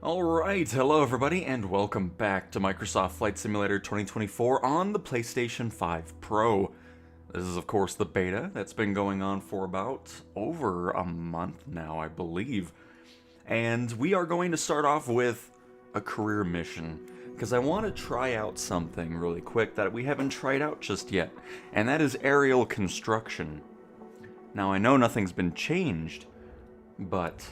Alright, hello everybody, and welcome back to Microsoft Flight Simulator 2024 on the PlayStation 5 Pro. This is, of course, the beta that's been going on for about over a month now, I believe. And we are going to start off with a career mission, because I want to try out something really quick that we haven't tried out just yet, and that is aerial construction. Now, I know nothing's been changed, but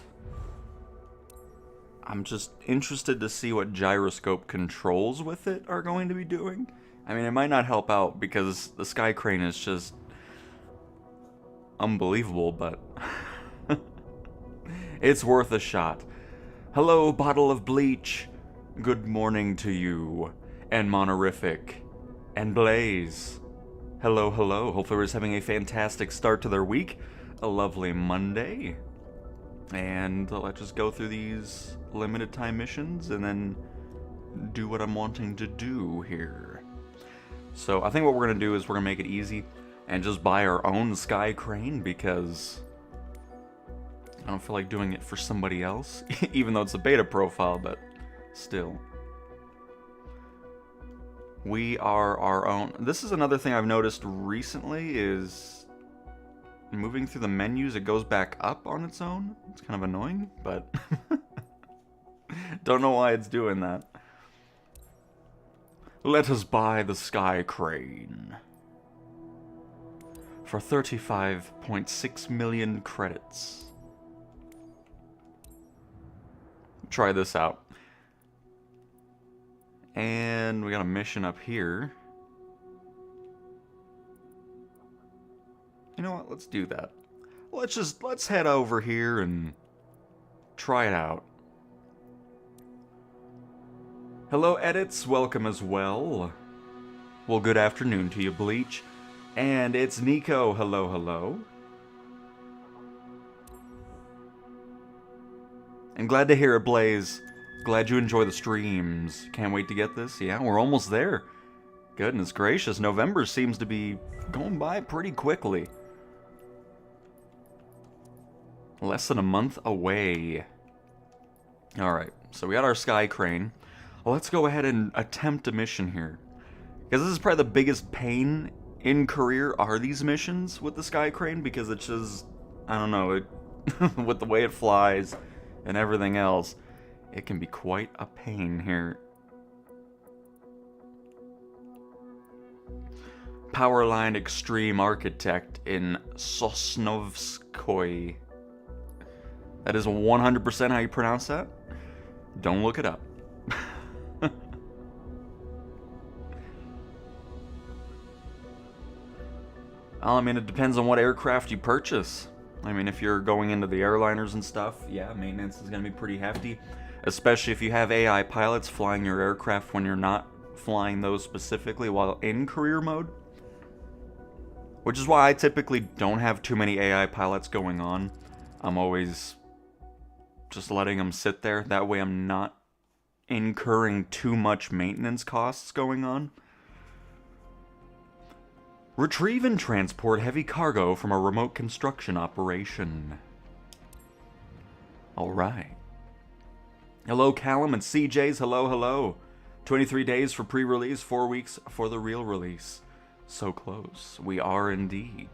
I'm just interested to see what gyroscope controls with it are going to be doing. I mean, it might not help out because the sky crane is just unbelievable, but it's worth a shot. Hello, bottle of bleach. Good morning to you, and Monorific, and Blaze. Hello, hello. Hopefully everyone's having a fantastic start to their week. A lovely Monday. And let's just go through these limited time missions and then do what I'm wanting to do here. So I think what we're going to do is we're going to make it easy and just buy our own sky crane because I don't feel like doing it for somebody else, even though it's a beta profile, but still. We are our own. This is another thing I've noticed recently is moving through the menus, it goes back up on its own. It's kind of annoying, but don't know why it's doing that. Let us buy the sky crane for 35.6 million credits. Try this out. And we got a mission up here. You know what? Let's do that. Let's head over here and try it out. Hello, edits. Welcome as well. Well, good afternoon to you, Bleach. And it's Nico. Hello, hello. And glad to hear it, Blaze. Glad you enjoy the streams. Can't wait to get this. Yeah, we're almost there. Goodness gracious, November seems to be going by pretty quickly. Less than a month away. Alright, so we got our sky crane. Well, let's go ahead and attempt a mission here. Because this is probably the biggest pain in career are these missions with the sky crane, because it's just, I don't know, with the way it flies and everything else, it can be quite a pain here. Powerline Extreme Architect in Sosnovskoye. That is 100% how you pronounce that. Don't look it up. Well, I mean, it depends on what aircraft you purchase. I mean, if you're going into the airliners and stuff, yeah, maintenance is going to be pretty hefty. Especially if you have AI pilots flying your aircraft when you're not flying those specifically while in career mode. Which is why I typically don't have too many AI pilots going on. I'm always just letting them sit there. That way I'm not incurring too much maintenance costs going on. Retrieve and transport heavy cargo from a remote construction operation. Alright. Hello, Callum and CJ's. Hello, hello. 23 days for pre-release, 4 weeks for the real release. So close. We are indeed.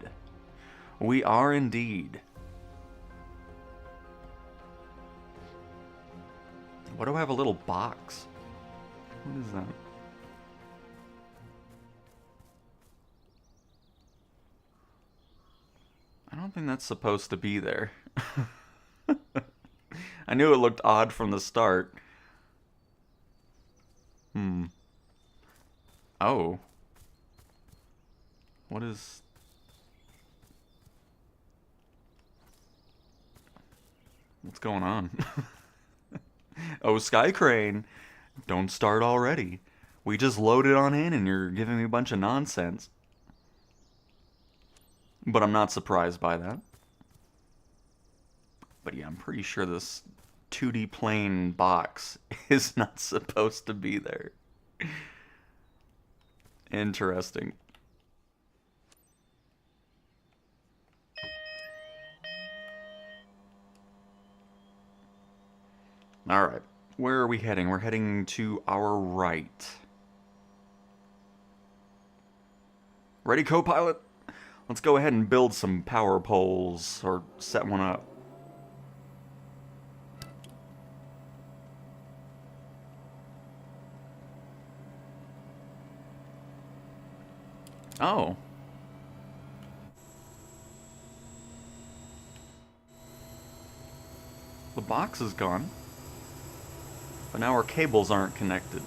We are indeed. Why do I have a little box? What is that? I don't think that's supposed to be there. I knew it looked odd from the start. Oh. What is... What's going on? Oh, Sky Crane. Don't start already. We just loaded on in and you're giving me a bunch of nonsense. But I'm not surprised by that. But yeah, I'm pretty sure this 2D plane box is not supposed to be there. Interesting. Alright. Where are we heading? We're heading to our right. Ready, co-pilot? Let's go ahead and build some power poles, or set one up. Oh. The box is gone. But now our cables aren't connected.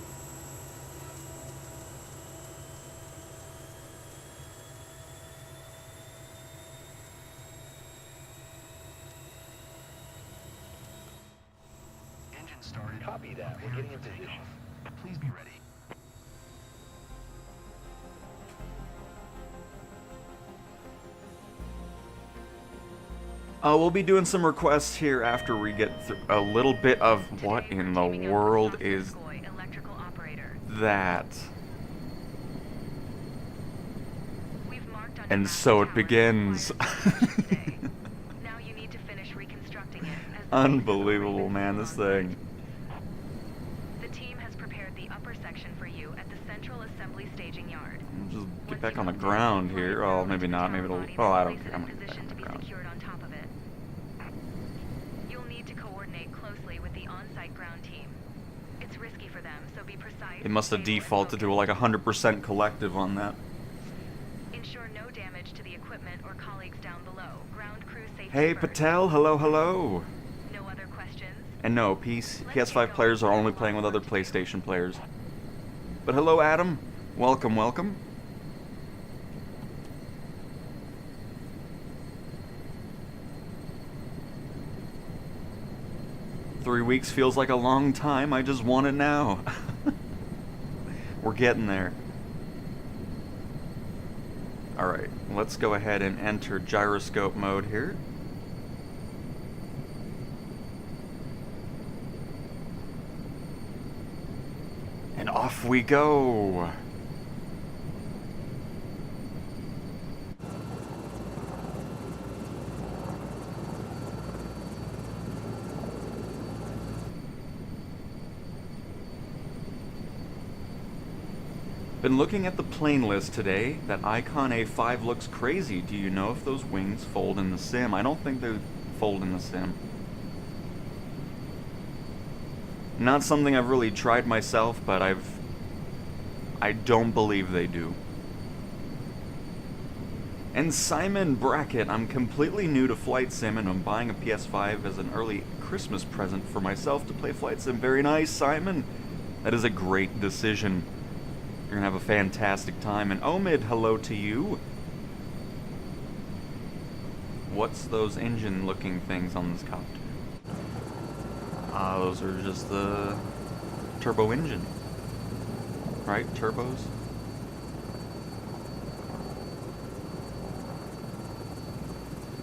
Engine started. Copy that. We're getting in position. Please be ready. We'll be doing some requests here after we get a little bit of what in the world is that. And so it begins. Unbelievable, man, this thing. The team has prepared the upper section for you at the central assembly staging yard. Just get back on the ground here. Oh, maybe not. Maybe it'll. Oh, I don't care. I'm gonna get back on the ground. You'll need to coordinate closely with the on-site ground team. It's risky for them, so be precise. It must have defaulted to like 100% collective on that. Ensure no damage to the equipment or colleagues down below. Ground crew safety Hey, first. Patel. Hello, hello. No other questions? And no, PS5 players are only playing with other PlayStation players. But hello, Adam. Welcome, welcome. Three weeks feels like a long time. I just want it now. We're getting there. Alright, let's go ahead and enter gyroscope mode here. And off we go! Been looking at the plane list today. That Icon A5 looks crazy. Do you know if those wings fold in the sim? I don't think they fold in the sim. Not something I've really tried myself, but I don't believe they do. And Simon Brackett, I'm completely new to Flight Sim and I'm buying a PS5 as an early Christmas present for myself to play Flight Sim. Very nice, Simon. That is a great decision. You're gonna have a fantastic time. And Omid, hello to you. What's those engine-looking things on this copter? Ah, those are just the turbo engine. Right? Turbos?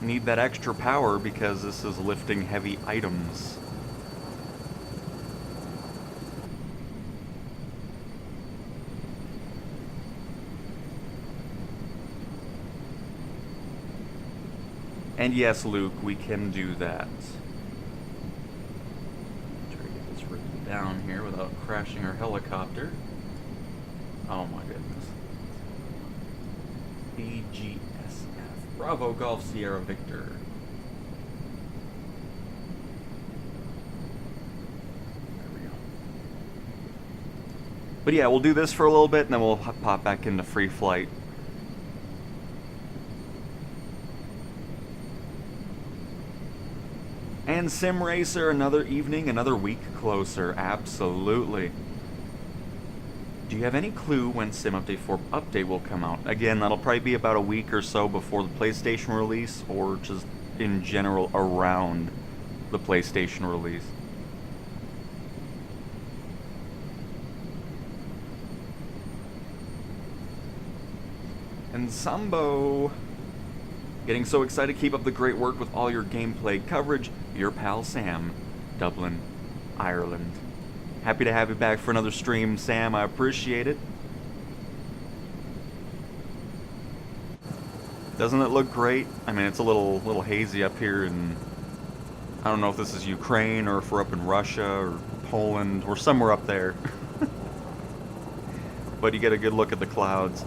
Need that extra power because this is lifting heavy items. And yes, Luke, we can do that. Try to get this written down here without crashing our helicopter. Oh my goodness. BGSF. Bravo Golf Sierra Victor. There we go. But yeah, we'll do this for a little bit and then we'll pop back into free flight. And Sim Racer, another evening, another week closer. Absolutely. Do you have any clue when Sim Update 4 update will come out? Again, that'll probably be about a week or so before the PlayStation release, or just in general around the PlayStation release. And Sambo, getting so excited. Keep up the great work with all your gameplay coverage. Your pal Sam, Dublin, Ireland. Happy to have you back for another stream, Sam. I appreciate it. Doesn't it look great? I mean, it's a little hazy up here in I don't know if this is Ukraine or if we're up in Russia or Poland or somewhere up there. But you get a good look at the clouds.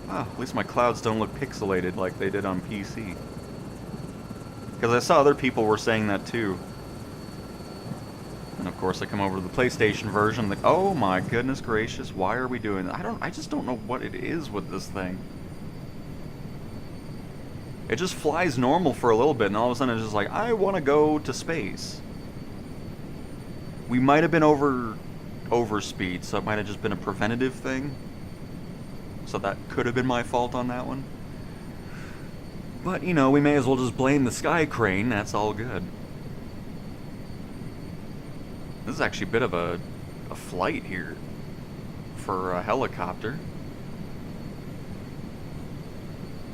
Ah, at least my clouds don't look pixelated like they did on PC. Because I saw other people were saying that too. And of course I come over to the PlayStation version, like, oh my goodness gracious, why are we doing that? I just don't know what it is with this thing. It just flies normal for a little bit, and all of a sudden it's just like, I want to go to space. We might have been over speed, so it might have just been a preventative thing. So that could have been my fault on that one. But, you know, we may as well just blame the sky crane, that's all good. This is actually a bit of a flight here for a helicopter.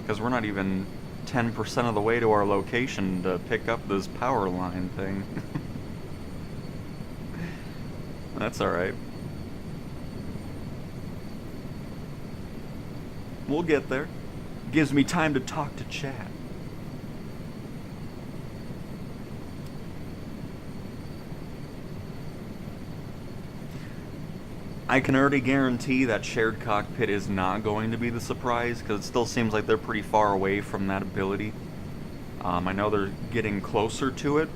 Because we're not even 10% of the way to our location to pick up this power line thing. That's alright. We'll get there. Gives me time to talk to chat. I can already guarantee that shared cockpit is not going to be the surprise, because it still seems like they're pretty far away from that ability. I know they're getting closer to it,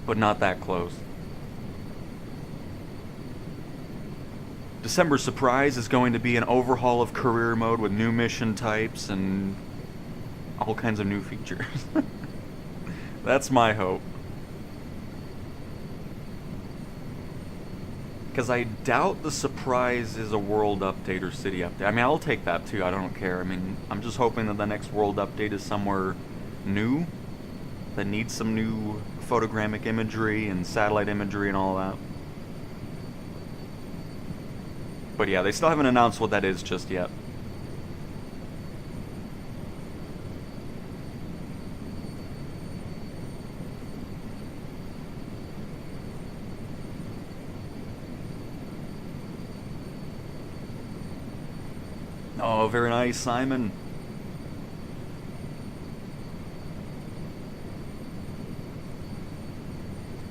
but not that close. December's surprise is going to be an overhaul of career mode with new mission types and all kinds of new features. That's my hope. Because I doubt the surprise is a world update or city update. I mean, I'll take that too, I don't care. I mean, I'm just hoping that the next world update is somewhere new that needs some new photogrammic imagery and satellite imagery and all that. But yeah, they still haven't announced what that is just yet. Oh, very nice, Simon.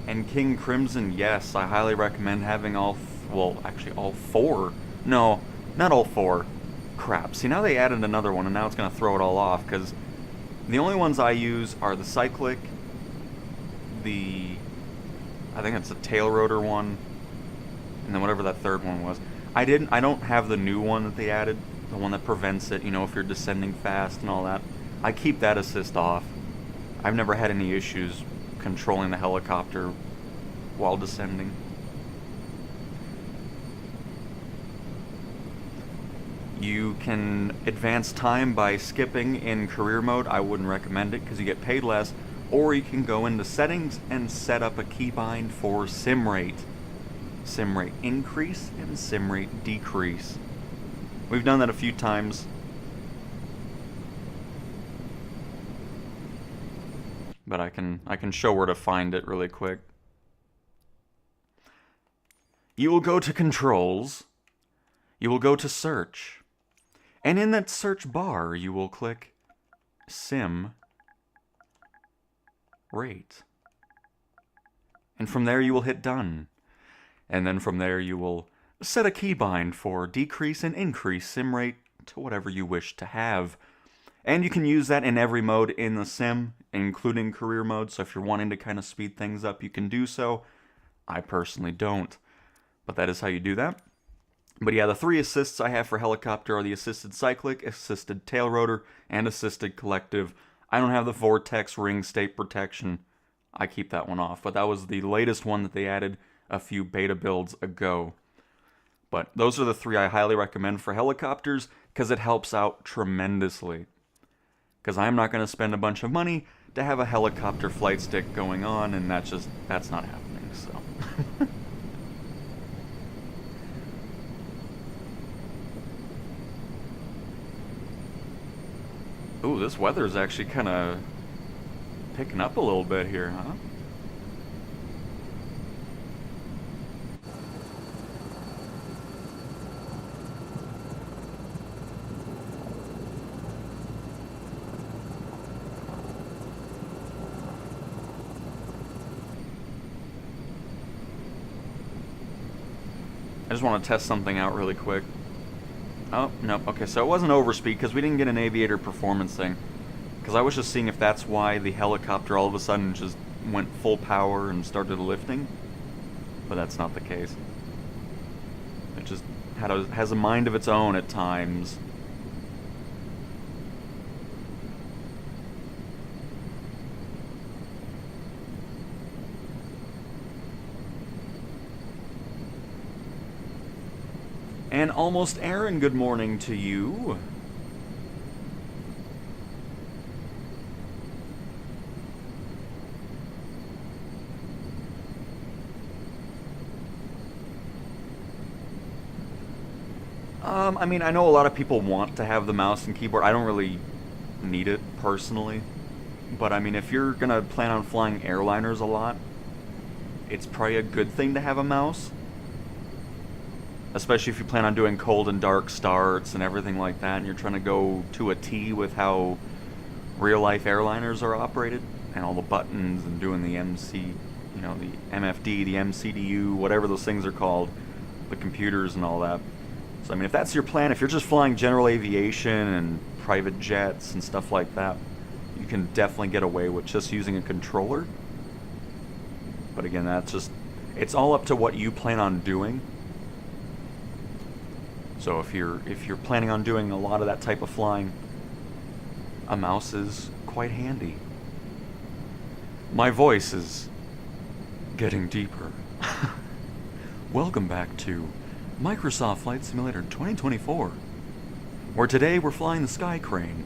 And King Crimson, yes, I highly recommend having all four. No, not all four. Crap. See, now they added another one, and now it's going to throw it all off, because the only ones I use are the cyclic, I think it's a tail rotor one, and then whatever that third one was. I don't have the new one that they added, the one that prevents it, you know, if you're descending fast and all that. I keep that assist off. I've never had any issues controlling the helicopter while descending. You can advance time by skipping in career mode. I wouldn't recommend it because you get paid less. Or you can go into settings and set up a keybind for sim rate. Sim rate increase and sim rate decrease. We've done that a few times. But I can show where to find it really quick. You will go to controls. You will go to search. And in that search bar, you will click sim rate. And from there you will hit done. And then from there you will set a keybind for decrease and increase sim rate to whatever you wish to have. And you can use that in every mode in the sim, including career mode, so if you're wanting to kind of speed things up, you can do so. I personally don't, but that is how you do that. But yeah, the three assists I have for helicopter are the assisted cyclic, assisted tail rotor, and assisted collective. I don't have the vortex ring state protection. I keep that one off, but that was the latest one that they added a few beta builds ago. But those are the three I highly recommend for helicopters, because it helps out tremendously. Because I'm not going to spend a bunch of money to have a helicopter flight stick going on, and that's not happening, so. Ooh, this weather's actually kind of picking up a little bit here, huh? I just want to test something out really quick. Oh, no. Okay, so it wasn't overspeed because we didn't get an aviator performance thing. Because I was just seeing if that's why the helicopter all of a sudden just went full power and started lifting. But that's not the case. It just has a mind of its own at times. And Almost Aaron, good morning to you. I mean, I know a lot of people want to have the mouse and keyboard. I don't really need it, personally. But, I mean, if you're going to plan on flying airliners a lot, it's probably a good thing to have a mouse. Especially if you plan on doing cold and dark starts and everything like that, and you're trying to go to a T with how real-life airliners are operated, and all the buttons, and doing the MC, you know, the MFD, the MCDU, whatever those things are called, the computers and all that. So, I mean, if that's your plan, if you're just flying general aviation and private jets and stuff like that, you can definitely get away with just using a controller. But again, that's just, it's all up to what you plan on doing. So if you're planning on doing a lot of that type of flying, a mouse is quite handy. My voice is getting deeper. Welcome back to Microsoft Flight Simulator 2024, where today we're flying the Sky Crane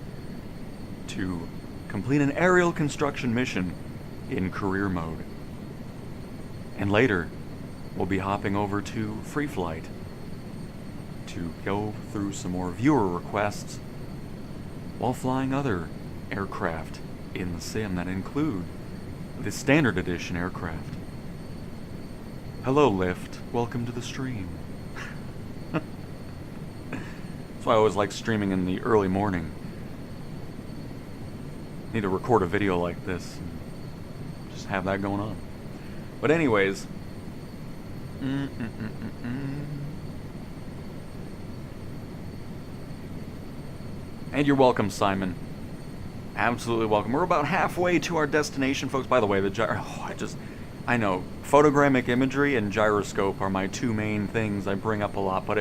to complete an aerial construction mission in career mode. And later, we'll be hopping over to Free Flight to go through some more viewer requests while flying other aircraft in the sim that include the Standard Edition aircraft. Hello, Lyft. Welcome to the stream. That's why I always like streaming in the early morning. Need to record a video like this and just have that going on. But anyways, and you're welcome, Simon. Absolutely welcome. We're about halfway to our destination, folks. By the way, I know, photogrammic imagery and gyroscope are my two main things I bring up a lot, but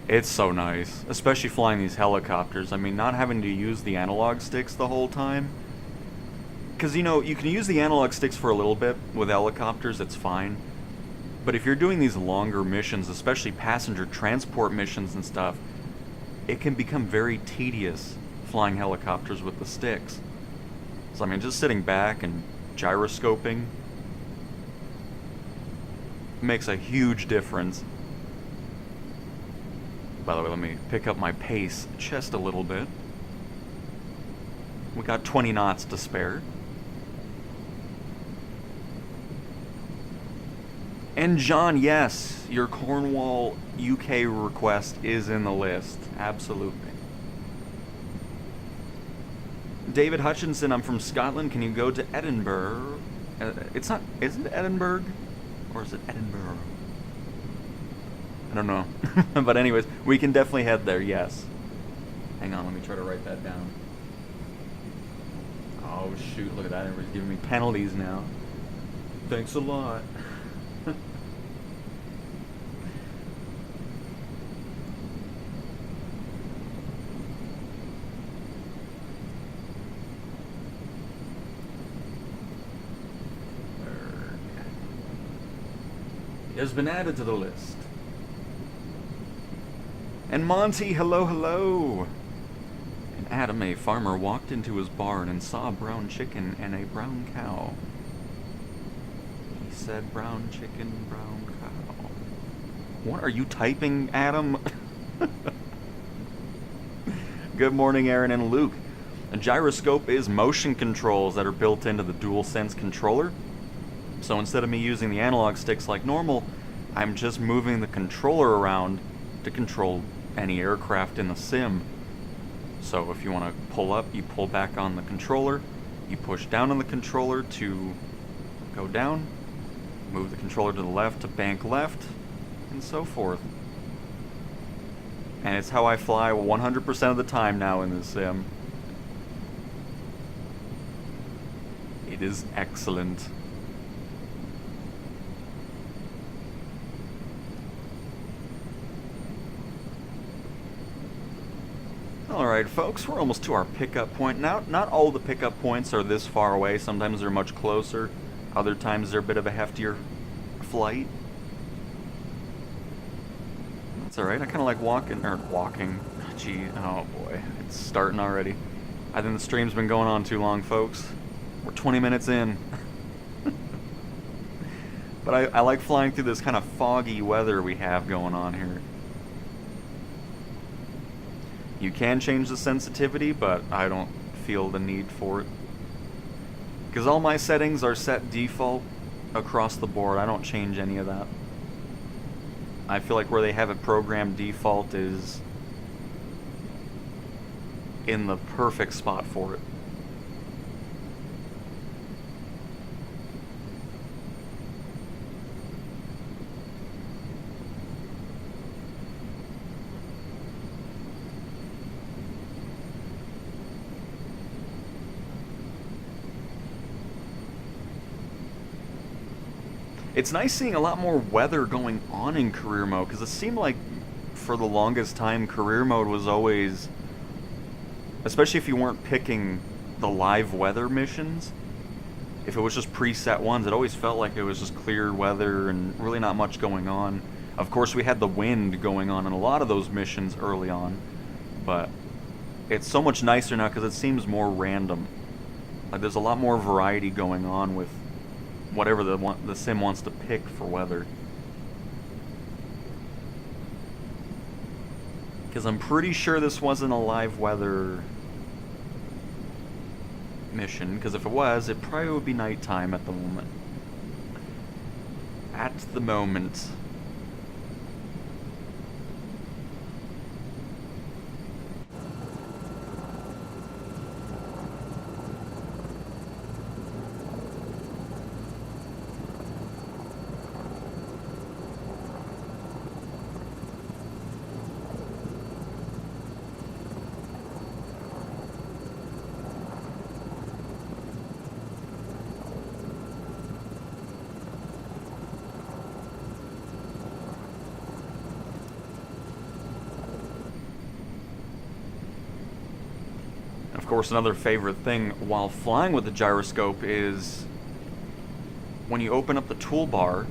it's so nice, especially flying these helicopters. I mean, not having to use the analog sticks the whole time. Because, you know, you can use the analog sticks for a little bit with helicopters, it's fine. But if you're doing these longer missions, especially passenger transport missions and stuff, it can become very tedious flying helicopters with the sticks. So, I mean, just sitting back and gyroscoping makes a huge difference. By the way, let me pick up my pace just a little bit. We got 20 knots to spare. And John, yes, your Cornwall, UK request is in the list. Absolutely. David Hutchinson, I'm from Scotland. Can you go to Edinburgh? It's not, is it Edinburgh? Or is it Edinburgh? I don't know. But anyways, we can definitely head there, yes. Hang on, let me try to write that down. Oh shoot, look at that, everybody's giving me penalties now. Thanks a lot. It has been added to the list. And Monty, hello, hello. And Adam, a farmer, walked into his barn and saw a brown chicken and a brown cow. He said, brown chicken, brown cow. What are you typing, Adam? Good morning, Aaron and Luke. A gyroscope is motion controls that are built into the DualSense controller. So instead of me using the analog sticks like normal, I'm just moving the controller around to control any aircraft in the sim. So if you want to pull up, you pull back on the controller, you push down on the controller to go down, Move the controller to the left to bank left, and so forth. And it's how I fly 100% of the time now in this sim. It is excellent. Alright folks, we're almost to our pickup point. Now, not all the pickup points are this far away. Sometimes they're much closer. Other times they're a bit of a heftier flight. That's alright, I kind of like walking. Gee, oh boy, it's starting already. I think the stream's been going on too long, folks. We're 20 minutes in. But I like flying through this kind of foggy weather we have going on here. You can change the sensitivity, but I don't feel the need for it. Because all my settings are set default across the board. I don't change any of that. I feel like where they have it programmed default is in the perfect spot for it. It's nice seeing a lot more weather going on in career mode, because it seemed like for the longest time career mode was always, especially if you weren't picking the live weather missions, if it was just preset ones, it always felt like it was just clear weather and really not much going on. Of course we had the wind going on in a lot of those missions early on, but it's so much nicer now because it seems more random. Like there's a lot more variety going on with whatever the sim wants to pick for weather. Because I'm pretty sure this wasn't a live weather mission, because if it was, it probably would be nighttime at the moment. At the moment. Of course, another favorite thing while flying with the gyroscope is when you open up the toolbar.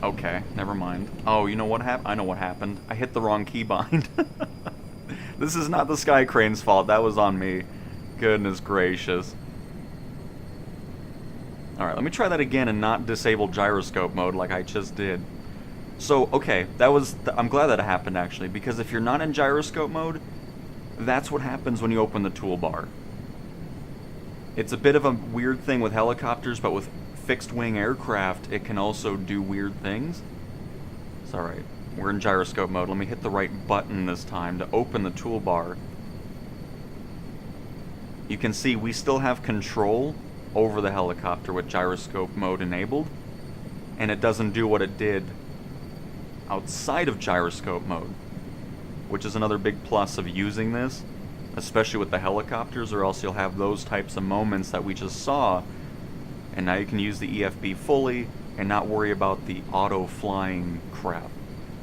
Okay, never mind. Oh, you know what happened? I know what happened. I hit the wrong keybind. This is not the Sky Crane's fault. That was on me. Goodness gracious. Alright, let me try that again and not disable gyroscope mode like I just did. So, okay, I'm glad that happened actually, because if you're not in gyroscope mode, that's what happens when you open the toolbar. It's a bit of a weird thing with helicopters, but with fixed-wing aircraft, it can also do weird things. It's alright. We're in gyroscope mode. Let me hit the right button this time to open the toolbar. You can see we still have control over the helicopter with gyroscope mode enabled, and it doesn't do what it did outside of gyroscope mode, which is another big plus of using this, especially with the helicopters, or else you'll have those types of moments that we just saw, and now you can use the EFB fully and not worry about the auto flying crap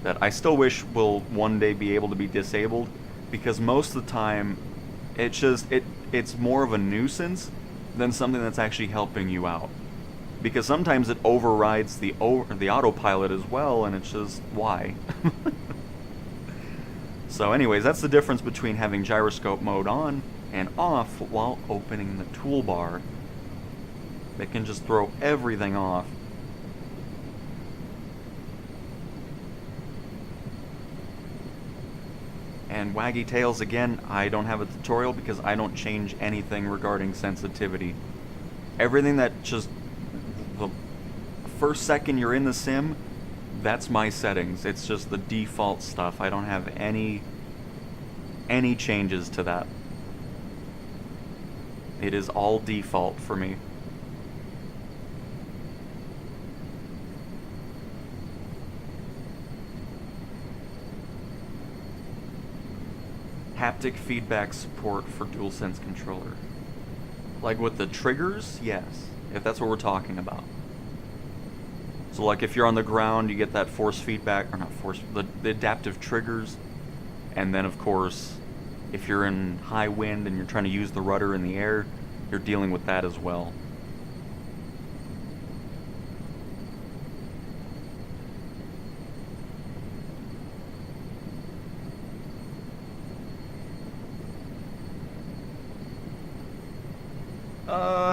that I still wish will one day be able to be disabled, because most of the time it's more of a nuisance than something that's actually helping you out, because sometimes it overrides the autopilot as well, and it's just why. So anyways, that's the difference between having gyroscope mode on and off while opening the toolbar. They can just throw everything off. And waggy tails, again, I don't have a tutorial because I don't change anything regarding sensitivity. Everything that just the first second you're in the sim, that's my settings. It's just the default stuff. I don't have any changes to that. It is all default for me. Haptic feedback support for DualSense controller. Like with the triggers, yes, if that's what we're talking about. So like if you're on the ground, you get that force feedback, or not force, the adaptive triggers. And then of course, if you're in high wind and you're trying to use the rudder in the air, you're dealing with that as well.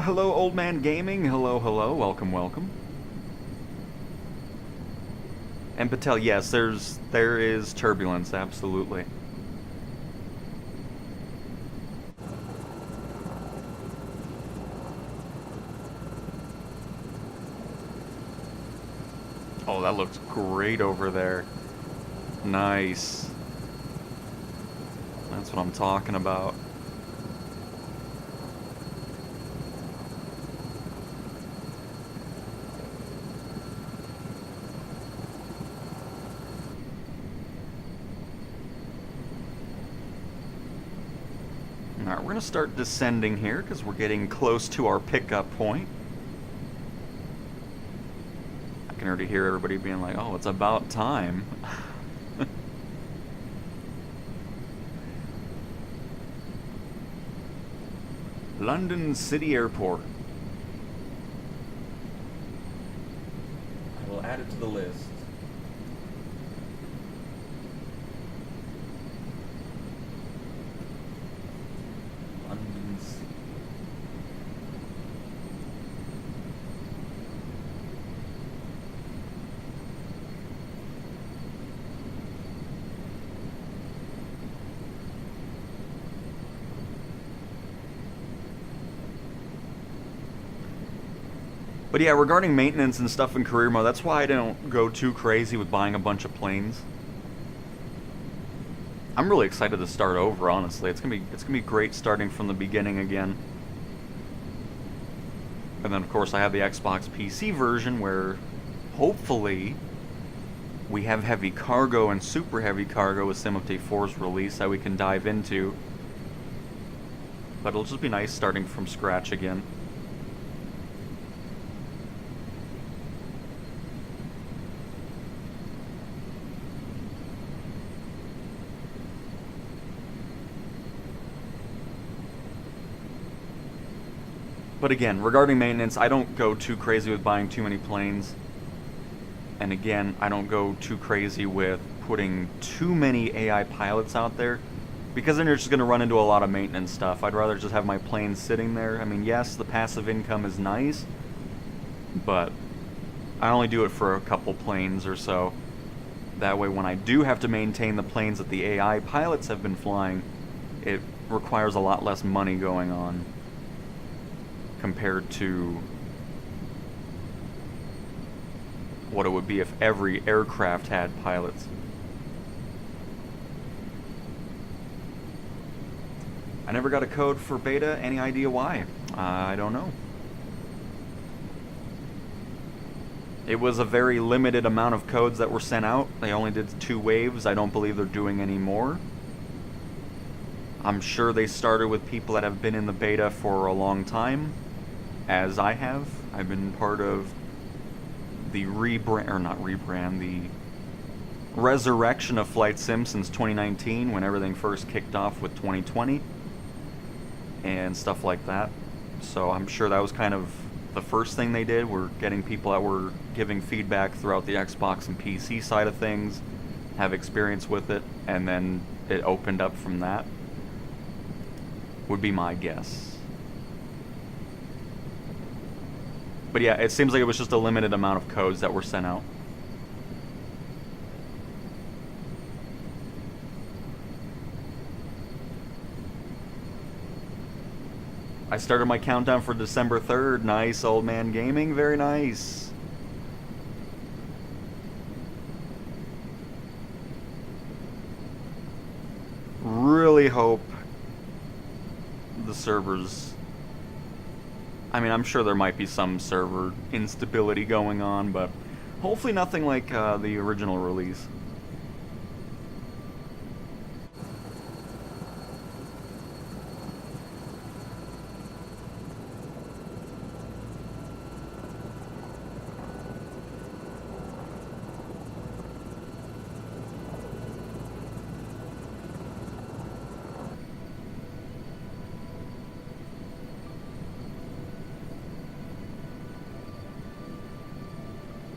Hello, Old Man Gaming. Hello, hello. Welcome, welcome. And Patel, yes, there is turbulence, absolutely. Oh, that looks great over there. Nice. That's what I'm talking about. Alright, we're going to start descending here because we're getting close to our pickup point. I can already hear everybody being like, oh, it's about time. London City Airport. I will add it to the list. London City. But yeah, regarding maintenance and stuff in career mode, that's why I don't go too crazy with buying a bunch of planes. I'm really excited to start over, honestly. It's gonna be great starting from the beginning again. And then of course I have the Xbox PC version where hopefully we have heavy cargo and super heavy cargo with SimUpdate 4's release that we can dive into. But it'll just be nice starting from scratch again. But again, regarding maintenance, I don't go too crazy with buying too many planes. And again, I don't go too crazy with putting too many AI pilots out there, because then you're just going to run into a lot of maintenance stuff. I'd rather just have my planes sitting there. I mean, yes, the passive income is nice, but I only do it for a couple planes or so. That way, when I do have to maintain the planes that the AI pilots have been flying, it requires a lot less money going on compared to what it would be if every aircraft had pilots. I never got a code for beta. Any idea why? I don't know. It was a very limited amount of codes that were sent out. They only did 2 waves. I don't believe they're doing any more. I'm sure they started with people that have been in the beta for a long time, as I have. I've been part of the the resurrection of Flight Sim since 2019, when everything first kicked off with 2020 and stuff like that. So I'm sure that was kind of the first thing they did, were getting people that were giving feedback throughout the Xbox and PC side of things, have experience with it, and then it opened up from that, would be my guess. But yeah, it seems like it was just a limited amount of codes that were sent out. I started my countdown for December 3rd. Nice, Old Man Gaming. Very nice. Really hope the servers... I mean, I'm sure there might be some server instability going on, but hopefully nothing like the original release.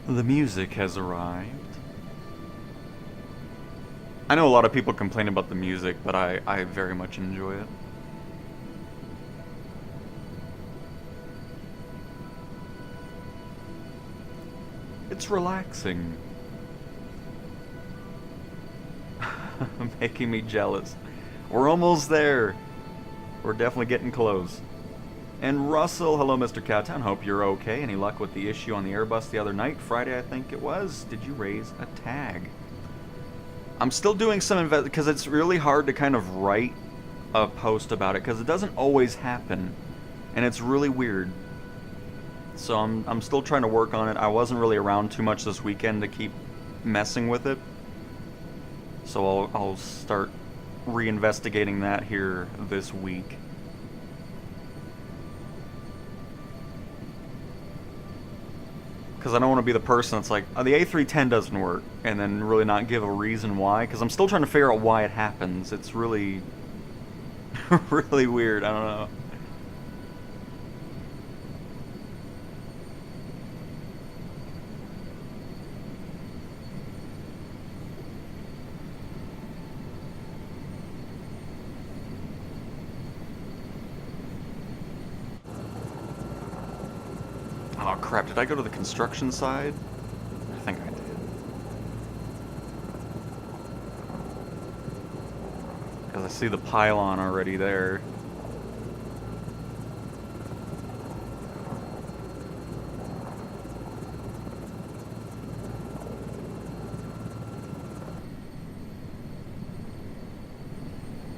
The music has arrived. I know a lot of people complain about the music, but I very much enjoy it. It's relaxing. Making me jealous. We're almost there. We're definitely getting close. And Russell, hello Mr. Cowtown, hope you're okay. Any luck with the issue on the Airbus the other night? Friday, I think it was. Did you raise a tag? I'm still doing some because it's really hard to kind of write a post about it because it doesn't always happen. And it's really weird. So I'm still trying to work on it. I wasn't really around too much this weekend to keep messing with it. So I'll start reinvestigating that here this week. Because I don't want to be the person that's like, oh, the A310 doesn't work, and then really not give a reason why. Because I'm still trying to figure out why it happens. It's really, really weird. I don't know. Oh crap, did I go to the construction side? I think I did. Because I see the pylon already there.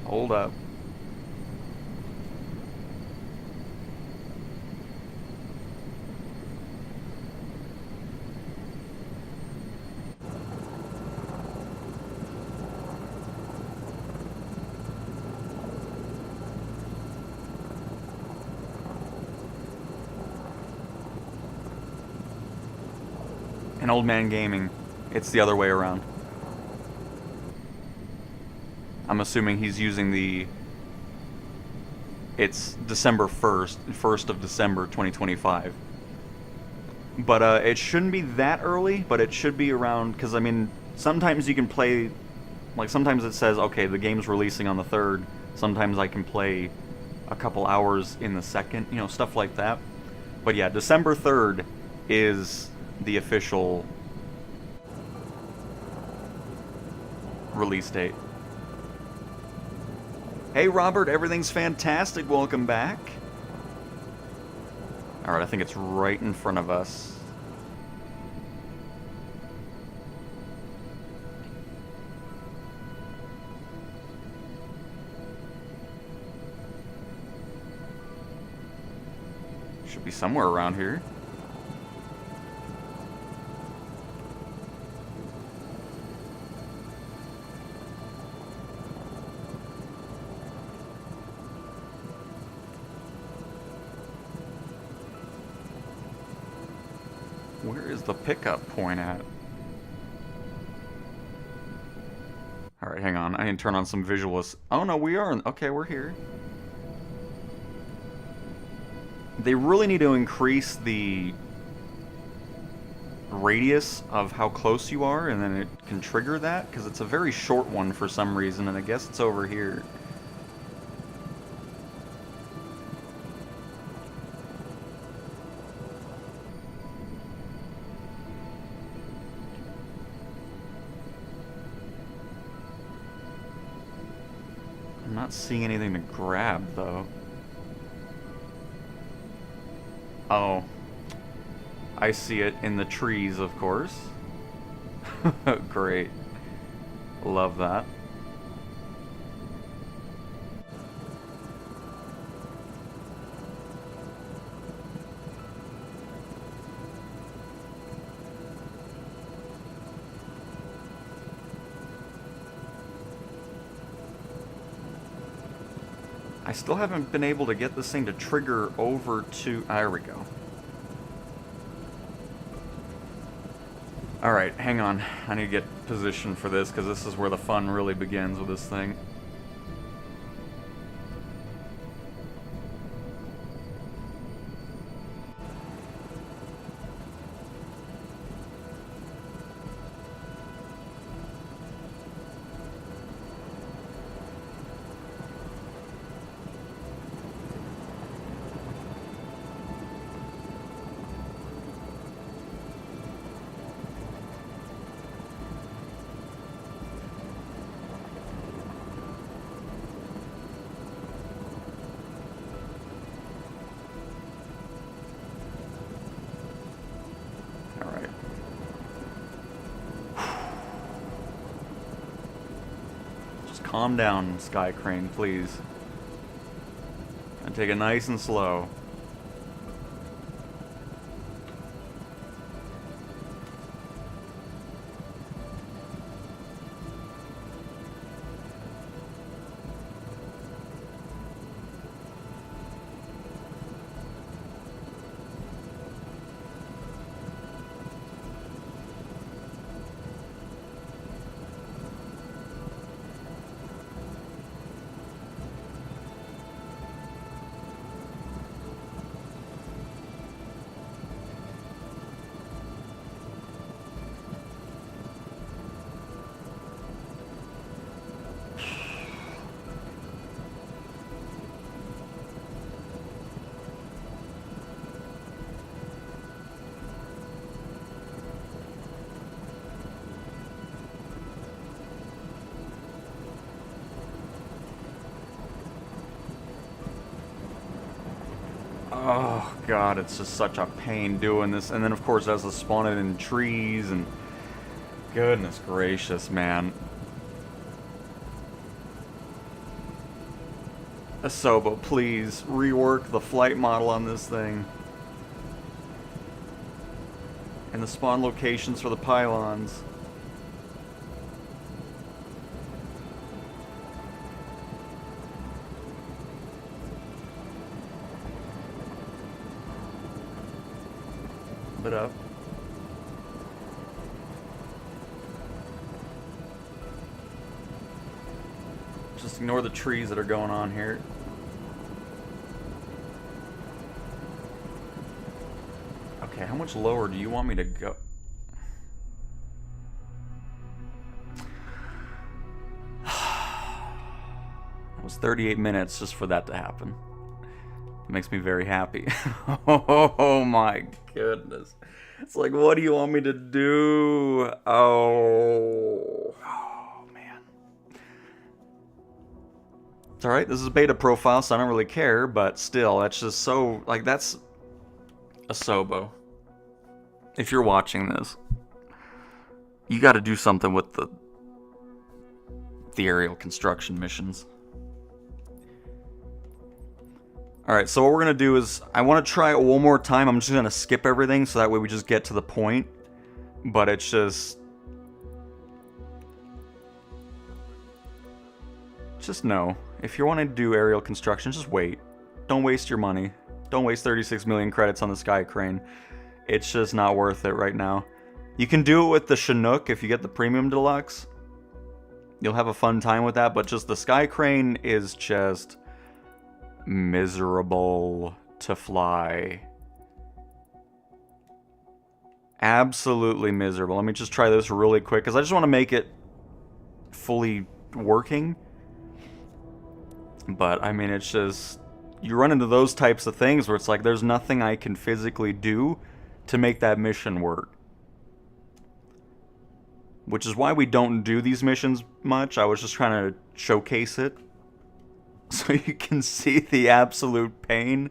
Hold up. And Old Man Gaming, it's the other way around. I'm assuming he's using the... It's December 1st, 1st of December 2025. But it shouldn't be that early, but it should be around, because I mean, sometimes you can play, like sometimes it says, okay, the game's releasing on the 3rd, sometimes I can play a couple hours in the 2nd, you know, stuff like that. But yeah, December 3rd is the official release date. Hey Robert, everything's fantastic, welcome back. Alright, I think it's right in front of us. Should be somewhere around here. Where is the pickup point at? Alright, hang on. I need to turn on some visuals. Oh no, we are. Okay, we're here. They really need to increase the radius of how close you are, and then it can trigger that, because it's a very short one for some reason, and I guess it's over here. I'm not seeing anything to grab, though. Oh. I see it in the trees, of course. Great. Love that. I still haven't been able to get this thing to trigger over to... There we go. Alright, hang on. I need to get positioned for this, because this is where the fun really begins with this thing. calm down, Sky Crane, please. And take it nice and slow. Oh god, it's just such a pain doing this. And then of course as the spawning in trees and goodness gracious, man. Asobo, please rework the flight model on this thing. And the spawn locations for the pylons. It up. Just ignore the trees that are going on here. Okay, how much lower do you want me to go? It was 38 minutes just for that to happen. It makes me very happy. Oh my goodness. It's like, what do you want me to do? Oh man. It's alright, this is a beta profile, so I don't really care, but still, that's just so, like, that's Asobo. If you're watching this, you gotta do something with the aerial construction missions. Alright, so what we're going to do is, I want to try it one more time. I'm just going to skip everything, so that way we just get to the point. But it's just know, if you're wanting to do aerial construction, just wait. Don't waste your money. Don't waste 36 million credits on the Sky Crane. It's just not worth it right now. You can do it with the Chinook if you get the Premium Deluxe. You'll have a fun time with that, but just the Sky Crane is just miserable to fly. Absolutely miserable. Let me just try this really quick, because I just want to make it fully working. But, I mean, it's just, you run into those types of things where it's like, there's nothing I can physically do to make that mission work. Which is why we don't do these missions much. I was just trying to showcase it, so you can see the absolute pain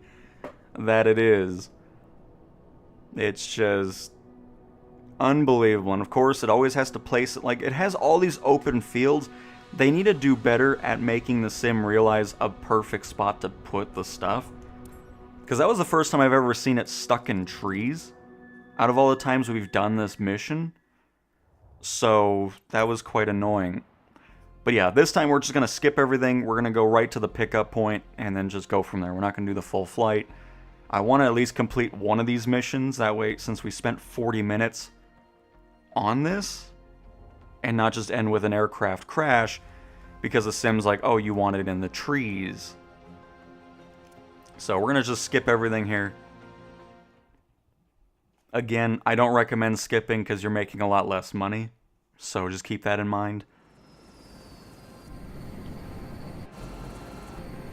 that it is. It's just unbelievable. And of course, it always has to place it, like, it has all these open fields. They need to do better at making the sim realize a perfect spot to put the stuff. Because that was the first time I've ever seen it stuck in trees out of all the times we've done this mission. So that was quite annoying. But yeah, this time we're just going to skip everything. We're going to go right to the pickup point and then just go from there. We're not going to do the full flight. I want to at least complete one of these missions. That way, since we spent 40 minutes on this, and not just end with an aircraft crash, because the sim's like, oh, you want it in the trees. So we're going to just skip everything here. Again, I don't recommend skipping because you're making a lot less money. So just keep that in mind.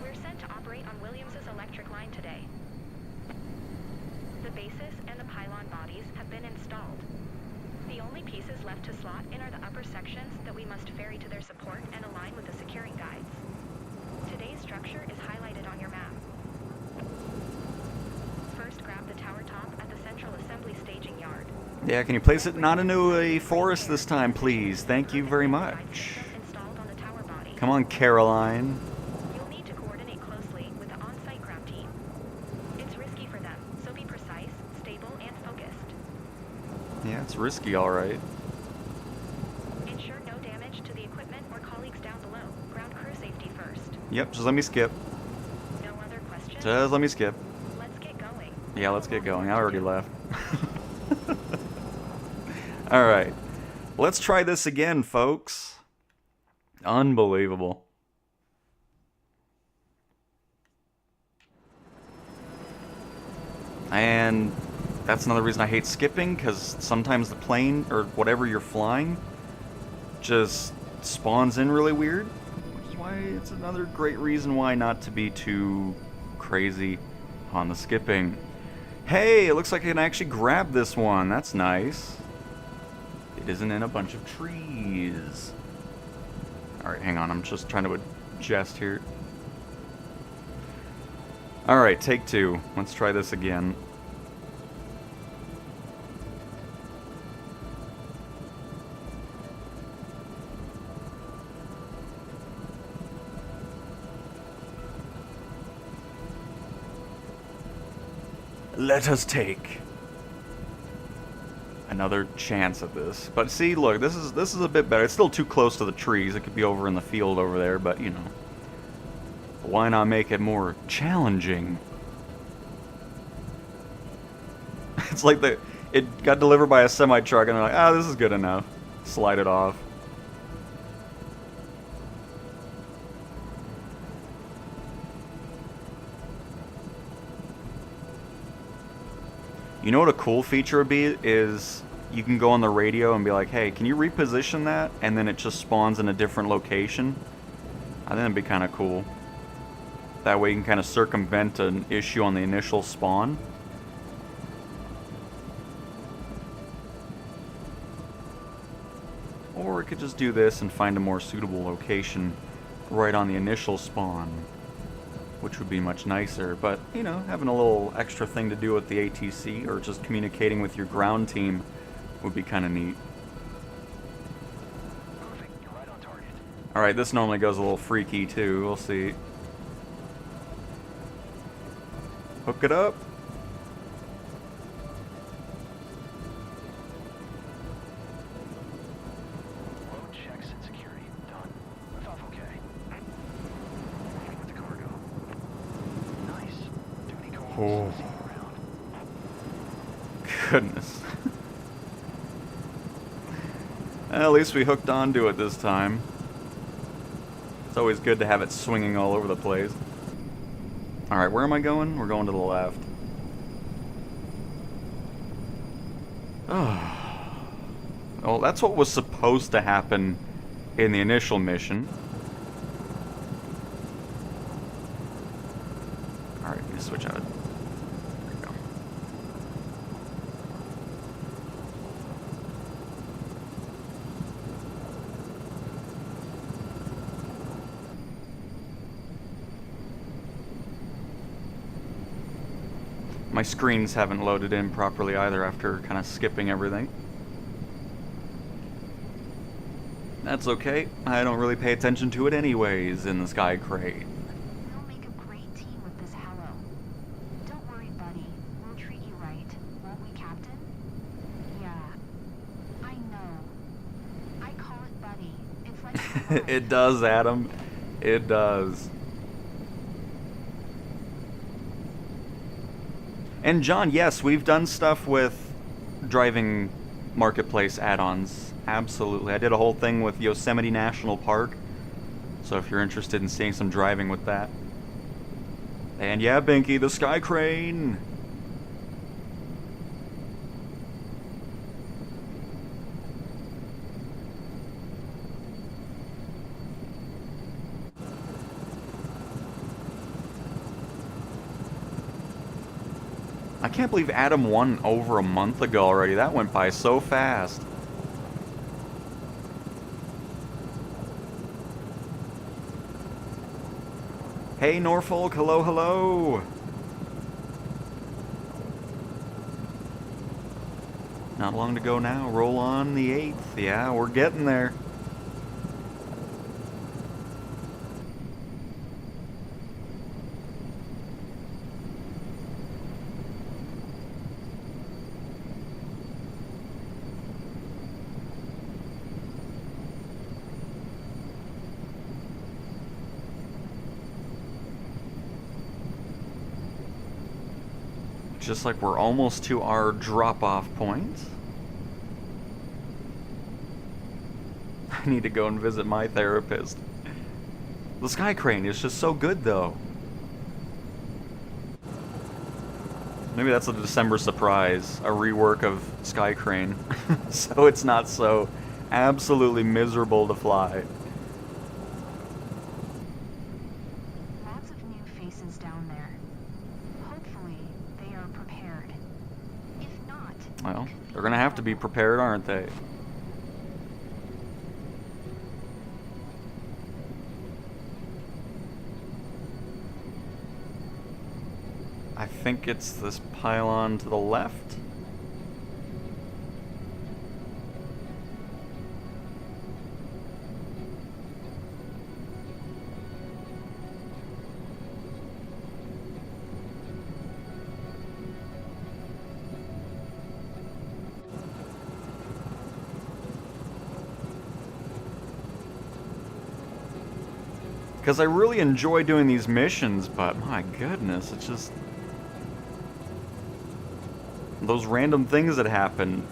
We're sent to operate on Williams's electric line today. The bases and the pylon bodies have been installed. The only pieces left to slot in are the upper sections that we must ferry to their support and align with the securing guides. Today's structure is highlighted on your map. First, grab the tower top at the central assembly staging yard. Yeah, can you place it not into a forest this time, please? Thank you very much. Installed on the tower body. Come on, Caroline. You'll need to coordinate closely with the on-site ground team. It's risky for them, so be precise, stable, and focused. Yeah, it's risky, alright. Ensure no damage to the equipment or colleagues down below. Ground crew safety first. Yep, just let me skip. No other questions? Just let me skip. Let's get going. Yeah, let's get going. I already left. Alright. Let's try this again, folks. Unbelievable. And that's another reason I hate skipping, because sometimes the plane, or whatever you're flying, just spawns in really weird. Which is why it's another great reason why not to be too crazy on the skipping. Hey, it looks like I can actually grab this one. That's nice. It isn't in a bunch of trees. Alright, hang on. I'm just trying to adjust here. Alright, take two. Let's try this again. Let us take another chance at this. But see, look, this is a bit better. It's still too close to the trees. It could be over in the field over there, but you know. Why not make it more challenging? It's like it got delivered by a semi-truck and they're like, ah, this is good enough. Slide it off. You know what a cool feature would be is you can go on the radio and be like, hey, can you reposition that? And then it just spawns in a different location. I think that'd be kind of cool. That way you can kind of circumvent an issue on the initial spawn. Or it could just do this and find a more suitable location right on the initial spawn, which would be much nicer. But, you know, having a little extra thing to do with the ATC or just communicating with your ground team would be kind of neat. Perfect. You're right on target. Alright, this normally goes a little freaky too. We'll see. Hook it up. Load checks and security. Done. Lift off okay. Leaving with the cargo. Nice. Duty calls. Oh. See you around. Goodness. At least we hooked onto it this time. It's always good to have it swinging all over the place. Alright, where am I going? We're going to the left. Oh. Well, that's what was supposed to happen in the initial mission. Alright, let me switch out. There we go. My screens haven't loaded in properly either after kind of skipping everything. That's okay. I don't really pay attention to it anyways in the Sky Crane. We'll make a great team with this Hello. Don't worry, buddy. We'll treat you right. Won't we, Captain? Yeah. I know. I call it buddy. It's like a It does, Adam. It does. And John, yes, we've done stuff with driving marketplace add-ons. Absolutely. I did a whole thing with Yosemite National Park. So if you're interested in seeing some driving with that. And yeah, Binky, the Sky Crane. I can't believe Adam won over a month ago already. That went by so fast. Hey Norfolk, hello, hello. Not long to go now. Roll on the 8th. Yeah, we're getting there. Looks just like we're almost to our drop-off point. I need to go and visit my therapist. The sky crane is just so good, though. Maybe that's a December surprise, a rework of Sky Crane, so it's not so absolutely miserable to fly. Lots of new faces down there. Hopefully, they are prepared. If not, Well, they're gonna have to be prepared, aren't they? I think it's this pylon to the left. Because I really enjoy doing these missions, but my goodness, it's just... those random things that happen.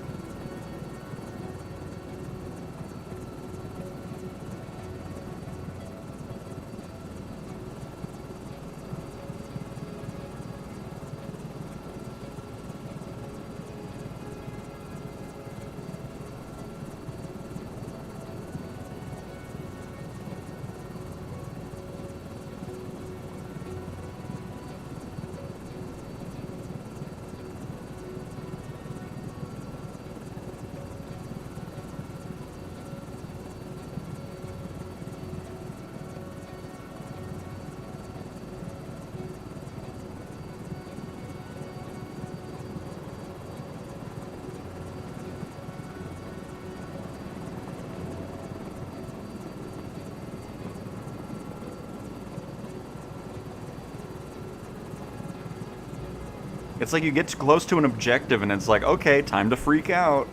It's like you get too close to an objective and it's like, okay, time to freak out.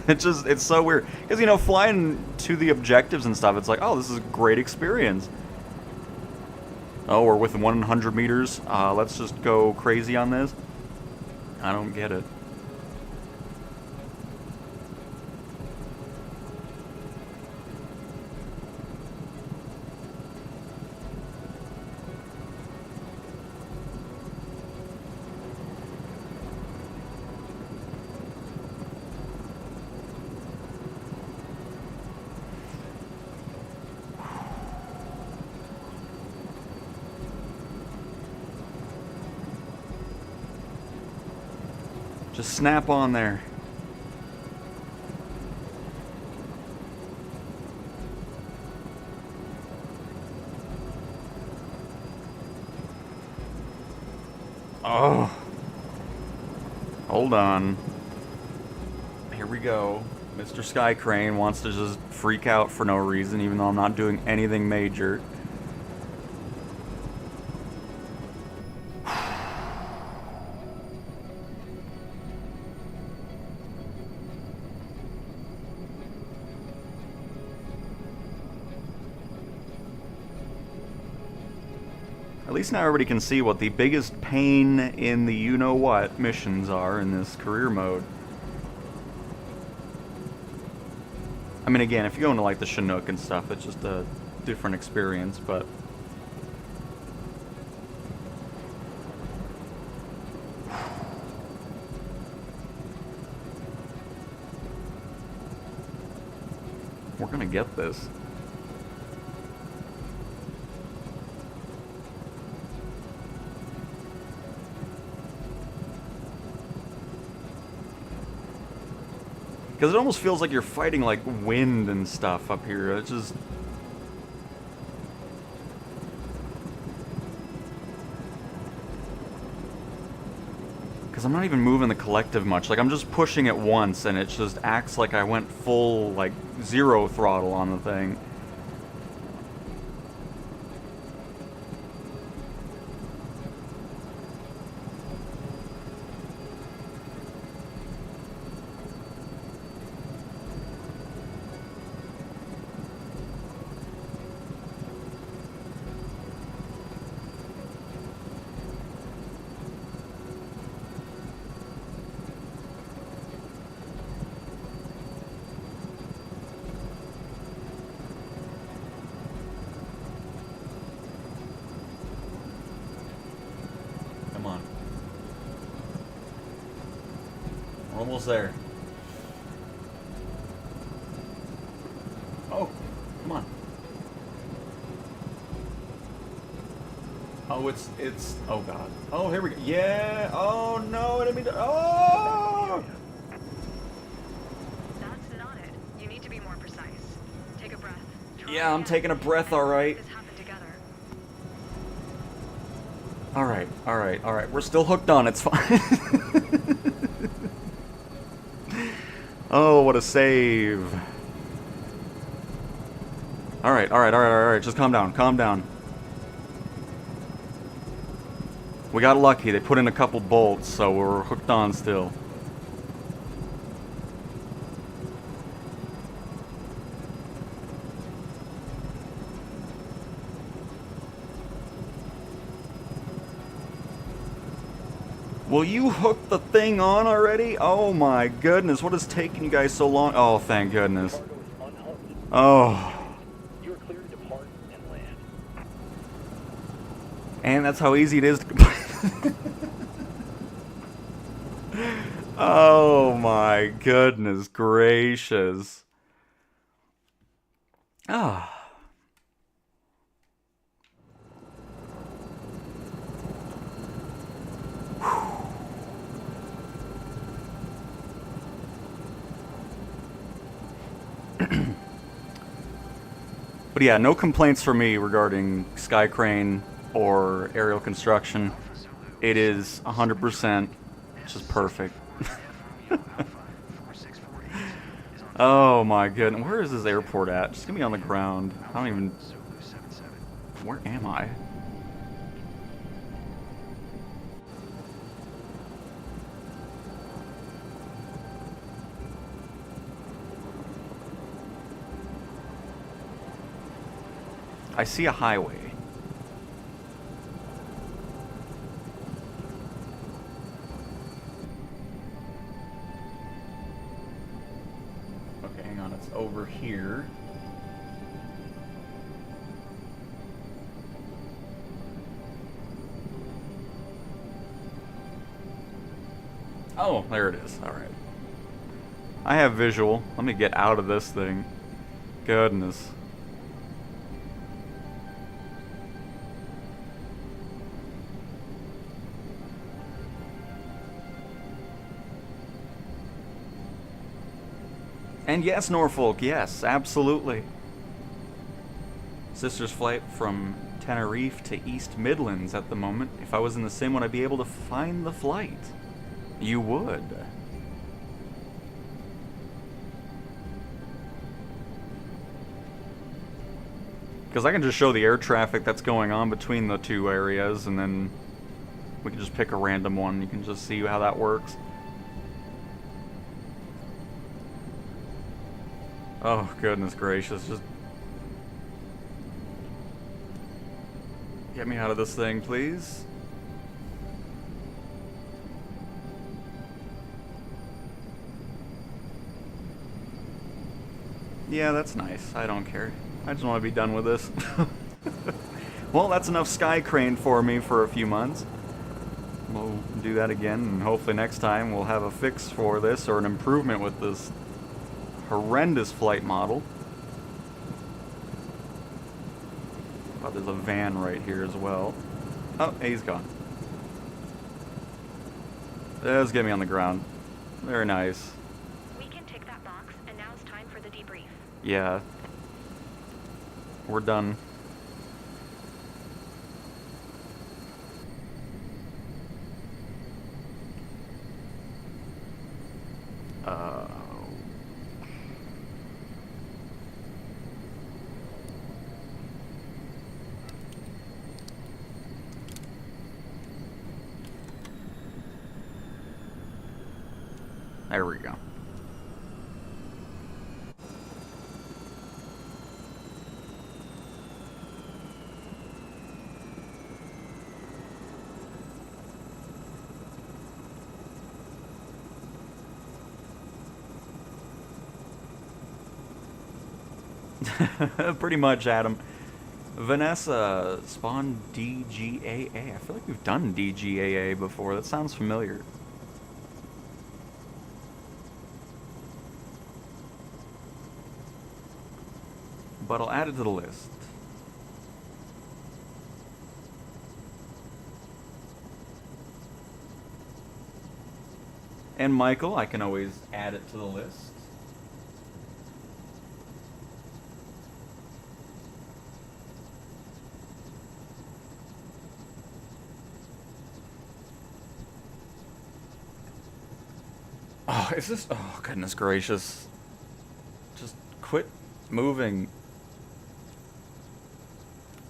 It's so weird. Because, you know, flying to the objectives and stuff, it's like, oh, this is a great experience. Oh, we're within 100 meters. Let's just go crazy on this. I don't get it. Just snap on there. Oh. Hold on. Here we go. Mr. Sky Crane wants to just freak out for no reason, even though I'm not doing anything major. At least now everybody can see what the biggest pain in the you-know-what missions are in this career mode. I mean, again, if you go into like the Chinook and stuff, it's just a different experience, but... we're gonna get this. Because it almost feels like you're fighting, like, wind and stuff up here. It's just... because I'm not even moving the collective much. Like, I'm just pushing it once, and it just acts like I went full, like, zero throttle on the thing. almost there. Oh, come on. Oh, it's, oh God. Oh, here we go. Yeah, oh no, I didn't mean to, oh! That's not it. You need to be more precise. Take a breath. Try Yeah, I'm again. taking a breath, And alright. This happened together. Alright. We're still hooked on, it's fine. Oh, what a save. Alright. Just calm down. We got lucky. They put in a couple bolts, so we're hooked on still. Will you hook the thing on already? Oh my goodness, what is taking you guys so long? Oh, thank goodness. Cargo is unhalted. Oh. You are clear to depart and land. And that's how easy it is to complete. Oh my goodness gracious. Ah. But yeah, no complaints for me regarding sky crane or aerial construction. It is 100%, just perfect. Oh my goodness, where is this airport at? Just get me on the ground. I don't even... Where am I? I see a highway. Okay, hang on, it's over here. Oh, there it is. Alright. I have visual. Let me get out of this thing. Goodness. And yes, Norfolk, yes, absolutely. Sister's flight from Tenerife to East Midlands at the moment. If I was in the sim, would I be able to find the flight? You would. Because I can just show the air traffic that's going on between the two areas, and then we can just pick a random one. You can just see how that works. Oh, goodness gracious, just... Get me out of this thing, please. Yeah, that's nice. I don't care. I just want to be done with this. Well, that's enough sky crane for me for a few months. We'll do that again, and hopefully next time we'll have a fix for this, or an improvement with this horrendous flight model. Oh, there's a van right here as well. Oh, he's gone. Let's get me on the ground. Very nice. We can tick that box, and now it's time for the debrief. Yeah. We're done. There we go. Pretty much, Adam. Vanessa, spawn DGAA. I feel like we've done DGAA before. That sounds familiar. but I'll add it to the list. And Michael, I can always add it to the list. Oh, is this... Oh, goodness gracious. Just quit moving.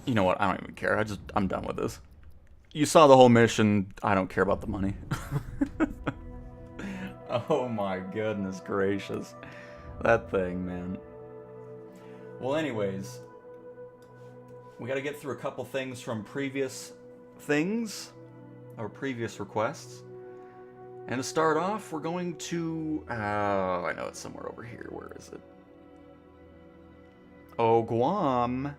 You know what? I don't even care. I'm done with this. You saw the whole mission. I don't care about the money. Oh my goodness gracious. That thing, man. Well, anyways. We gotta get through a couple things from previous things. Or previous requests. And to start off, we're going to... Oh, I know it's somewhere over here. Where is it? Oh, Guam.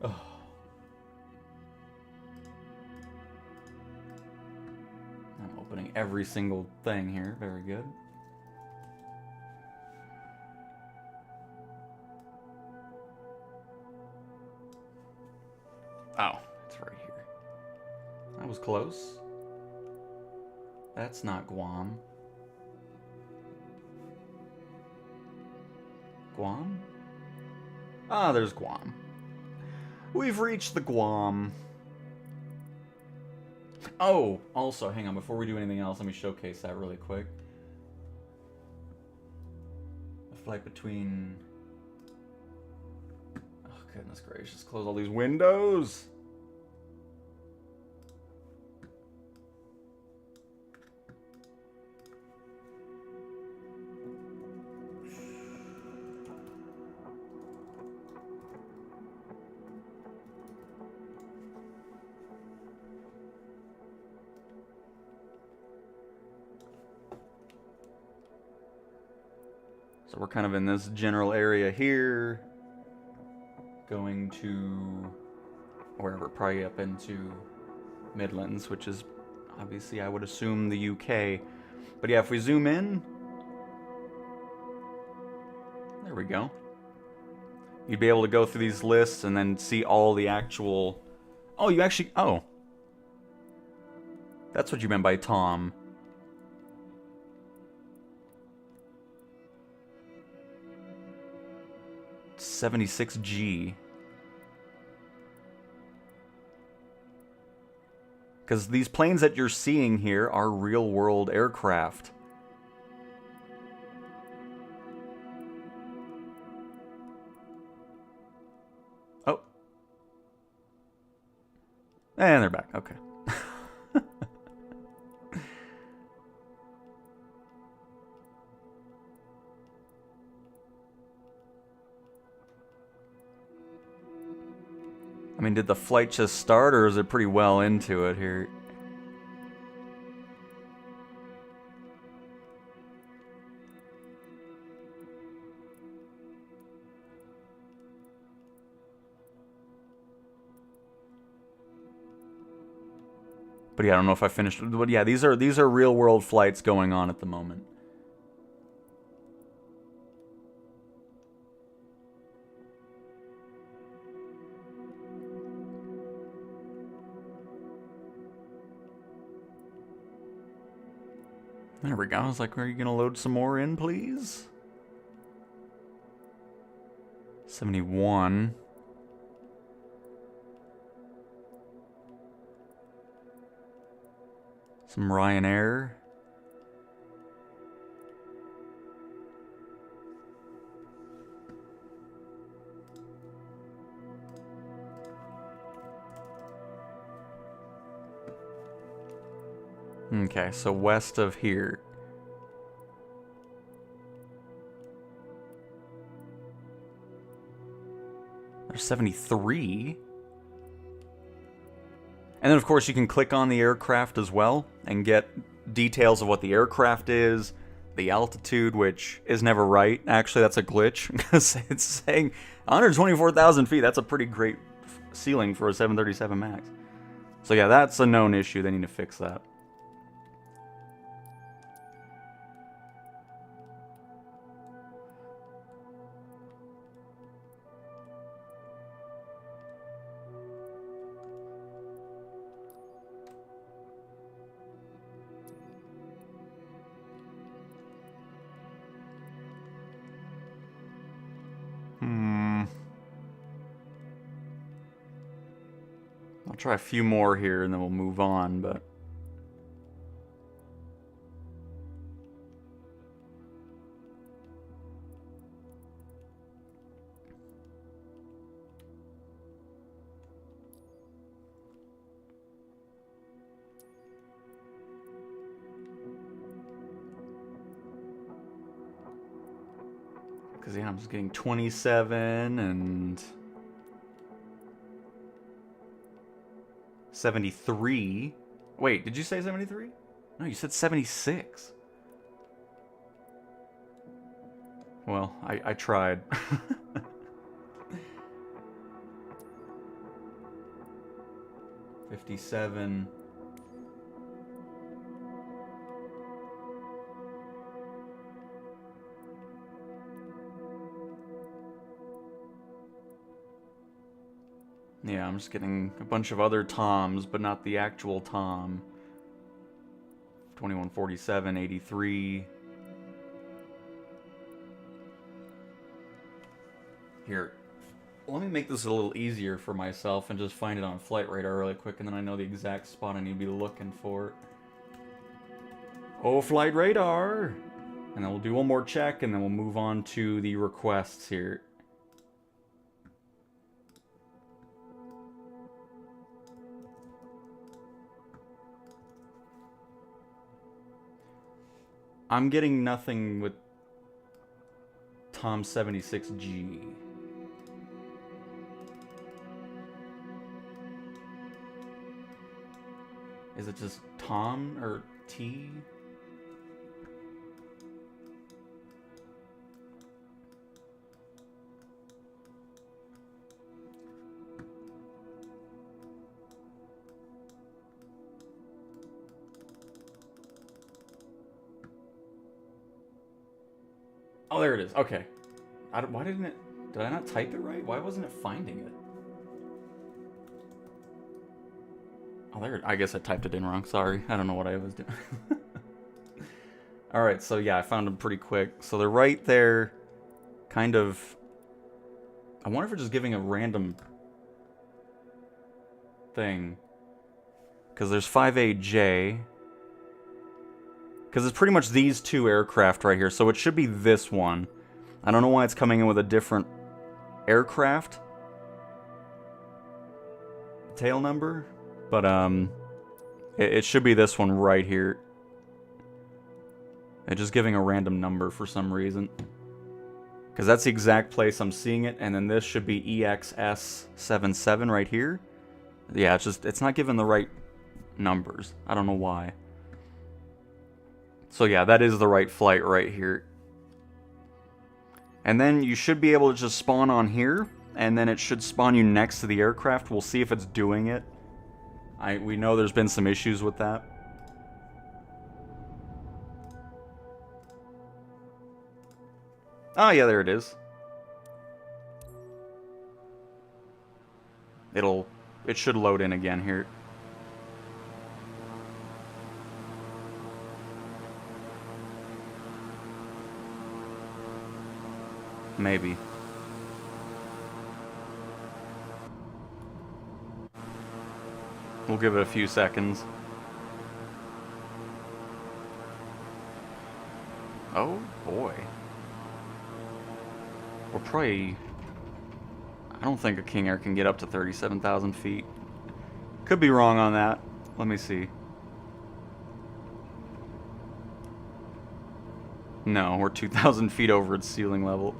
Oh. I'm opening every single thing here. Very good. Oh, it's right here. That was close. That's not Guam. Guam? Ah, there's Guam. We've reached the Guam. Oh, also, hang on, before we do anything else, let me showcase that really quick. A flight between... Oh, goodness gracious, close all these windows! So we're kind of in this general area here, going to wherever, probably up into Midlands, which is obviously, I would assume, the UK. But yeah, if we zoom in, there we go. You'd be able to go through these lists and then see all the actual... Oh, you actually... Oh. That's what you meant by Tom. $76G. Because these planes that you're seeing here are real-world aircraft. Oh. And they're back. Okay. I mean, did the flight just start, or is it pretty well into it here? But yeah, I don't know if I finished. But yeah, these are real world flights going on at the moment. There we go. I was like, are you going to load some more in, please? 71. Some Ryanair. Okay, so west of here. There's 73. And then, of course, you can click on the aircraft as well and get details of what the aircraft is, the altitude, which is never right. Actually, that's a glitch because it's saying 124,000 feet. That's a pretty great ceiling for a 737 MAX. So yeah, that's a known issue. They need to fix that. I'll try a few more here and then we'll move on, but... Because, yeah, I'm just getting 27 and 73. Wait, did you say 73? No, you said 76. Well, I tried. 57. Yeah, I'm just getting a bunch of other toms, but not the actual tom. 2147, 83. Here, let me make this a little easier for myself and just find it on flight radar really quick, and then I know the exact spot I need to be looking for. Oh, flight radar! And then we'll do one more check, and then we'll move on to the requests here. I'm getting nothing with Tom 76G. Is it just Tom or T? Oh, there it is. Okay. Why didn't it... Did I not type it right? Why wasn't it finding it? Oh, there... I guess I typed it in wrong. Sorry. I don't know what I was doing. Alright, so yeah, I found them pretty quick. So they're right there, kind of... I wonder if we're just giving a random thing. Because there's 5AJ... Because it's pretty much these two aircraft right here, so it should be this one. I don't know why it's coming in with a different aircraft tail number, but it should be this one right here. It's just giving a random number for some reason. Because that's the exact place I'm seeing it, and then this should be EXS77 right here. Yeah, it's not giving the right numbers. I don't know why. So yeah, that is the right flight right here. And then you should be able to just spawn on here, and then it should spawn you next to the aircraft. We'll see if it's doing it. We know there's been some issues with that. Oh yeah, there it is. It should load in again here. Maybe. We'll give it a few seconds. Oh boy. We're probably... I don't think a King Air can get up to 37,000 feet. Could be wrong on that. Let me see. No, we're 2,000 feet over its ceiling level.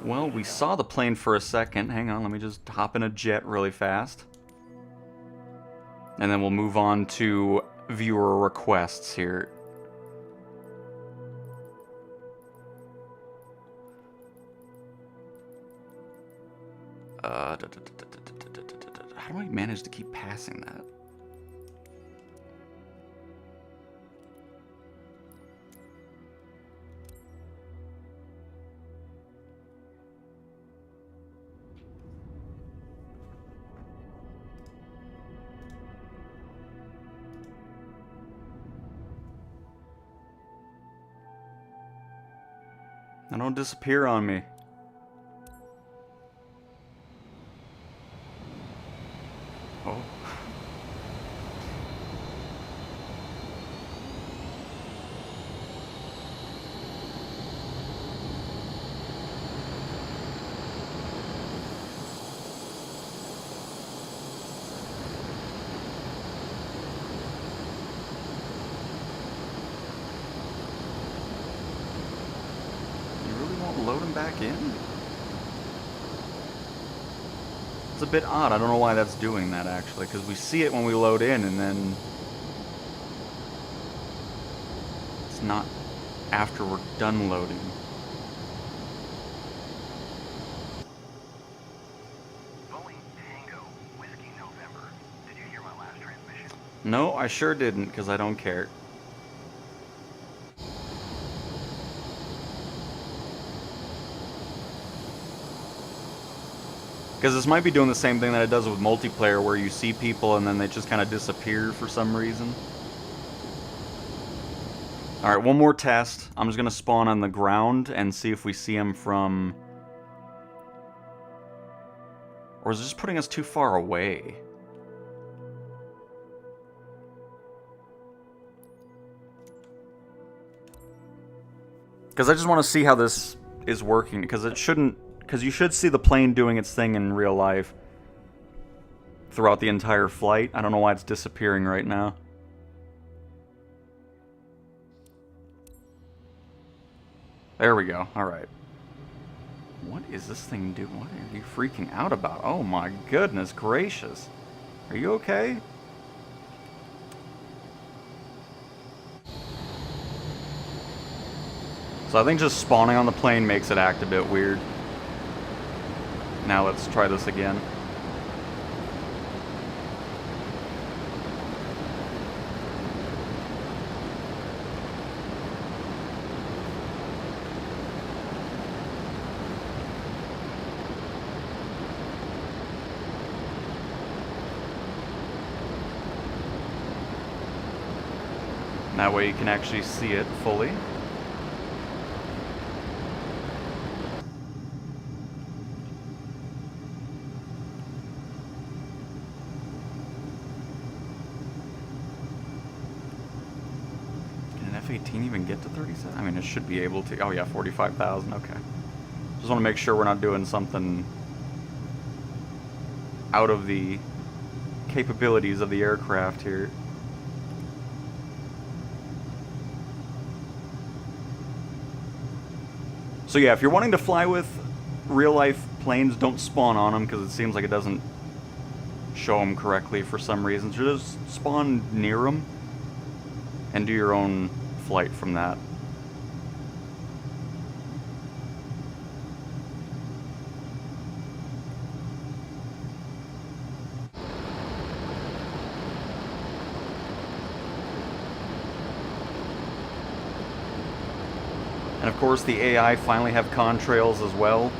Well, we saw the plane for a second. Hang on, let me just hop in a jet really fast. And then we'll move on to viewer requests here. How do I manage to keep passing that? Now don't disappear on me. won't load him back in? It's a bit odd. I don't know why that's doing that, actually, because we see it when we load in, and then it's not after we're done loading. No, I sure didn't, because I don't care. Because this might be doing the same thing that it does with multiplayer, where you see people and then they just kind of disappear for some reason. Alright, one more test. I'm just going to spawn on the ground and see if we see them from... Or is it just putting us too far away? Because I just want to see how this is working, because it shouldn't... Because you should see the plane doing its thing in real life throughout the entire flight. I don't know why it's disappearing right now. There we go. Alright. What is this thing doing? What are you freaking out about? Oh my goodness gracious. Are you okay? So I think just spawning on the plane makes it act a bit weird. Now let's try this again. That way you can actually see it fully. Can an F-18 even get to 37? I mean, it should be able to. Oh yeah, 45,000, okay. Just want to make sure we're not doing something out of the capabilities of the aircraft here. So yeah, if you're wanting to fly with real-life planes, don't spawn on them, because it seems like it doesn't show them correctly for some reason. So just spawn near them and do your own flight from that. And of course the AI finally have contrails as well.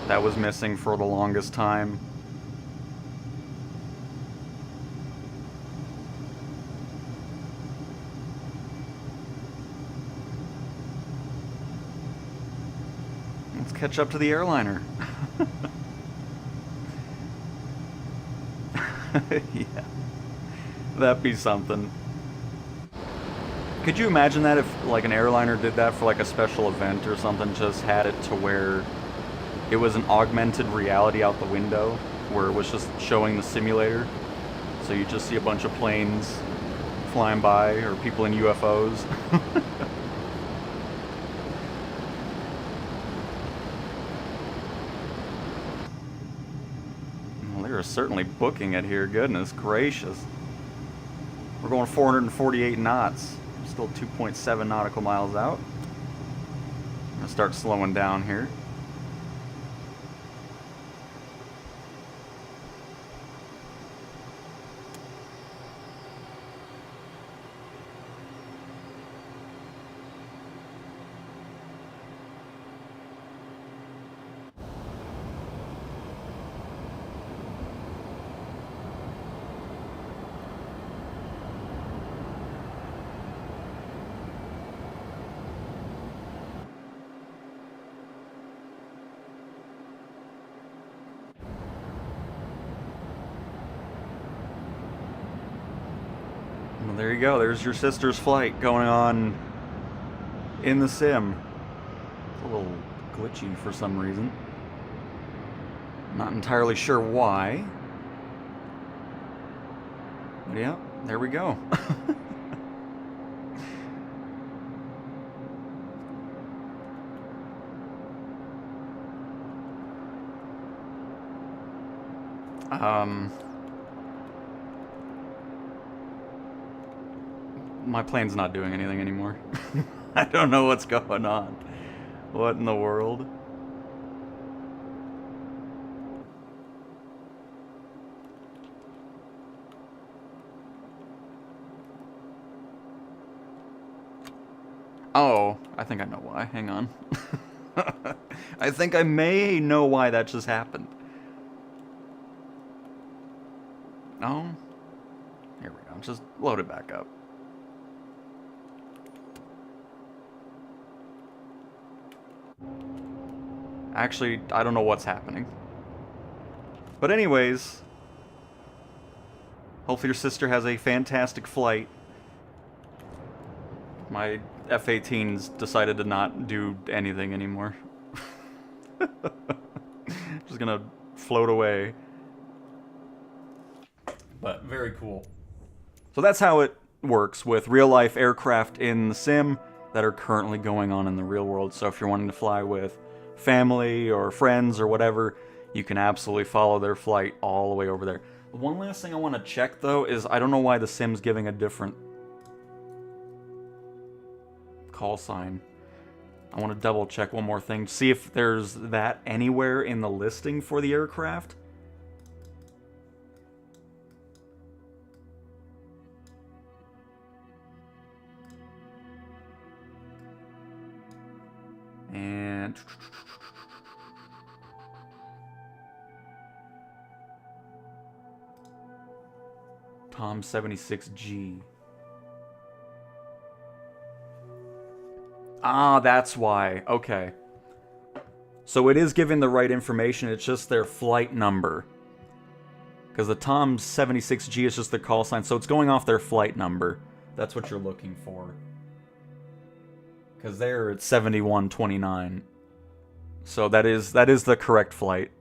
That was missing for the longest time. Let's catch up to the airliner. Yeah. That'd be something. Could you imagine that if, like, an airliner did that for, like, a special event or something, just had it to where it was an augmented reality out the window, where it was just showing the simulator, so you just see a bunch of planes flying by, or people in UFOs. Well, they're certainly booking it here, goodness gracious. We're going 448 knots. Still 2.7 nautical miles out. I'm gonna start slowing down here. Well, there you go. There's your sister's flight going on in the sim. It's a little glitchy for some reason. Not entirely sure why. But yeah, there we go. My plane's not doing anything anymore. I don't know what's going on. What in the world? Oh, I think I know why. Hang on. I think I may know why that just happened. Oh. Here we go. Just load it back up. Actually, I don't know what's happening. But anyways, hopefully your sister has a fantastic flight. My F-18's decided to not do anything anymore. Just gonna float away. But very cool. So that's how it works with real-life aircraft in the sim that are currently going on in the real world. So if you're wanting to fly with family or friends or whatever, you can absolutely follow their flight all the way over there. One last thing I want to check, though, is I don't know why the sim's giving a different call sign. I want to double check one more thing, see if there's that anywhere in the listing for the aircraft. And Tom 76G. Ah, that's why. Okay. So it is giving the right information, it's just their flight number. Because the Tom 76G is just the call sign, so it's going off their flight number. That's what you're looking for. Because they're at 7129. So that is the correct flight.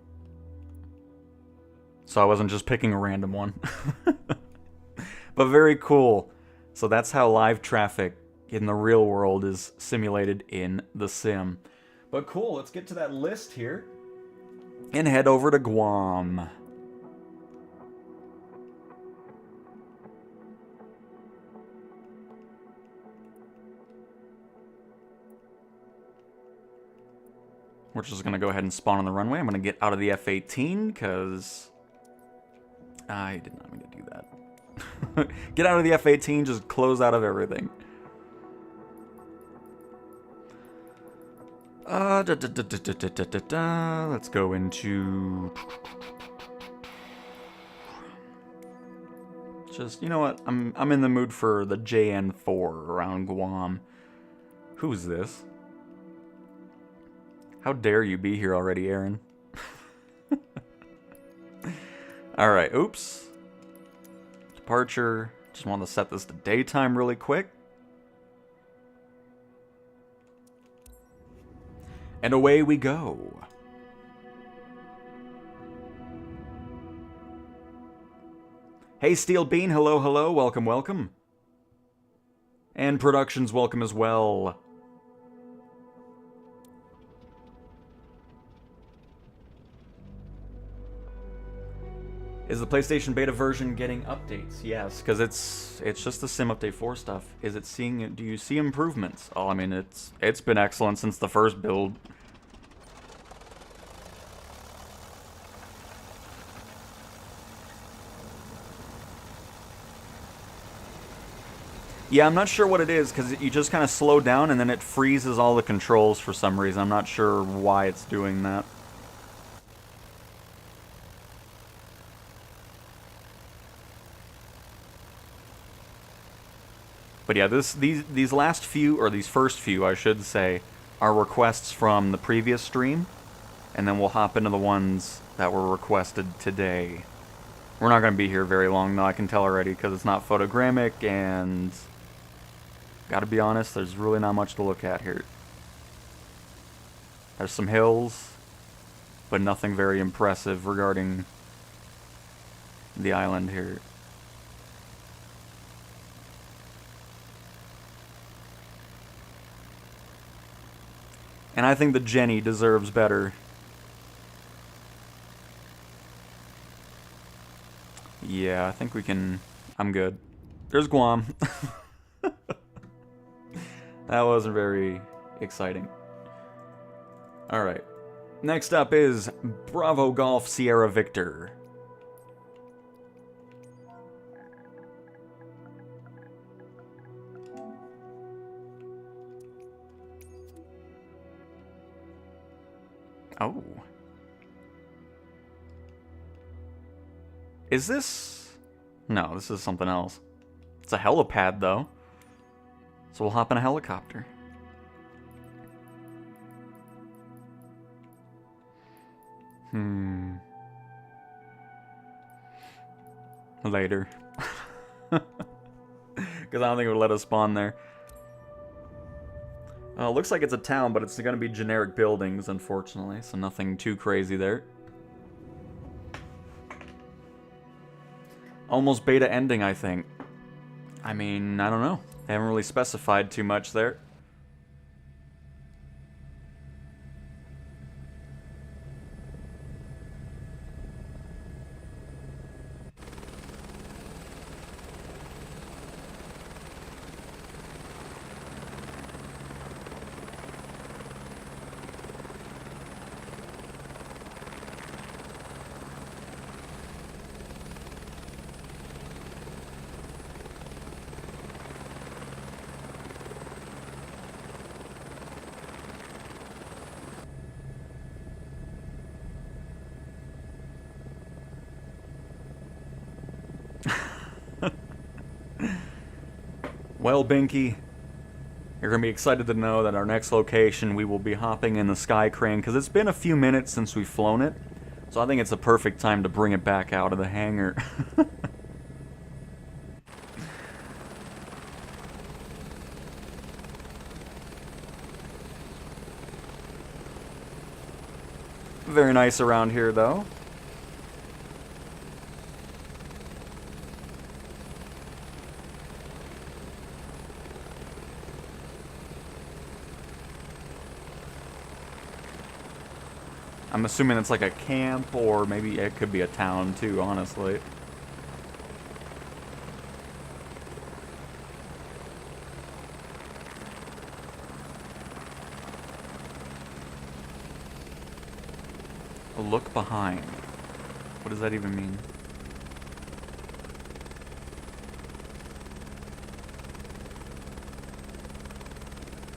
So I wasn't just picking a random one. But very cool. So that's how live traffic in the real world is simulated in the sim. But cool, let's get to that list here. And head over to Guam. We're just going to go ahead and spawn on the runway. I'm going to get out of the F-18 because I did not mean to do that. Get out of the F-18, just close out of everything. Let's go into... Just, you know what? I'm in the mood for the JN4 around Guam. Who's this? How dare you be here already, Aaron? Alright, oops. Departure. Just want to set this to daytime really quick. And away we go. Hey, Steel Bean, hello, hello, welcome, welcome. And Productions, welcome as well. Is the PlayStation beta version getting updates? Yes, because it's just the Sim Update 4 stuff. Is it seeing? Do you see improvements? Oh, I mean, it's been excellent since the first build. Yeah, I'm not sure what it is, because you just kind of slow down and then it freezes all the controls for some reason. I'm not sure why it's doing that. But yeah, these last few, or these first few, I should say, are requests from the previous stream. And then we'll hop into the ones that were requested today. We're not going to be here very long, though, I can tell already, because it's not photogrammic, and... Gotta be honest, there's really not much to look at here. There's some hills, but nothing very impressive regarding the island here. And I think the Jenny deserves better. Yeah, I think we can... I'm good. There's Guam. That wasn't very exciting. Alright. Next up is Bravo Golf Sierra Victor. Oh. Is this... No, this is something else. It's a helipad, though. So we'll hop in a helicopter. Later. Because I don't think it would let us spawn there. Looks like it's a town, but it's going to be generic buildings, unfortunately. So nothing too crazy there. Almost beta ending, I think. I mean, I don't know. They haven't really specified too much there. Well, Binky, you're going to be excited to know that our next location, we will be hopping in the Sky Crane, because it's been a few minutes since we've flown it, so I think it's a perfect time to bring it back out of the hangar. Very nice around here, though. I'm assuming it's like a camp, or maybe it could be a town too, honestly. A look behind. What does that even mean?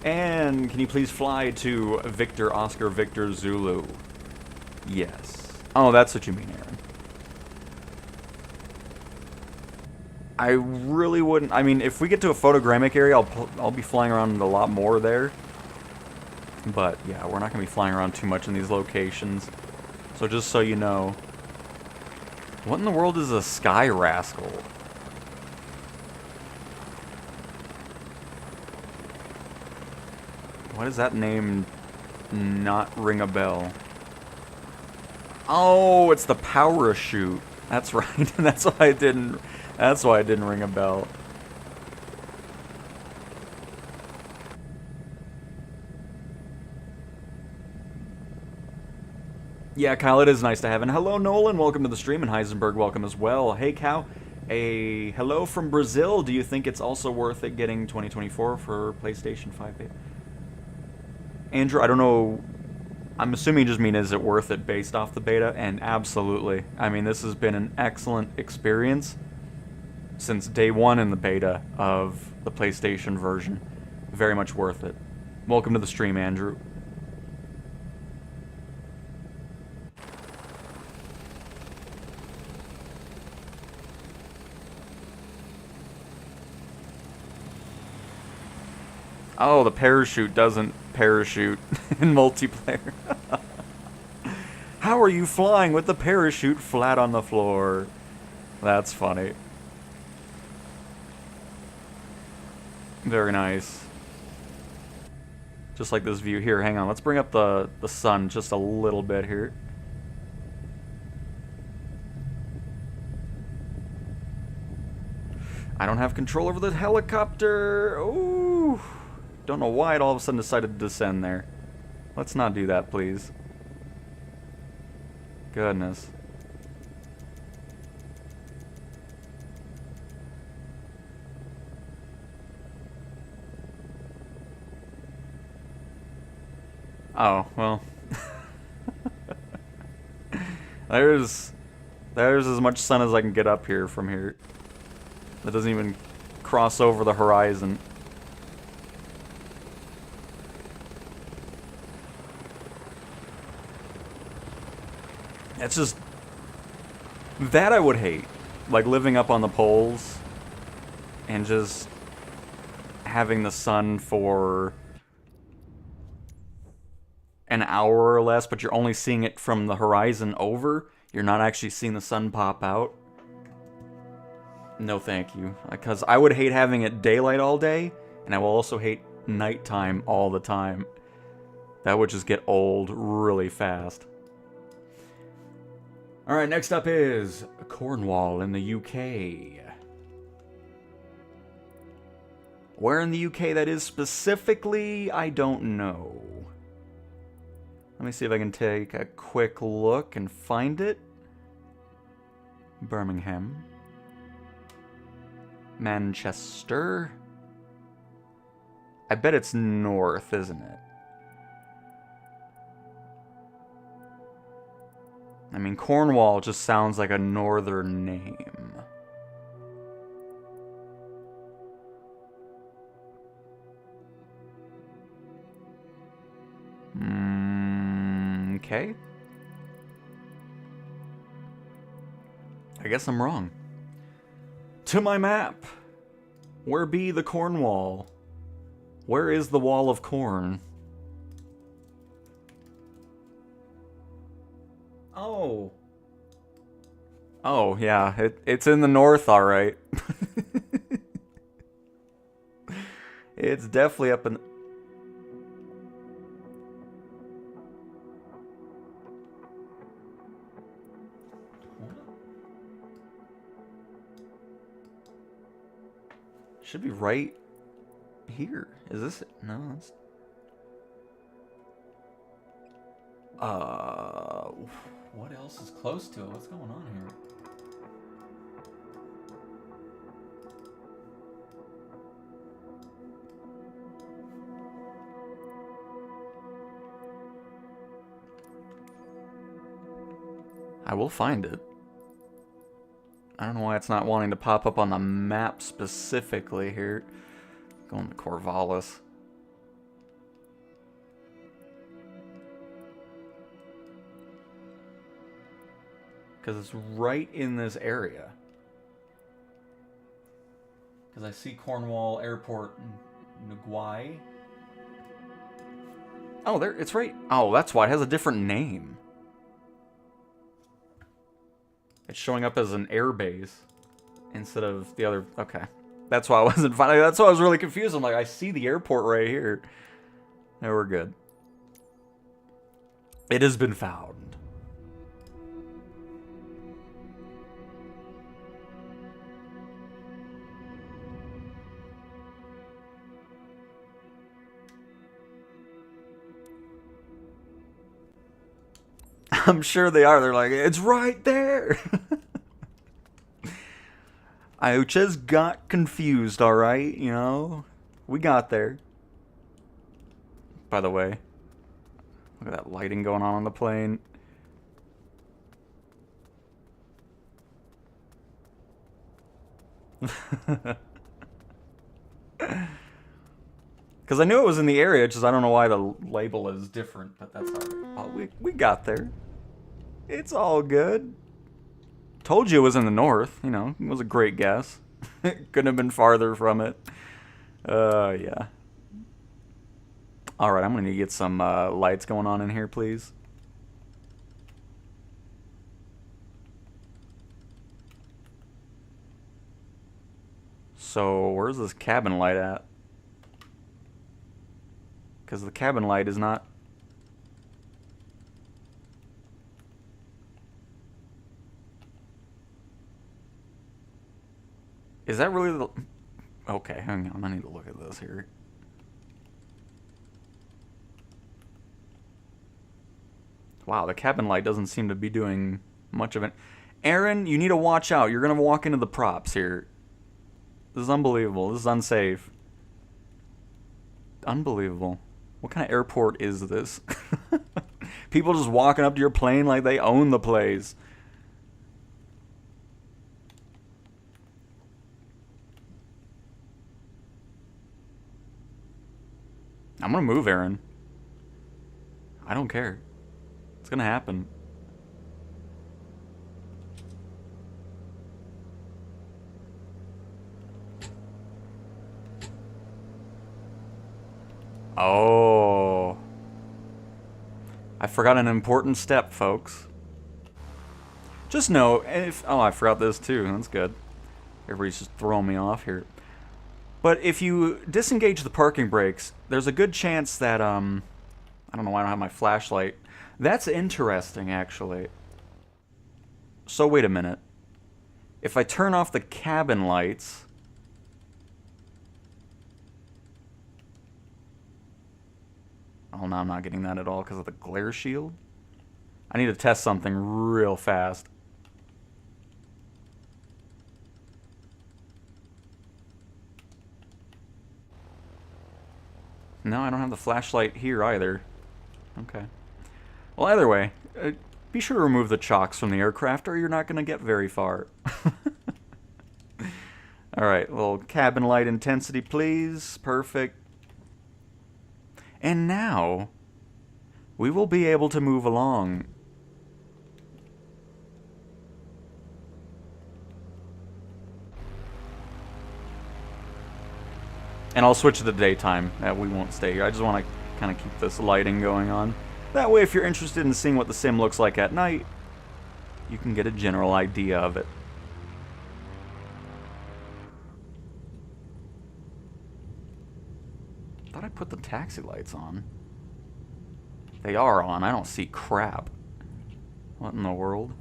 And can you please fly to Victor Oscar Victor Zulu? Yes. Oh, that's what you mean, Aaron. I really wouldn't... I mean, if we get to a photogrammic area, I'll be flying around a lot more there. But, yeah, we're not going to be flying around too much in these locations. So just so you know... What in the world is a Sky Rascal? Why does that name not ring a bell? Oh, it's the parachute. That's right. That's why it didn't ring a bell. Yeah, Kyle, it is nice to have. And hello, Nolan. Welcome to the stream. And Heisenberg, welcome as well. Hey, Cow. A hello from Brazil. Do you think it's also worth it getting 2024 for PlayStation 5 beta? Andrew, I don't know. I'm assuming you just mean, is it worth it based off the beta? And absolutely. I mean, this has been an excellent experience since day one in the beta of the PlayStation version. Very much worth it. Welcome to the stream, Andrew. Oh, the parachute doesn't parachute in multiplayer. How are you flying with the parachute flat on the floor? That's funny. Very nice. Just like this view here. Hang on, let's bring up the sun just a little bit here. I don't have control over the helicopter. Ooh. Don't know why it all of a sudden decided to descend there. Let's not do that, please. Goodness. Oh, well. There's as much sun as I can get up here from here. That doesn't even cross over the horizon. It's just... that I would hate. Like living up on the poles and just having the sun for an hour or less, but you're only seeing it from the horizon over. You're not actually seeing the sun pop out. No thank you. Because I would hate having it daylight all day, and I will also hate nighttime all the time. That would just get old really fast. Alright, next up is Cornwall in the UK. Where in the UK that is specifically, I don't know. Let me see if I can take a quick look and find it. Birmingham. Manchester. I bet it's north, isn't it? I mean, Cornwall just sounds like a northern name. Okay. I guess I'm wrong. To my map. Where be the Cornwall? Where is the wall of corn? Oh. Oh, yeah. It's in the north, alright. It's definitely up in... Should be right here. Is this it? No, that's... what else is close to it? What's going on here? I will find it. I don't know why it's not wanting to pop up on the map specifically here. Going to Corvallis. Because it's right in this area. Because I see Cornwall Airport Nguai. Oh, there, it's right. Oh, that's why it has a different name. It's showing up as an air base instead of the other. Okay, that's why I wasn't finding. That's why I was really confused. I'm like, I see the airport right here. Now we're good. It has been found. I'm sure they are. They're like, it's right there. I just got confused, alright? You know? We got there. By the way, look at that lighting going on the plane. Because I knew it was in the area, just I don't know why the label is different, but that's alright. Oh, we got there. It's all good. Told you it was in the north, you know. It was a great guess. Couldn't have been farther from it. Yeah. Alright, I'm gonna need to get some lights going on in here, please. So, where's this cabin light at? Because the cabin light is not... Is that really the... Okay, hang on. I need to look at this here. Wow, the cabin light doesn't seem to be doing much of it. Aaron, you need to watch out. You're going to walk into the props here. This is unbelievable. This is unsafe. Unbelievable. What kind of airport is this? People just walking up to your plane like they own the place. I'm gonna move, Aaron. I don't care. It's gonna happen. Oh. I forgot an important step, folks. Just know, if... Oh, I forgot this too. That's good. Everybody's just throwing me off here. But if you disengage the parking brakes, there's a good chance that, I don't know why I don't have my flashlight. That's interesting, actually. So, wait a minute. If I turn off the cabin lights... Oh, no, I'm not getting that at all because of the glare shield. I need to test something real fast. No, I don't have the flashlight here either. Okay. Well, either way, be sure to remove the chocks from the aircraft or you're not going to get very far. Alright, little cabin light intensity, please. Perfect. And now, we will be able to move along. And I'll switch to the daytime. We won't stay here. I just want to kind of keep this lighting going on. That way, if you're interested in seeing what the sim looks like at night, you can get a general idea of it. I thought I put the taxi lights on. They are on. I don't see crap. What in the world?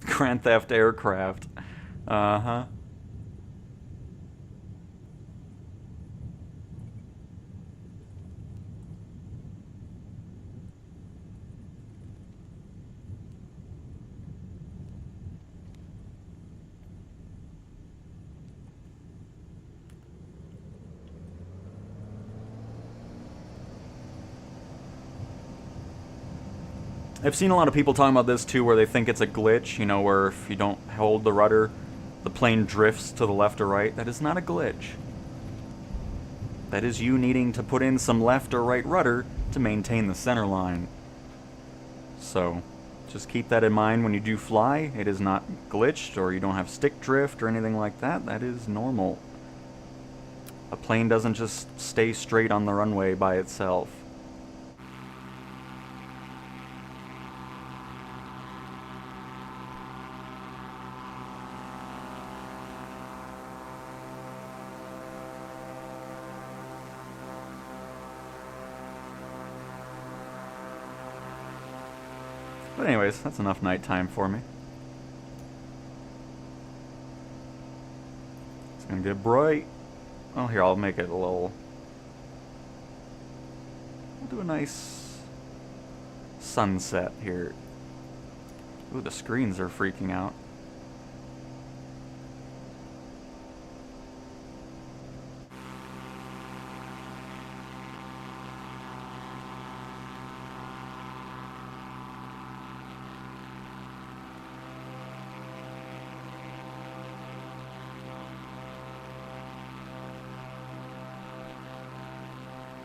Grand Theft aircraft. Uh-huh. I've seen a lot of people talking about this too, where they think it's a glitch, you know, where if you don't hold the rudder, the plane drifts to the left or right. That is not a glitch. That is you needing to put in some left or right rudder to maintain the center line. So, just keep that in mind when you do fly. It is not glitched, or you don't have stick drift or anything like that. That is normal. A plane doesn't just stay straight on the runway by itself. But anyways, that's enough nighttime for me. It's gonna get bright. Oh, here, I'll make it a little... We'll do a nice sunset here. Ooh, the screens are freaking out.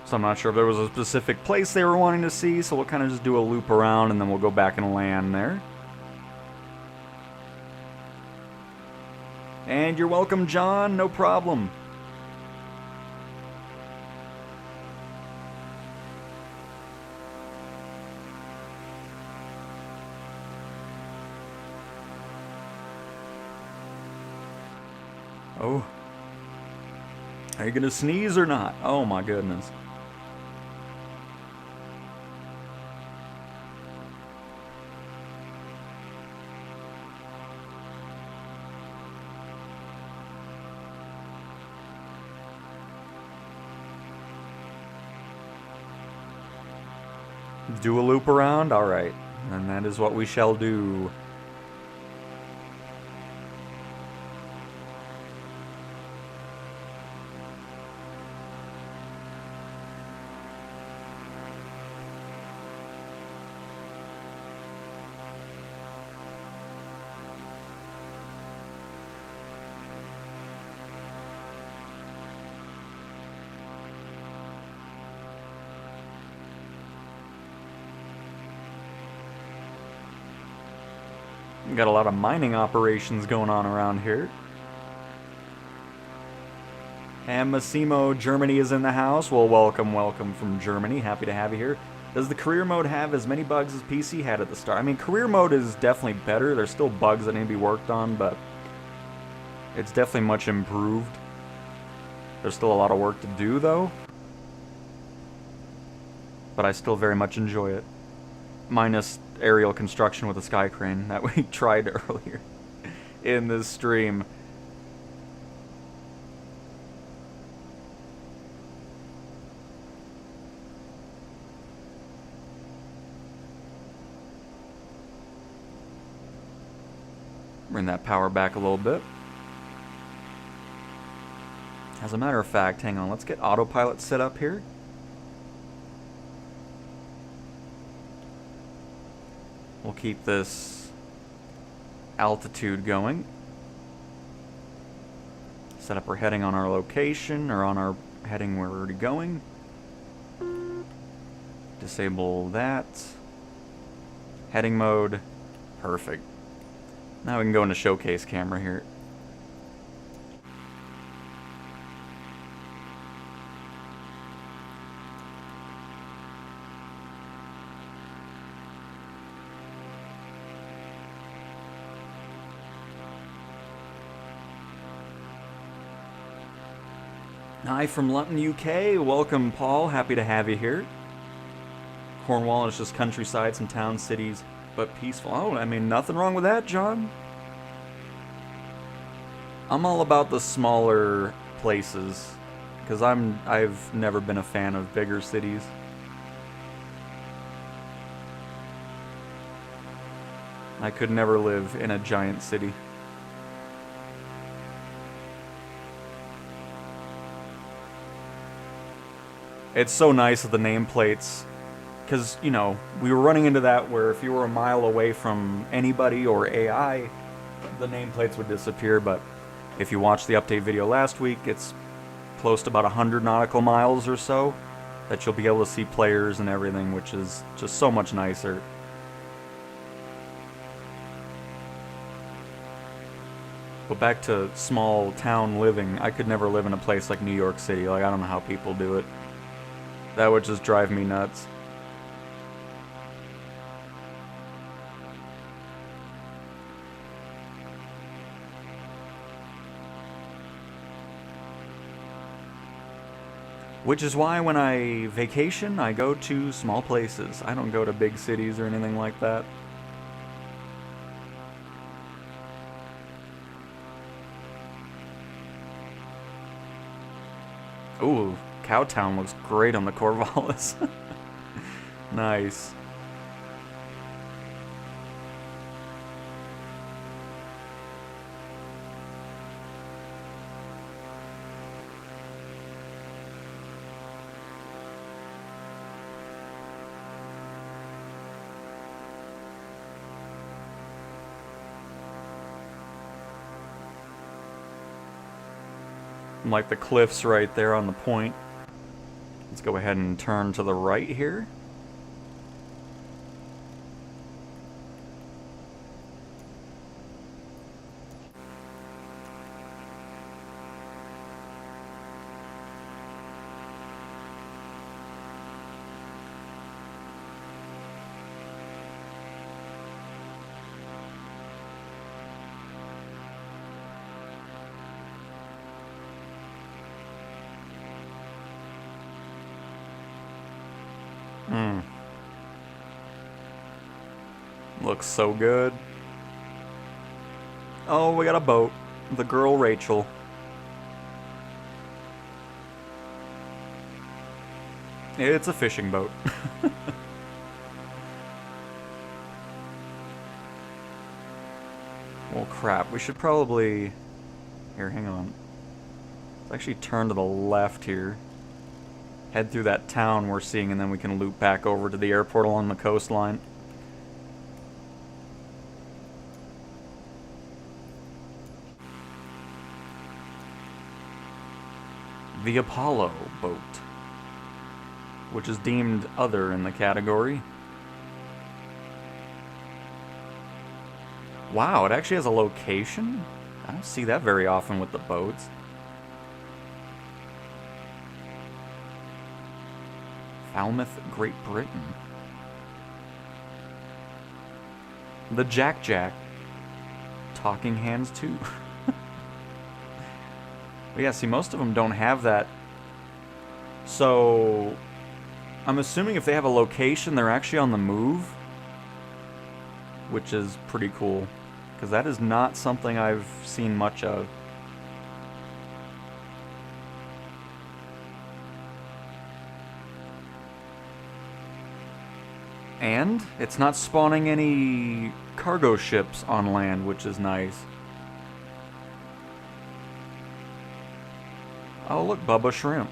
So I'm not sure if there was a specific place they were wanting to see, so we'll kind of just do a loop around and then we'll go back and land there. And you're welcome, John, no problem. Oh. Are you gonna sneeze or not? Oh my goodness. Do a loop around? Alright. And that is what we shall do. Got a lot of mining operations going on around here. And Massimo, Germany is in the house. Well, welcome from Germany. Happy to have you here. Does the career mode have as many bugs as PC had at the start? I mean, career mode is definitely better. There's still bugs that need to be worked on, but it's definitely much improved. There's still a lot of work to do, though. But I still very much enjoy it. Minus aerial construction with a sky crane that we tried earlier in this stream. Bring that power back a little bit. As a matter of fact, hang on, let's get autopilot set up here. We'll keep this altitude going. Set up our heading on our location, or on our heading where we're already going. Disable that. Heading mode. Perfect. Now we can go into showcase camera here. Hi from London, UK. Welcome, Paul. Happy to have you here. Cornwall is just countryside, some towns, cities, but peaceful. Oh, I mean, nothing wrong with that, John. I'm all about the smaller places, because I've never been a fan of bigger cities. I could never live in a giant city. It's so nice that the nameplates, because, you know, we were running into that where if you were a mile away from anybody or AI, the nameplates would disappear, but if you watched the update video last week, it's close to about 100 nautical miles or so that you'll be able to see players and everything, which is just so much nicer. But back to small town living, I could never live in a place like New York City. Like, I don't know how people do it. That would just drive me nuts. Which is why when I vacation, I go to small places. I don't go to big cities or anything like that. Ooh. Cowtown looks great on the Corvallis. Nice. Like the cliffs right there on the point. Let's go ahead and turn to the right here. Looks so good. Oh, we got a boat. The girl Rachel. It's a fishing boat. Well, crap. We should probably... Here, hang on. Let's actually turn to the left here. Head through that town we're seeing, and then we can loop back over to the airport along the coastline. The Apollo boat, which is deemed other in the category. Wow, it actually has a location? I don't see that very often with the boats. Falmouth, Great Britain. The Jack. Talking hands too. But yeah, see, most of them don't have that. So, I'm assuming if they have a location, they're actually on the move. Which is pretty cool. Because that is not something I've seen much of. And it's not spawning any cargo ships on land, which is nice. Oh, look, Bubba Shrimp.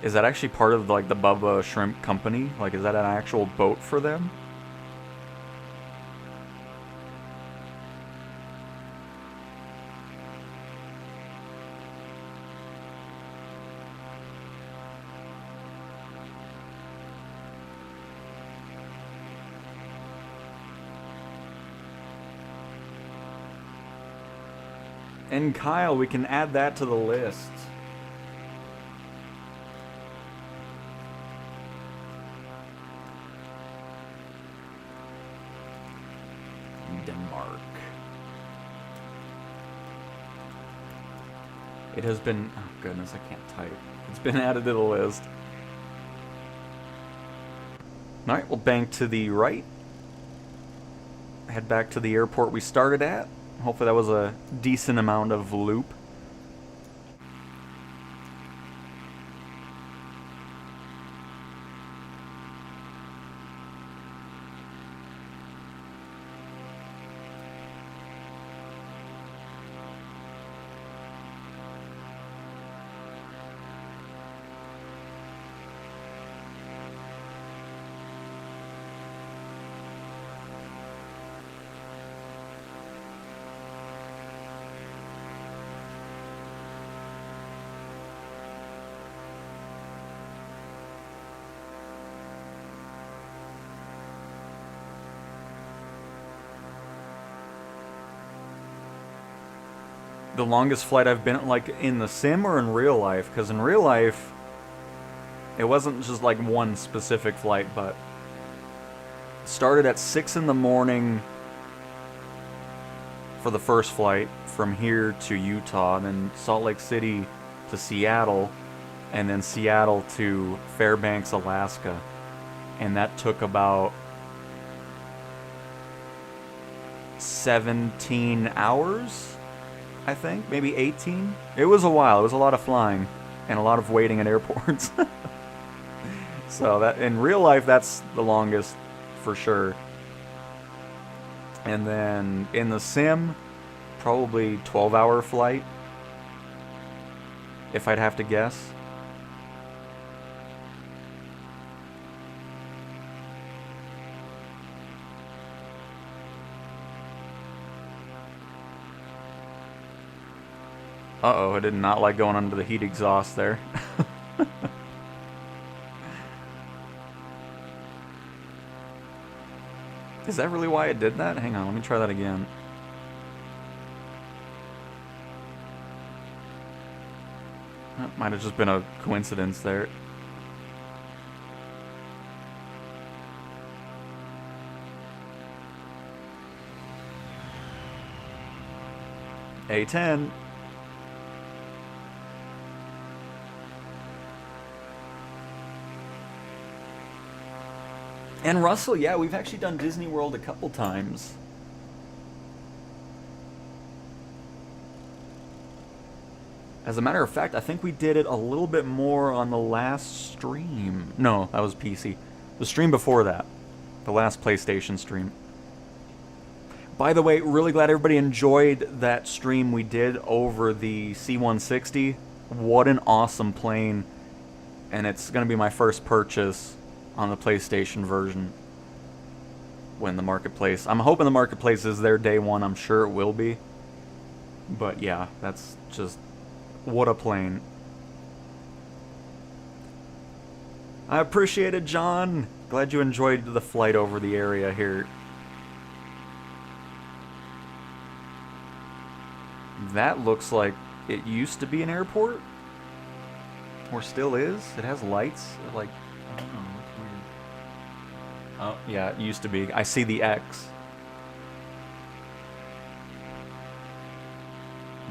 Is that actually part of, like, the Bubba Shrimp Company? Like, is that an actual boat for them? And Kyle, we can add that to the list. Denmark. It has been... Oh goodness, I can't type. It's been added to the list. Alright, we'll bank to the right. Head back to the airport we started at. Hopefully that was a decent amount of loop. The longest flight I've been, like, in the sim or in real life, because in real life it wasn't just like one specific flight, but started at 6 in the morning for the first flight from here to Utah, and then Salt Lake City to Seattle, and then Seattle to Fairbanks, Alaska, and that took about 17 hours, I think, maybe 18. It was a while. It was a lot of flying and a lot of waiting at airports. So that in real life, that's the longest for sure. And then in the sim, probably 12-hour flight, if I'd have to guess. Uh-oh, I did not like going under the heat exhaust there. Is that really why it did that? Hang on, let me try that again. That might have just been a coincidence there. A10. And Russell, yeah, we've actually done Disney World a couple times. As a matter of fact, I think we did it a little bit more on the last stream. No, that was PC. The stream before that. The last PlayStation stream. By the way, really glad everybody enjoyed that stream we did over the C-160. What an awesome plane. And it's going to be my first purchase on the PlayStation version when the marketplace... I'm hoping the marketplace is there day one. I'm sure it will be. But yeah, that's just... what a plane. I appreciate it, John. Glad you enjoyed the flight over the area here. That looks like it used to be an airport. Or still is. It has lights. Like, I don't know. It's weird. Oh, yeah, it used to be. I see the X.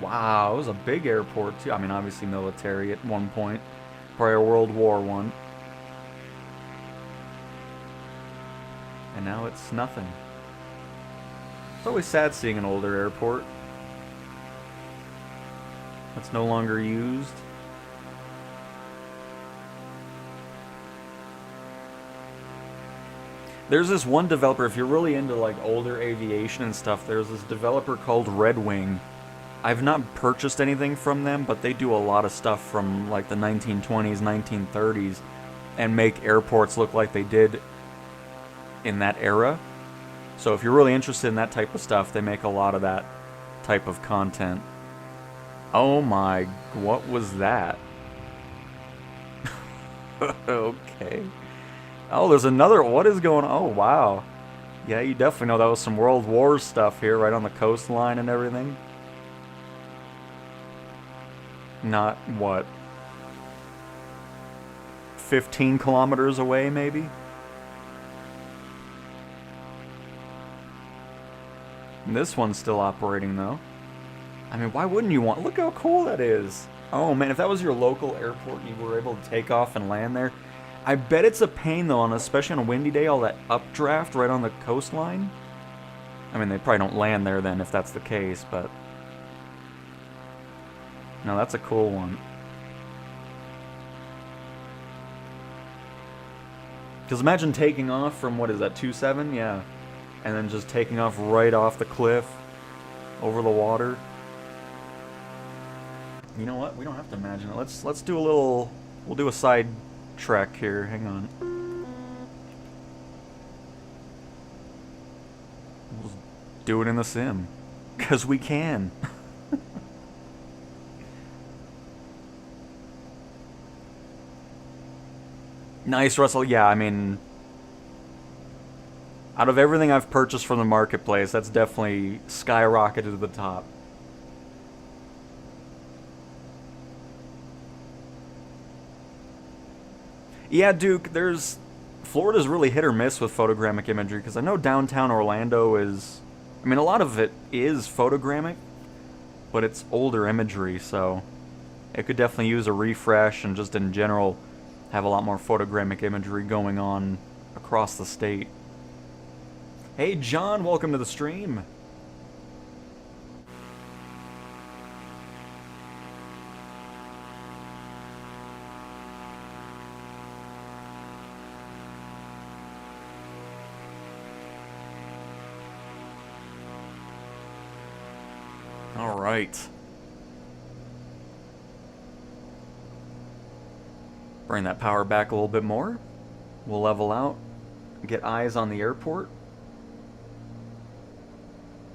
Wow, it was a big airport, too. I mean, obviously military at one point. Prior World War I. And now it's nothing. It's always sad seeing an older airport that's no longer used. There's this one developer, if you're really into like older aviation and stuff, there's this developer called Red Wing. I've not purchased anything from them, but they do a lot of stuff from like the 1920s, 1930s, and make airports look like they did in that era. So if you're really interested in that type of stuff, they make a lot of that type of content. Oh my, what was that? Okay. Oh, there's another, what is going on? Oh, wow. Yeah, you definitely know that was some World War stuff here, right on the coastline and everything. Not, what, 15 kilometers away, maybe? And this one's still operating, though. I mean, why wouldn't you want... Look how cool that is. Oh, man, if that was your local airport and you were able to take off and land there... I bet it's a pain, though, especially on a windy day, all that updraft right on the coastline. I mean, they probably don't land there then if that's the case, but... No, that's a cool one. Because imagine taking off from, what is that, 2.7? Yeah. And then just taking off right off the cliff, over the water. You know what? We don't have to imagine it. Let's do a little... We'll do a side trek here. Hang on. We'll do it in the sim. Because we can. Nice, Russell. Yeah, I mean... Out of everything I've purchased from the marketplace, that's definitely skyrocketed to the top. Yeah, Duke, Florida's really hit or miss with photogrammic imagery, because I know downtown Orlando is... I mean, a lot of it is photogrammic, but it's older imagery, so... It could definitely use a refresh, and just in general, have a lot more photogrammic imagery going on across the state. Hey, John, welcome to the stream. All right. Bring that power back a little bit more. We'll level out, get eyes on the airport,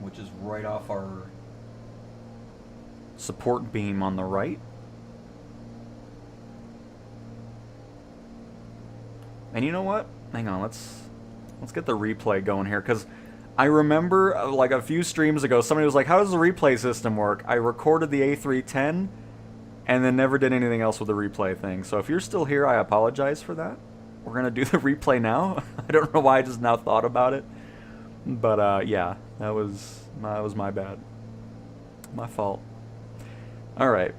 which is right off our support beam on the right. And you know what? Hang on, let's get the replay going here, because I remember like a few streams ago, somebody was like, how does the replay system work? I recorded the A310 and then never did anything else with the replay thing. So if you're still here, I apologize for that. We're going to do the replay now. I don't know why I just now thought about it. But yeah, that was my bad. My fault. All right.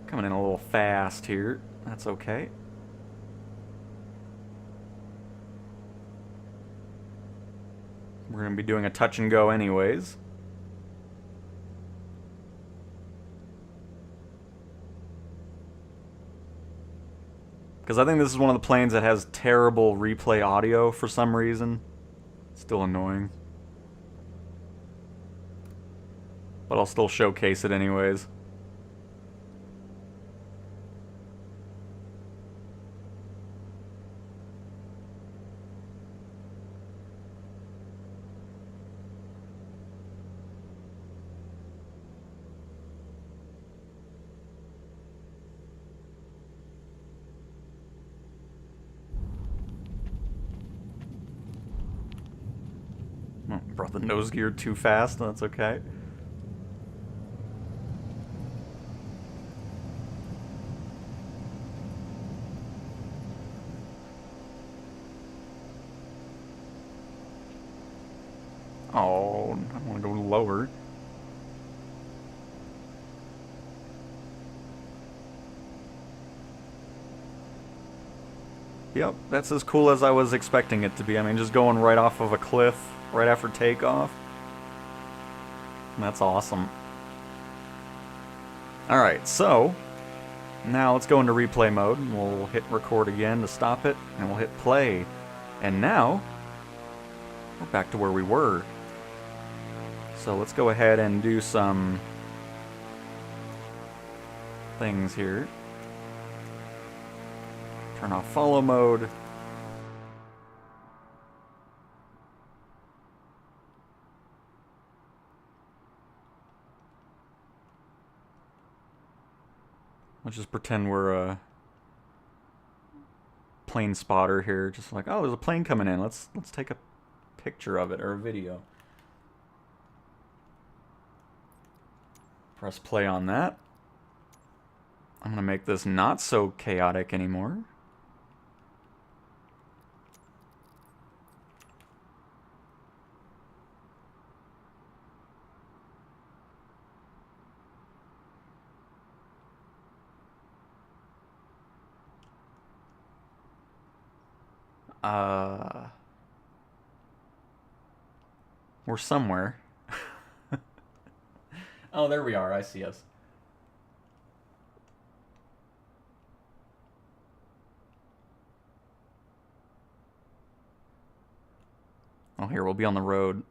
Coming in a little fast here. That's okay. We're going to be doing a touch and go anyways. Because I think this is one of the planes that has terrible replay audio for some reason. Still annoying. But I'll still showcase it anyways. Oh, brought the nose gear too fast, that's okay. Oh, I want to go lower. Yep, that's as cool as I was expecting it to be. I mean, just going right off of a cliff right after takeoff. That's awesome. Alright, so now let's go into replay mode. We'll hit record again to stop it, and we'll hit play. And now we're back to where we were. So let's go ahead and do some things here. Turn off follow mode. Let's just pretend we're a plane spotter here. Just like, oh, there's a plane coming in. Let's take a picture of it or a video. Press play on that. I'm gonna make this not so chaotic anymore. We're somewhere. Oh, there we are. I see us. Oh, here, we'll be on the road.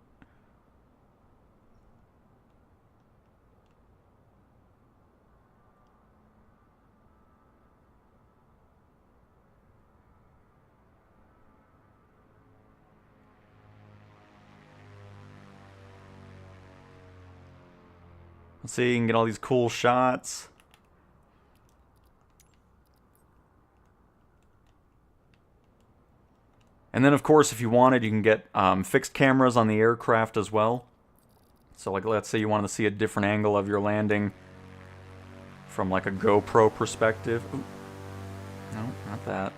Let's see, you can get all these cool shots. And then, of course, if you wanted, you can get fixed cameras on the aircraft as well. So, like, let's say you wanted to see a different angle of your landing from, like, a GoPro perspective. Ooh. No, not that.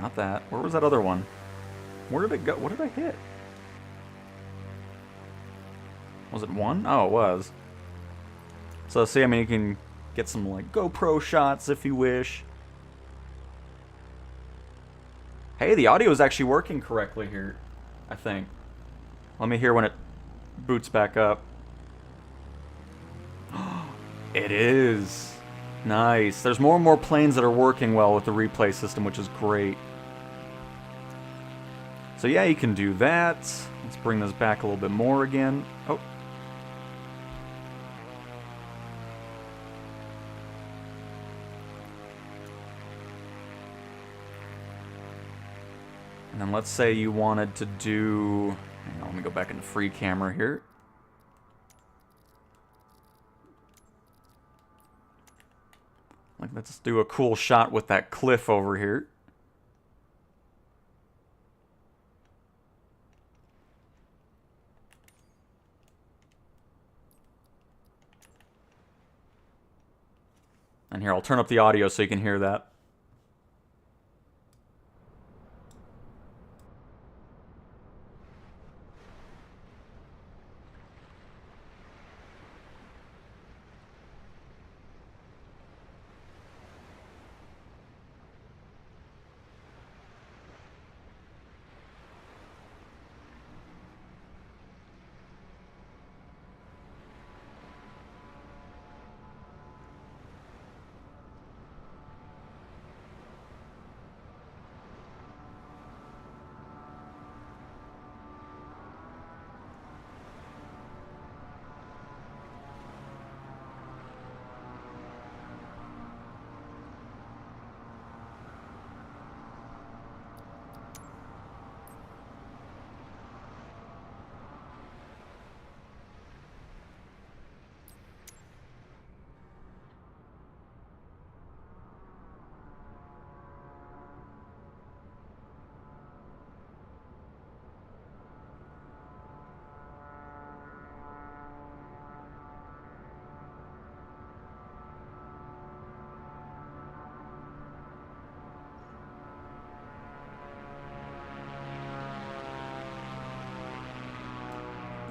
Not that. Where was that other one? Where did it go? What did I hit? Was it one? Oh, it was. So, see, I mean, you can get some, like, GoPro shots if you wish. Hey, the audio is actually working correctly here, I think. Let me hear when it boots back up. It is. Nice. There's more and more planes that are working well with the replay system, which is great. So yeah, you can do that. Let's bring this back a little bit more again. Oh. And then let's say you wanted to do... Hang on, let me go back into free camera here. Like, let's do a cool shot with that cliff over here. And here, I'll turn up the audio so you can hear that.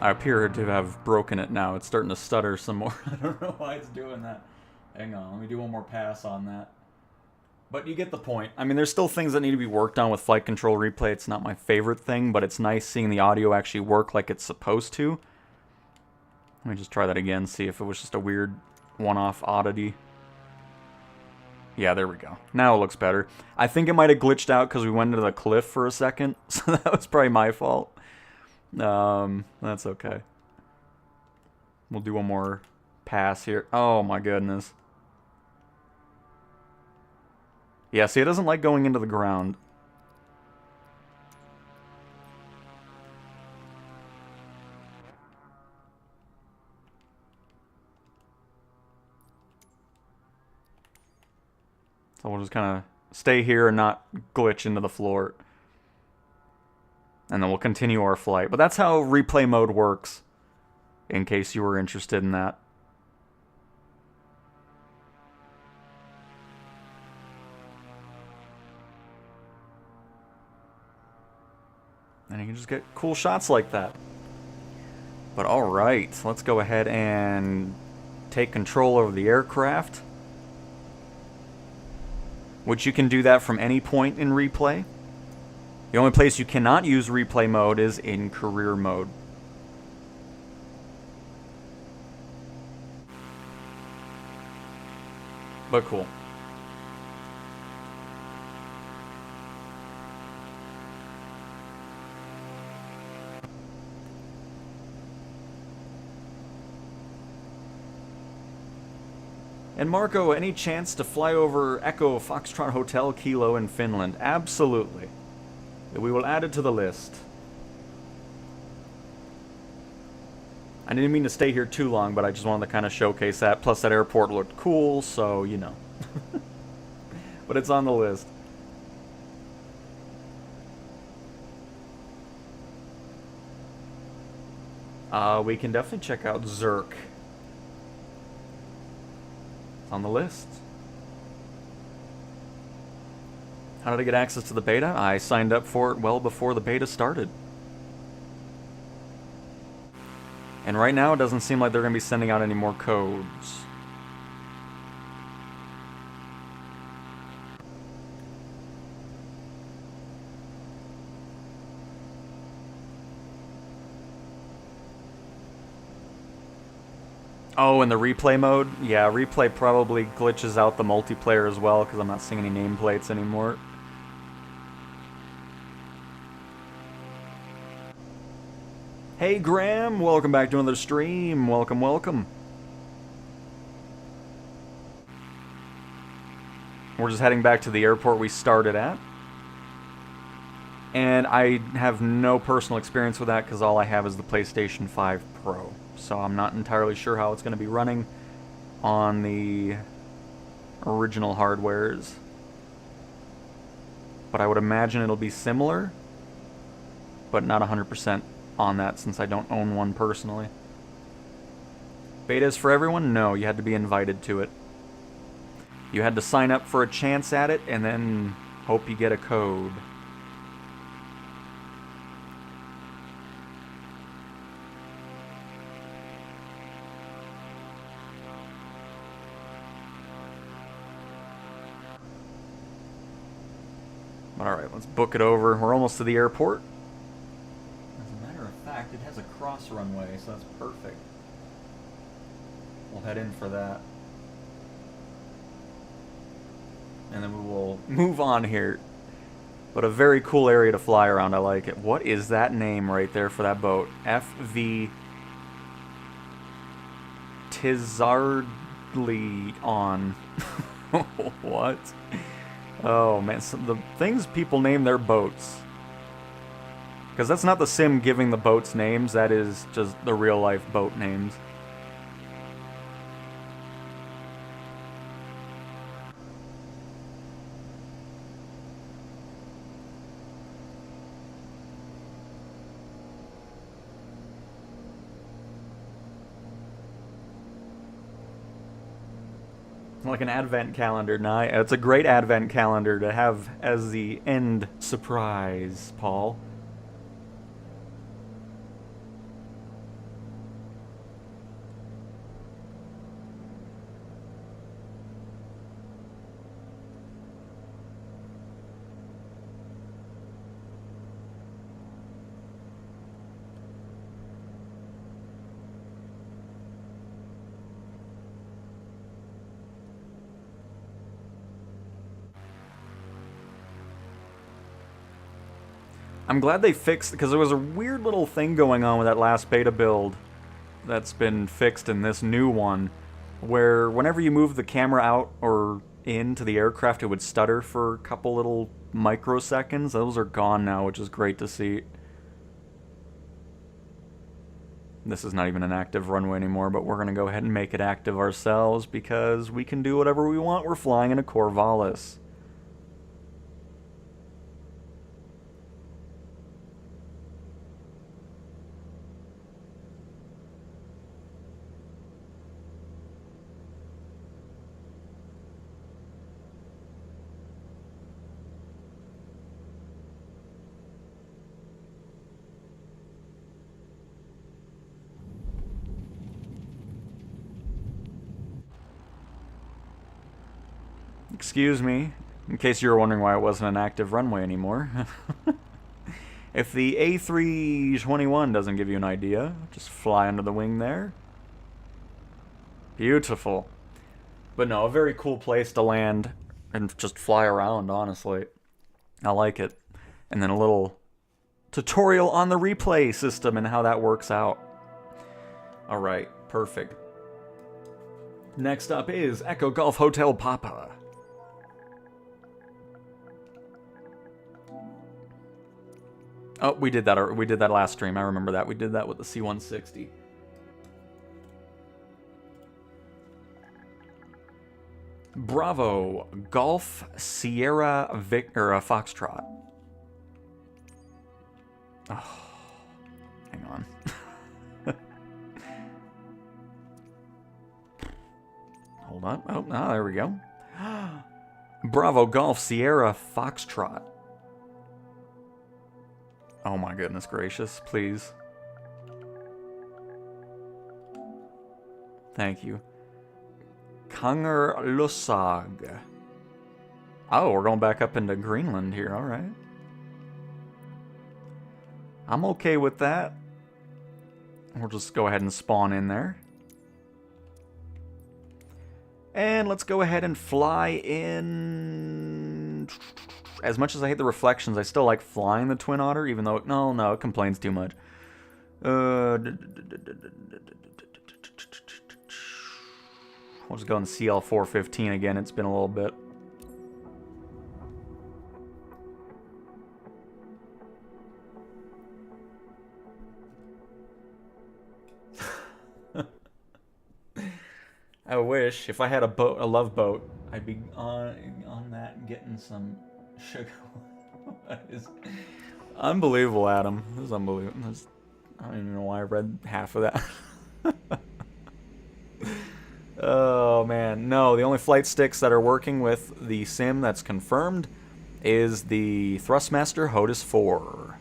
I appear to have broken it now. It's starting to stutter some more. I don't know why it's doing that. Hang on, let me do one more pass on that. But you get the point. I mean, there's still things that need to be worked on with flight control replay. It's not my favorite thing, but it's nice seeing the audio actually work like it's supposed to. Let me just try that again, see if it was just a weird one-off oddity. Yeah, there we go. Now it looks better. I think it might have glitched out because we went into the cliff for a second, so that was probably my fault. That's okay. We'll do one more pass here. Oh my goodness. Yeah, see, it doesn't like going into the ground. So we'll just kind of stay here and not glitch into the floor. And then we'll continue our flight. But that's how replay mode works, in case you were interested in that. And you can just get cool shots like that. But alright, let's go ahead and take control over the aircraft. Which you can do that from any point in replay. The only place you cannot use replay mode is in career mode. But cool. And Marco, any chance to fly over Echo Foxtrot Hotel Kilo in Finland? Absolutely. We will add it to the list. I didn't mean to stay here too long, but I just wanted to kind of showcase that. Plus that airport looked cool, so, you know. But it's on the list. We can definitely check out Zurich. On the list. How did I get access to the beta? I signed up for it well before the beta started. And right now it doesn't seem like they're going to be sending out any more codes. Oh, and the replay mode? Yeah, replay probably glitches out the multiplayer as well because I'm not seeing any nameplates anymore. Hey Graham, welcome back to another stream. Welcome, welcome. We're just heading back to the airport we started at. And I have no personal experience with that because all I have is the PlayStation 5 Pro. So I'm not entirely sure how it's going to be running on the original hardwares. But I would imagine it'll be similar, but not 100% on that since I don't own one personally. Beta is for everyone? No, you had to be invited to it. You had to sign up for a chance at it and then hope you get a code. Alright, let's book it over. We're almost to the airport. As a matter of fact, it has a cross runway, so that's perfect. We'll head in for that. And then we will move on here. But a very cool area to fly around, I like it. What is that name right there for that boat? FV Tizardly on. What? Oh man, so the things people name their boats. Because that's not the sim giving the boats names, that is just the real life boat names. Like an advent calendar. Nah, it's a great advent calendar to have as the end surprise, Paul. I'm glad they fixed, because there was a weird little thing going on with that last beta build that's been fixed in this new one, where whenever you move the camera out or into the aircraft, it would stutter for a couple little microseconds. Those are gone now, which is great to see. This is not even an active runway anymore, but we're going to go ahead and make it active ourselves because we can do whatever we want. We're flying in a Corvallis. Excuse me, in case you were wondering why it wasn't an active runway anymore. If the A321 doesn't give you an idea, just fly under the wing there. Beautiful. But no, a very cool place to land and just fly around, honestly. I like it. And then a little tutorial on the replay system and how that works out. Alright, perfect. Next up is Echo Golf Hotel Papa. Oh, we did that. We did that last stream. I remember that. We did that with the C-160. Bravo, Golf Sierra Foxtrot. Oh, hang on. Hold on. Oh, there we go. Bravo, Golf Sierra Foxtrot. Oh my goodness gracious, please. Thank you. Kangerlusag. Oh, we're going back up into Greenland here, alright. I'm okay with that. We'll just go ahead and spawn in there. And let's go ahead and fly in... As much as I hate the reflections, I still like flying the Twin Otter, even though... No, it complains too much. We'll just go in CL415 again. It's been a little bit. I wish. If I had a boat, a love boat, I'd be on that getting some sugar. It's unbelievable, Adam. This is unbelievable. I don't even know why I read half of that. Oh, man. No, the only flight sticks that are working with the sim that's confirmed is the Thrustmaster HOTUS 4.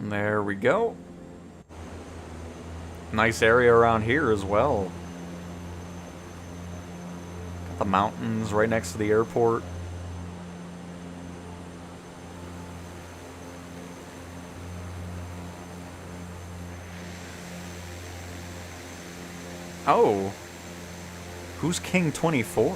There we go. Nice area around here as well. Got the mountains right next to the airport. Oh. Who's King 24?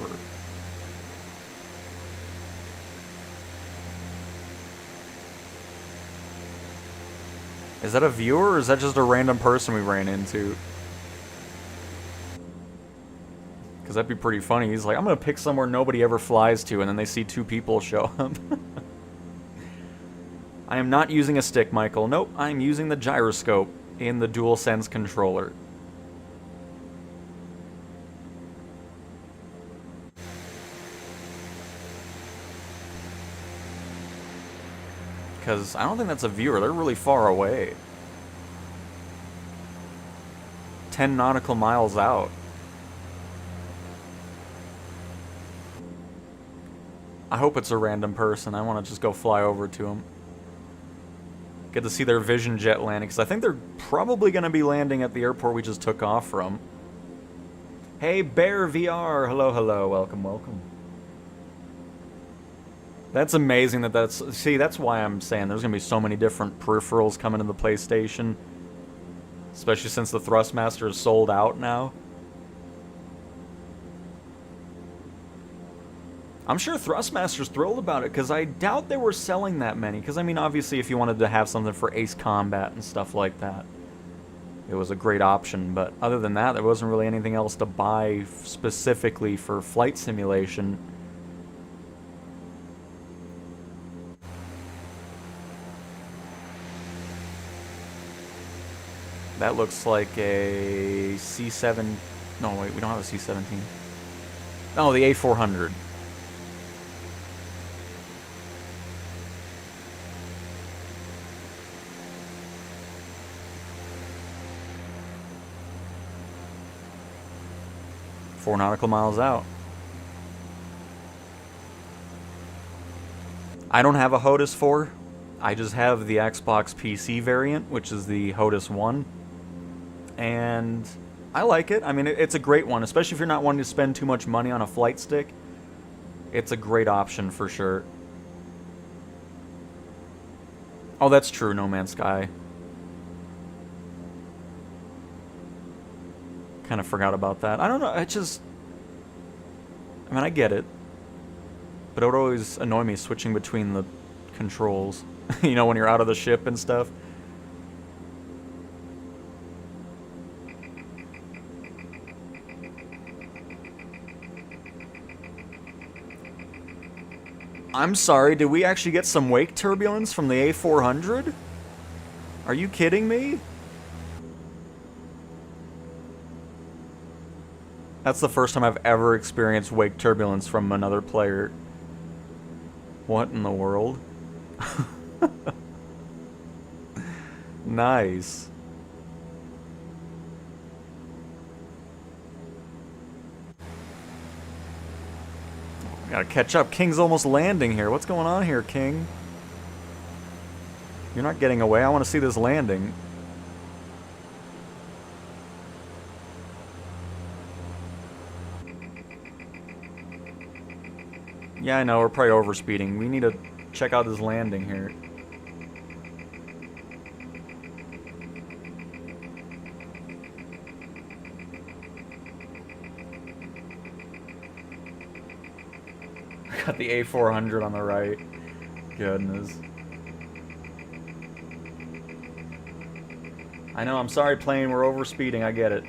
Is that a viewer, or is that just a random person we ran into? Because that'd be pretty funny. He's like, I'm going to pick somewhere nobody ever flies to, and then they see two people show up. I am not using a stick, Michael. Nope, I'm using the gyroscope in the DualSense controller. Because I don't think that's a viewer. They're really far away. 10 nautical miles out. I hope it's a random person. I want to just go fly over to them. Get to see their Vision jet landing. Because I think they're probably going to be landing at the airport we just took off from. Hey, Bear VR. Hello, hello. Welcome, welcome. That's amazing that's... See, that's why I'm saying there's going to be so many different peripherals coming to the PlayStation. Especially since the Thrustmaster is sold out now. I'm sure Thrustmaster's thrilled about it, because I doubt they were selling that many. Because, I mean, obviously, if you wanted to have something for Ace Combat and stuff like that, it was a great option. But other than that, there wasn't really anything else to buy specifically for flight simulation. That looks like a C7... No, wait, we don't have a C-17. No, the A400. Four nautical miles out. I don't have a HOTAS 4. I just have the Xbox PC variant, which is the HOTAS 1. And I like it. I mean, it's a great one, especially if you're not wanting to spend too much money on a flight stick. It's a great option for sure. Oh, that's true, No Man's Sky. Kind of forgot about that. I don't know, it just... I mean, I get it. But it would always annoy me switching between the controls. You know, when you're out of the ship and stuff. I'm sorry, did we actually get some wake turbulence from the A400? Are you kidding me? That's the first time I've ever experienced wake turbulence from another player. What in the world? Nice. Gotta catch up. King's almost landing here. What's going on here, King? You're not getting away. I want to see this landing. Yeah, I know, we're probably overspeeding. We need to check out this landing here. Got the A400 on the right. Goodness. I know, I'm sorry, plane, we're overspeeding, I get it.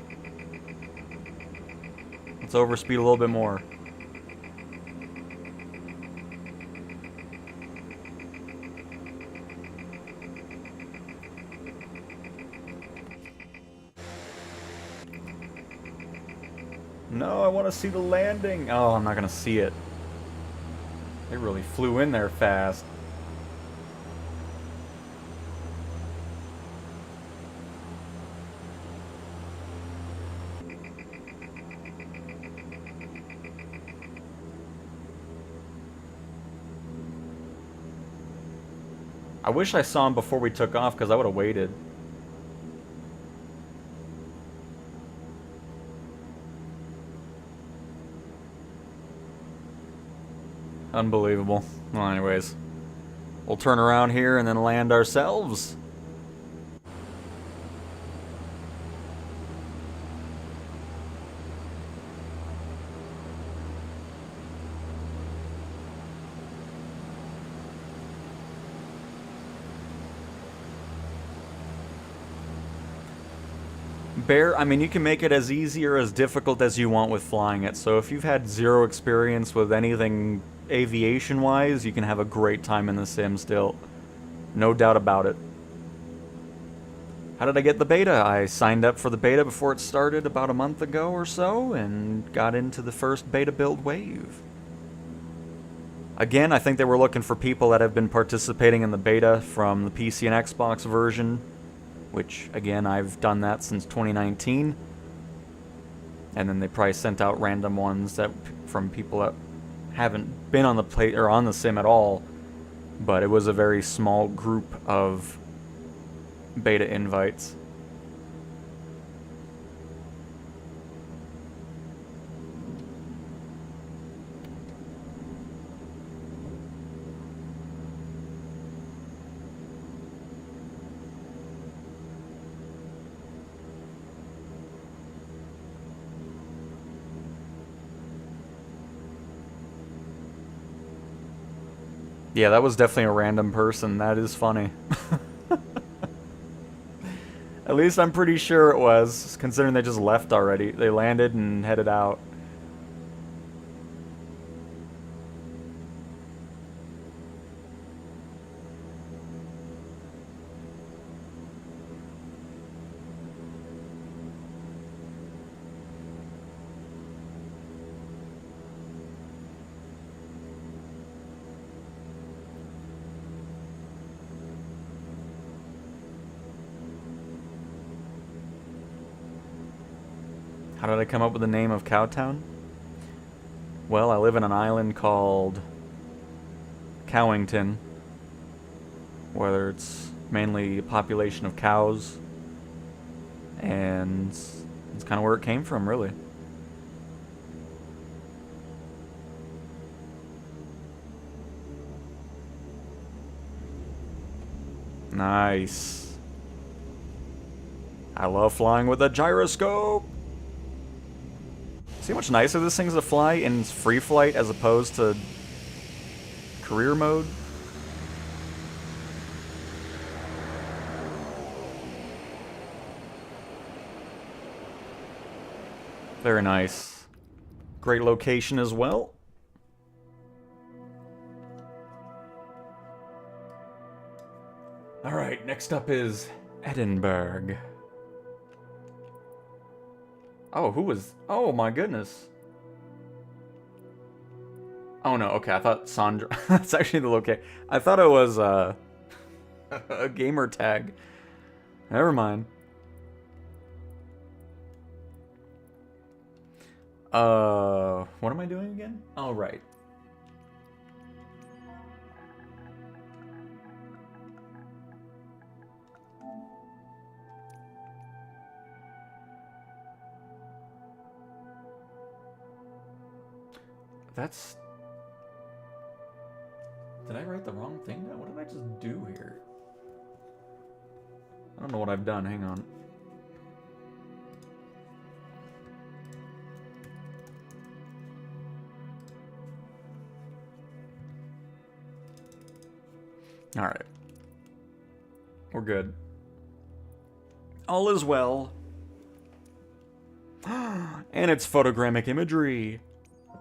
Let's overspeed a little bit more. No, I want to see the landing. Oh, I'm not going to see it. They really flew in there fast. I wish I saw him before we took off, because I would have waited. Unbelievable. Well, anyways. We'll turn around here and then land ourselves. Bear, I mean, you can make it as easy or as difficult as you want with flying it. So if you've had zero experience with anything aviation-wise, you can have a great time in the sim still. No doubt about it. How did I get the beta? I signed up for the beta before it started about a month ago or so, and got into the first beta build wave. Again, I think they were looking for people that have been participating in the beta from the PC and Xbox version, which, again, I've done that since 2019. And then they probably sent out random ones that from people that haven't been on the play or on the sim at all, but it was a very small group of beta invites. Yeah, that was definitely a random person. That is funny. At least I'm pretty sure it was, considering they just left already. They landed and headed out. How did I come up with the name of Cowtown? Well, I live in an island called Cowington, where it's mainly a population of cows, and it's kind of where it came from, really. Nice. I love flying with a gyroscope. See how much nicer this thing's to fly in free flight as opposed to career mode? Very nice. Great location as well. Alright, next up is Edinburgh. Oh, who was... Oh, my goodness. Oh, no. Okay, I thought Sandra... That's actually the location. I thought it was a gamer tag. Never mind. What am I doing again? Oh, right. That's... Did I write the wrong thing down? What did I just do here? I don't know what I've done. Hang on. Alright. We're good. All is well. And it's photogrammic imagery.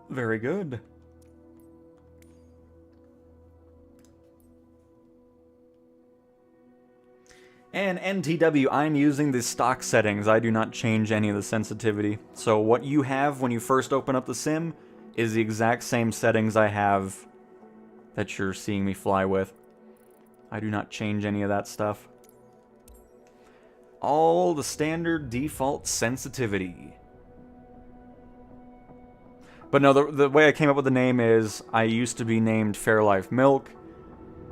Very good. And NTW, I'm using the stock settings. I do not change any of the sensitivity. So what you have when you first open up the sim is the exact same settings I have that you're seeing me fly with. I do not change any of that stuff. All the standard default sensitivity. But no, the way I came up with the name is I used to be named Fairlife Milk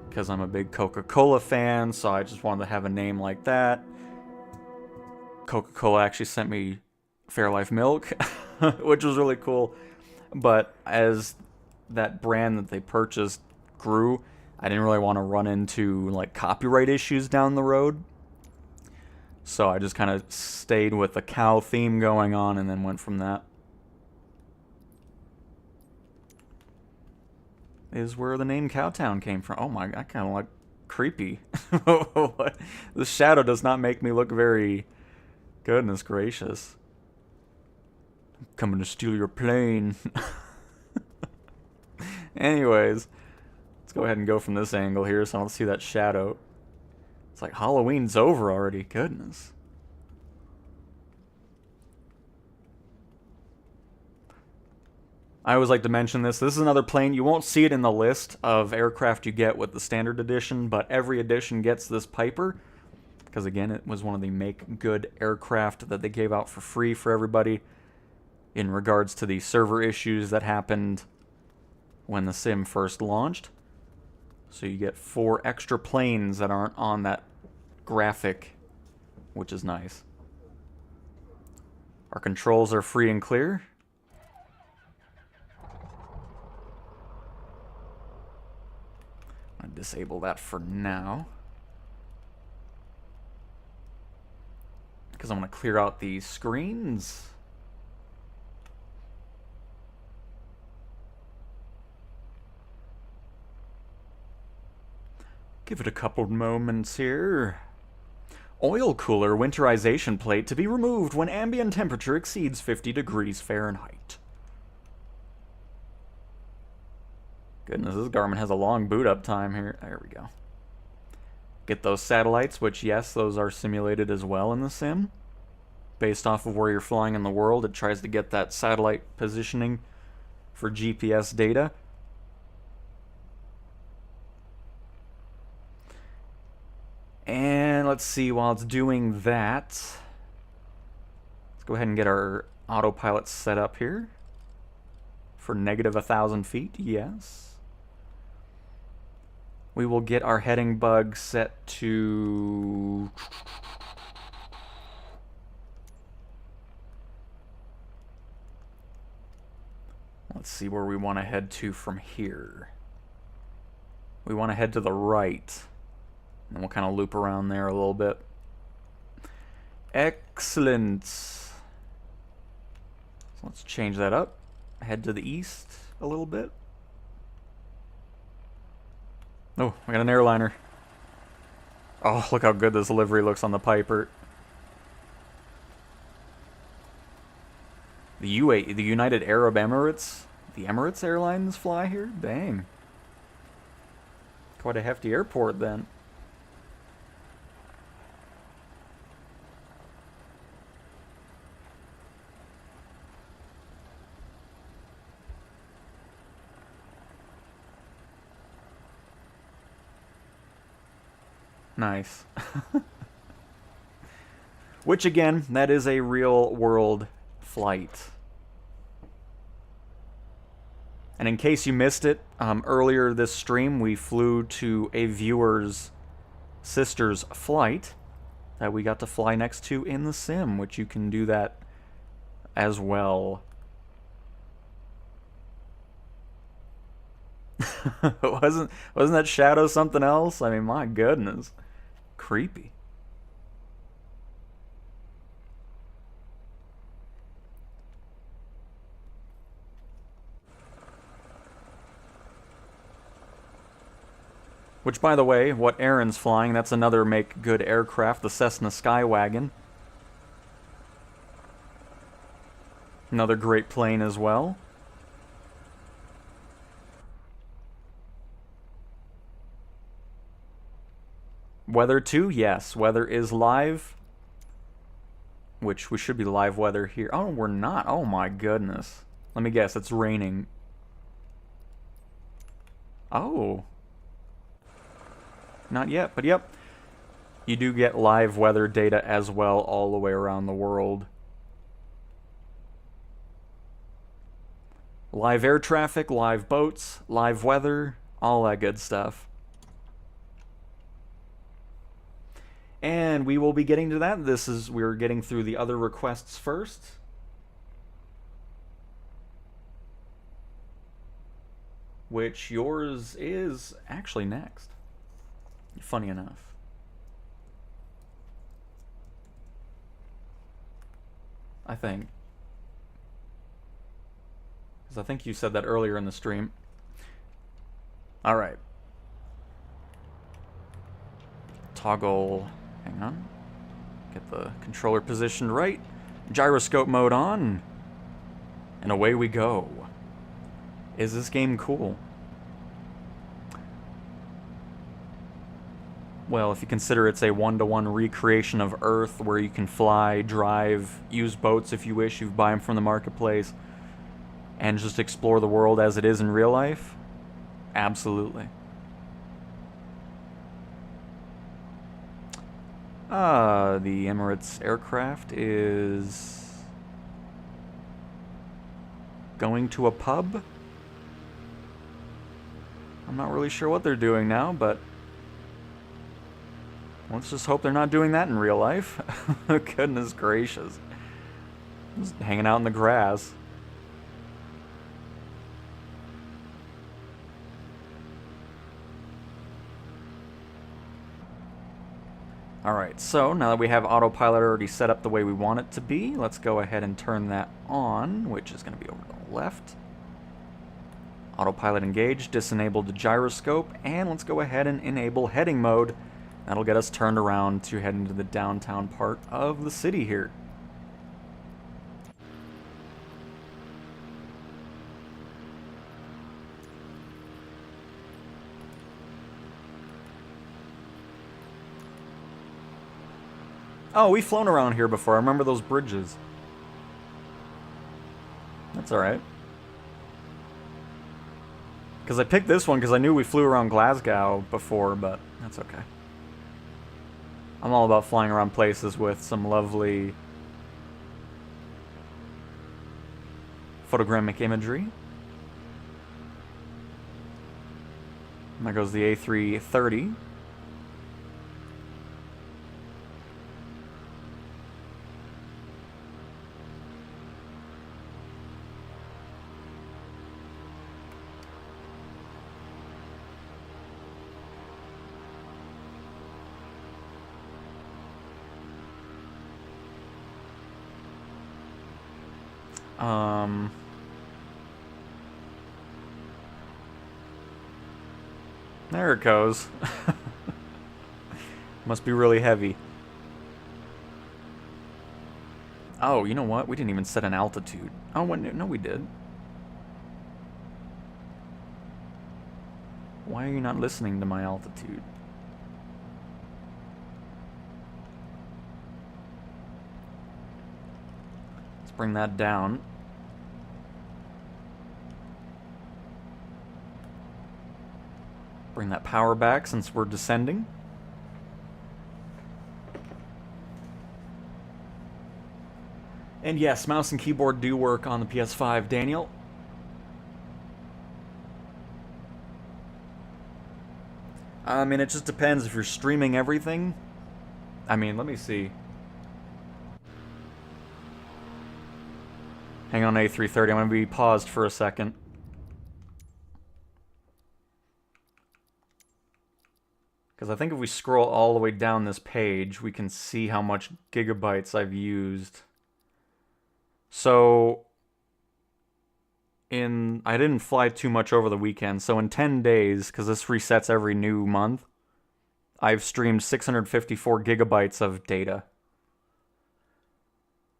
because I'm a big Coca-Cola fan, so I just wanted to have a name like that. Coca-Cola actually sent me Fairlife Milk, which was really cool. But as that brand that they purchased grew, I didn't really want to run into like copyright issues down the road. So I just kind of stayed with the cow theme going on and then went from that. Is where the name Cowtown came from. Oh my, I kind of like creepy. The shadow does not make me look very... Goodness gracious. I'm coming to steal your plane. Anyways, let's go ahead and go from this angle here so I don't see that shadow. It's like Halloween's over already. Goodness. I always like to mention this. This is another plane. You won't see it in the list of aircraft you get with the standard edition, but every edition gets this Piper. Because again, it was one of the make good aircraft that they gave out for free for everybody in regards to the server issues that happened when the sim first launched. So you get 4 extra planes that aren't on that graphic, which is nice. Our controls are free and clear. Disable that for now because I'm going to clear out these screens. Give it a couple moments here. Oil cooler winterization plate to be removed when ambient temperature exceeds 50 degrees Fahrenheit. Goodness, this garment has a long boot up time here. There we go. Get those satellites, which, yes, those are simulated as well in the sim. Based off of where you're flying in the world, it tries to get that satellite positioning for GPS data. And let's see, while it's doing that, let's go ahead and get our autopilot set up here. For negative 1,000 feet, yes. We will get our heading bug set to... Let's see where we want to head to from here. We want to head to the right. And we'll kind of loop around there a little bit. Excellent. So let's change that up. Head to the east a little bit. Oh, I got an airliner. Oh, look how good this livery looks on the Piper. The United Arab Emirates? The Emirates Airlines fly here? Dang. Quite a hefty airport then. Nice. Which, again, that is a real-world flight. And in case you missed it, earlier this stream we flew to a viewer's sister's flight that we got to fly next to in the sim, which you can do that as well. wasn't that shadow something else? I mean, my goodness. Creepy. Which, by the way, what Aaron's flying, that's another make good aircraft, the Cessna Skywagon. Another great plane as well. Weather too? Yes, weather is live. Which we should be live weather here. Oh, we're not. Oh my goodness. Let me guess, it's raining. Oh. Not yet, but yep. You do get live weather data as well all the way around the world. Live air traffic, live boats, live weather, all that good stuff. And we will be getting to that. We're getting through the other requests first. Which yours is actually next. Funny enough. I think. Because I think you said that earlier in the stream. Alright. Toggle. Hang on. Get the controller positioned right. Gyroscope mode on. And away we go. Is this game cool? Well, if you consider it's a one-to-one recreation of Earth where you can fly, drive, use boats if you wish, you buy them from the marketplace, and just explore the world as it is in real life, absolutely. The Emirates aircraft is going to a pub. I'm not really sure what they're doing now, but let's just hope they're not doing that in real life. Goodness gracious. Just hanging out in the grass. Alright, so now that we have autopilot already set up the way we want it to be, let's go ahead and turn that on, which is going to be over to the left. Autopilot engaged, disenabled the gyroscope, and let's go ahead and enable heading mode. That'll get us turned around to head into the downtown part of the city here. Oh, we've flown around here before. I remember those bridges. That's alright. Because I picked this one because I knew we flew around Glasgow before, but that's okay. I'm all about flying around places with some lovely photogrammic imagery. And there goes the A330. There it goes. Must be really heavy. Oh, you know what? We didn't even set an altitude. Oh, no, we did. Why are you not listening to my altitude? Let's bring that down. Bring that power back since we're descending. And yes, mouse and keyboard do work on the PS5, Daniel. I mean, it just depends if you're streaming everything. I mean, let me see. Hang on, A330. I'm going to be paused for a second. Because I think if we scroll all the way down this page, we can see how much gigabytes I've used. So, I didn't fly too much over the weekend, so in 10 days, because this resets every new month, I've streamed 654 gigabytes of data.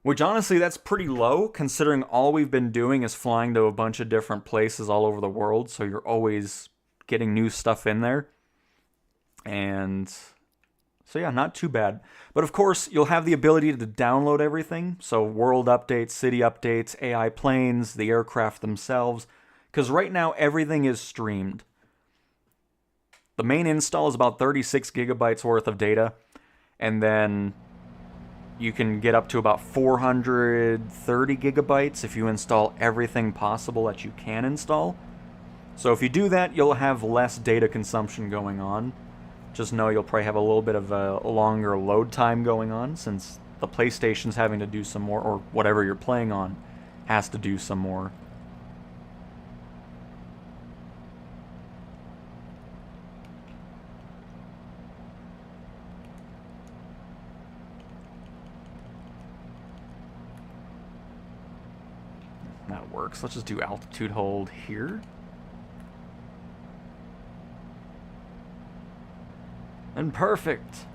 Which honestly, that's pretty low, considering all we've been doing is flying to a bunch of different places all over the world, so you're always getting new stuff in there. And so yeah, not too bad. But of course, you'll have the ability to download everything. So world updates, city updates, AI planes, the aircraft themselves. Because right now, everything is streamed. The main install is about 36 gigabytes worth of data. And then you can get up to about 430 gigabytes if you install everything possible that you can install. So if you do that, you'll have less data consumption going on. Just know you'll probably have a little bit of a longer load time going on, since the PlayStation's having to do some more, or whatever you're playing on has to do some more. That works. Let's just do altitude hold here. And perfect.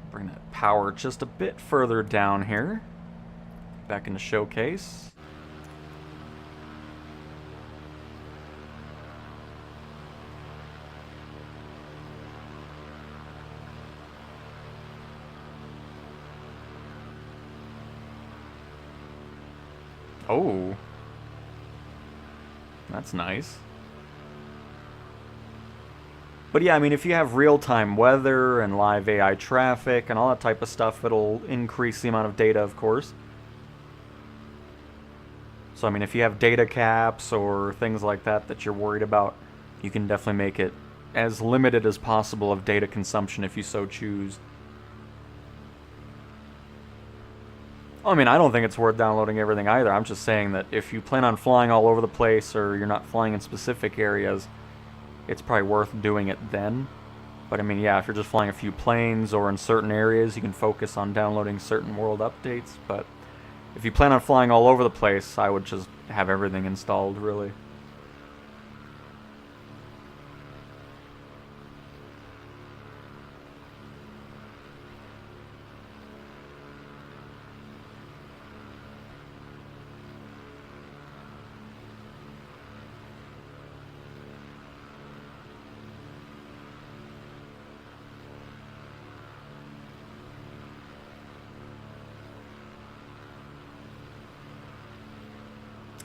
Bring that power just a bit further down here. Back into showcase. Oh, that's nice. But yeah, I mean, if you have real-time weather and live AI traffic and all that type of stuff, it'll increase the amount of data, of course. So, I mean, if you have data caps or things like that that you're worried about, you can definitely make it as limited as possible of data consumption if you so choose. I mean, I don't think it's worth downloading everything either. I'm just saying that if you plan on flying all over the place or you're not flying in specific areas, it's probably worth doing it then. But I mean, yeah, if you're just flying a few planes or in certain areas, you can focus on downloading certain world updates. But if you plan on flying all over the place, I would just have everything installed, really.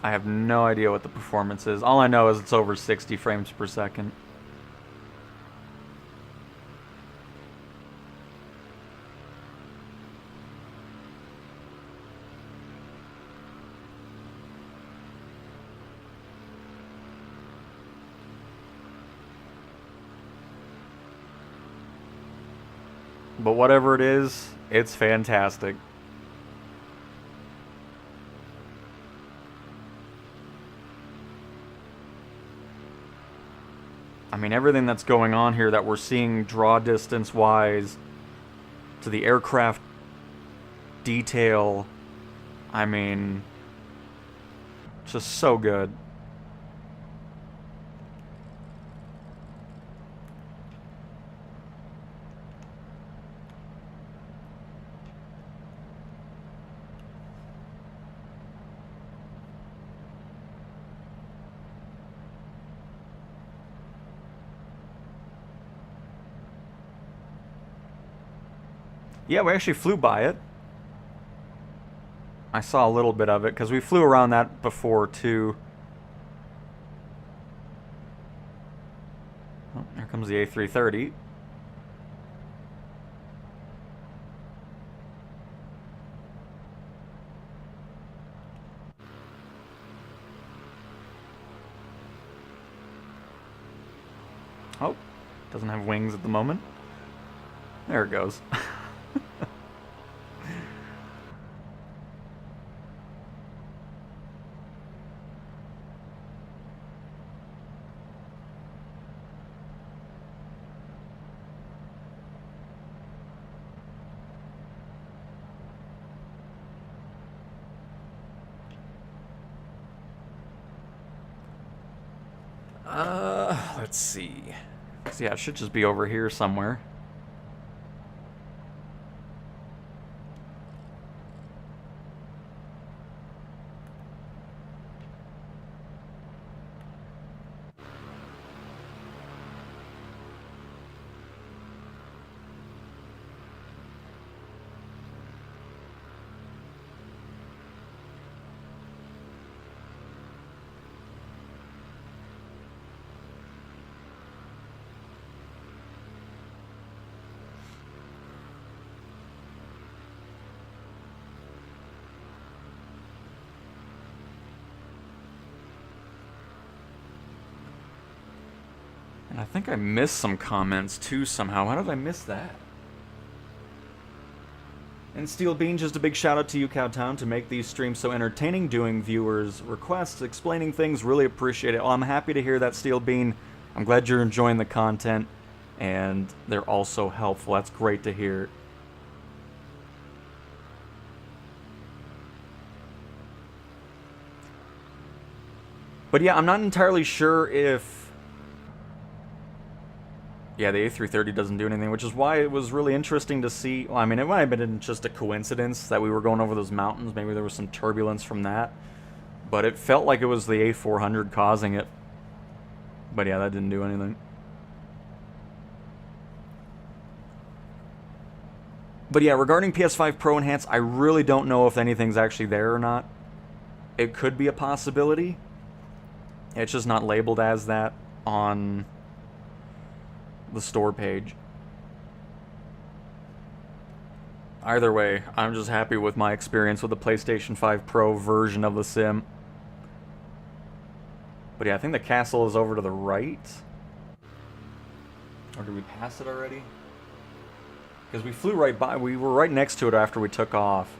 I have no idea what the performance is. All I know is it's over 60 frames per second. But whatever it is, it's fantastic. I mean, everything that's going on here that we're seeing draw distance wise to the aircraft detail, I mean, just so good. Yeah, we actually flew by it. I saw a little bit of it, because we flew around that before, too. Oh, here comes the A330. Oh, doesn't have wings at the moment. There it goes. Let's see. So yeah, it should just be over here somewhere. And I think I missed some comments too somehow. How did I miss that? And Steel Bean, just a big shout out to you, Cowtown, to make these streams so entertaining, doing viewers' requests, explaining things. Really appreciate it. Well, I'm happy to hear that, Steel Bean. I'm glad you're enjoying the content, and they're also helpful. That's great to hear. But yeah, I'm not entirely sure if... Yeah, the A330 doesn't do anything, which is why it was really interesting to see. Well, I mean, it might have been just a coincidence that we were going over those mountains. Maybe there was some turbulence from that. But it felt like it was the A400 causing it. But yeah, that didn't do anything. But yeah, regarding PS5 Pro Enhance, I really don't know if anything's actually there or not. It could be a possibility. It's just not labeled as that on the store page. Either way, I'm just happy with my experience with the PlayStation 5 Pro version of the sim. But yeah, I think the castle is over to the right. Or did we pass it already? Because we flew right by, we were right next to it after we took off.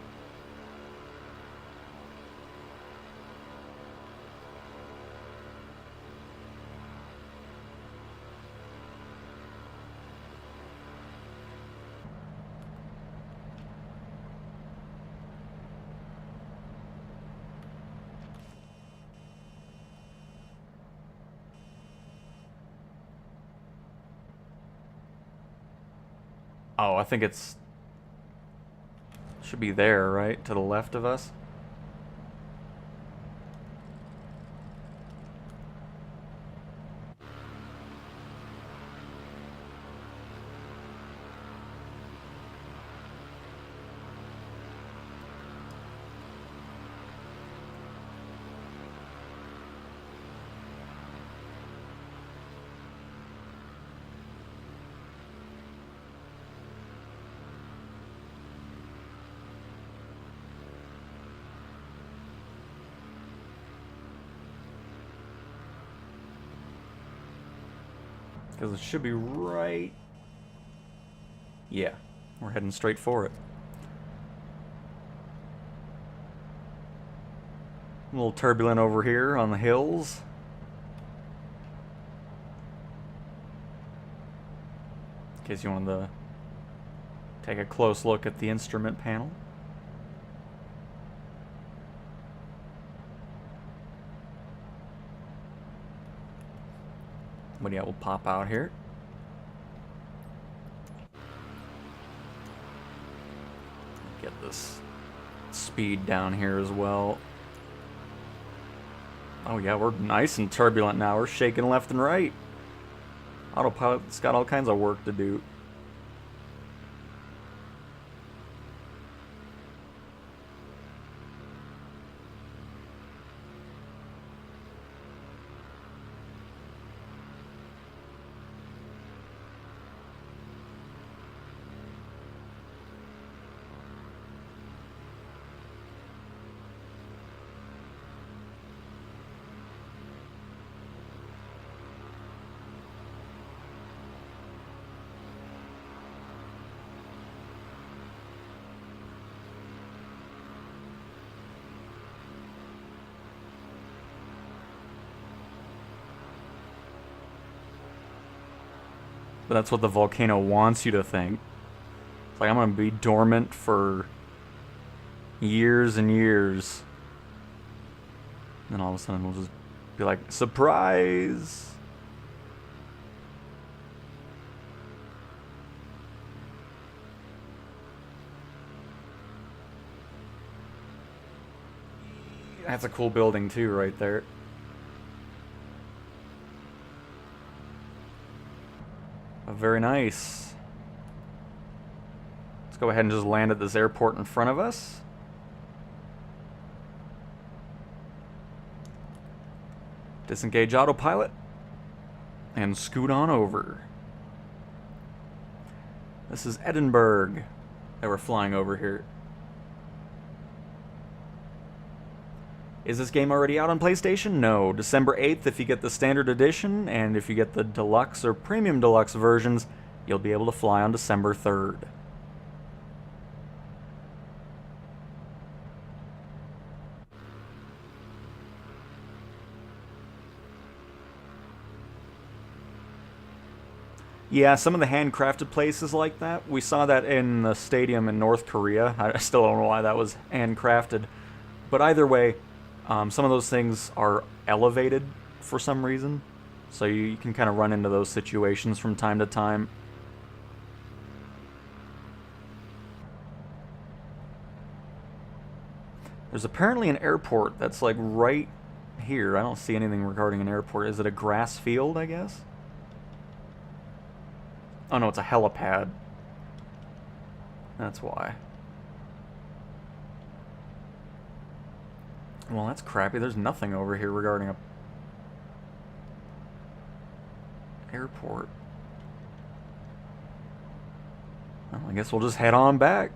Oh, I think it's... should be there, right? To the left of us? Because it should be right... yeah, we're heading straight for it. A little turbulent over here on the hills. In case you wanted to take a close look at the instrument panel. But yeah, we'll pop out here. Get this speed down here as well. Oh yeah, we're nice and turbulent now. We're shaking left and right. Autopilot's got all kinds of work to do. But that's what the volcano wants you to think. It's like, I'm gonna be dormant for years and years. And then all of a sudden we'll just be like, surprise! That's a cool building too, right there. Very nice. Let's go ahead and just land at this airport in front of us. Disengage autopilot. And scoot on over. This is Edinburgh that we're flying over here. Is this game already out on PlayStation? No. December 8th if you get the standard edition, and if you get the deluxe or premium deluxe versions, you'll be able to fly on December 3rd. Yeah, some of the handcrafted places like that. We saw that in the stadium in North Korea. I still don't know why that was handcrafted. But either way, some of those things are elevated for some reason, so you can kind of run into those situations from time to time. There's apparently an airport that's like right here. I don't see anything regarding an airport. Is it a grass field, I guess? Oh no, it's a helipad. That's why. Well, that's crappy. There's nothing over here regarding a airport. Well, I guess we'll just head on back.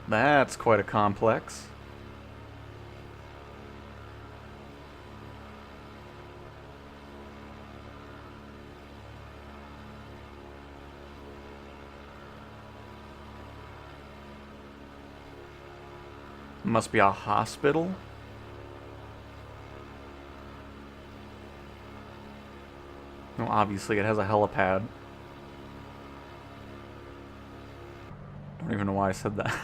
That's quite a complex. Must be a hospital. Well, obviously it has a helipad. Don't even know why I said that.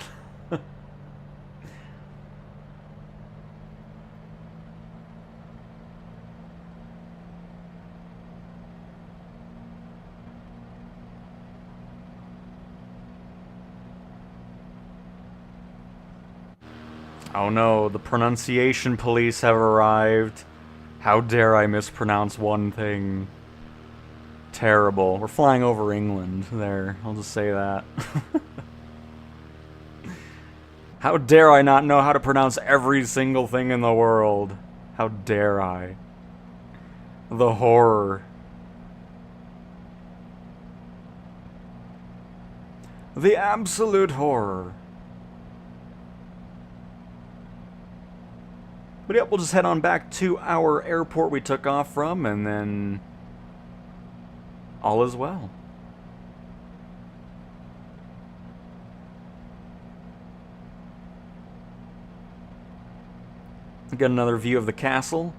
Oh no, the pronunciation police have arrived. How dare I mispronounce one thing? Terrible. We're flying over England there. I'll just say that. How dare I not know how to pronounce every single thing in the world? How dare I? The horror. The absolute horror. But yep, we'll just head on back to our airport we took off from, and then all is well. Get another view of the castle.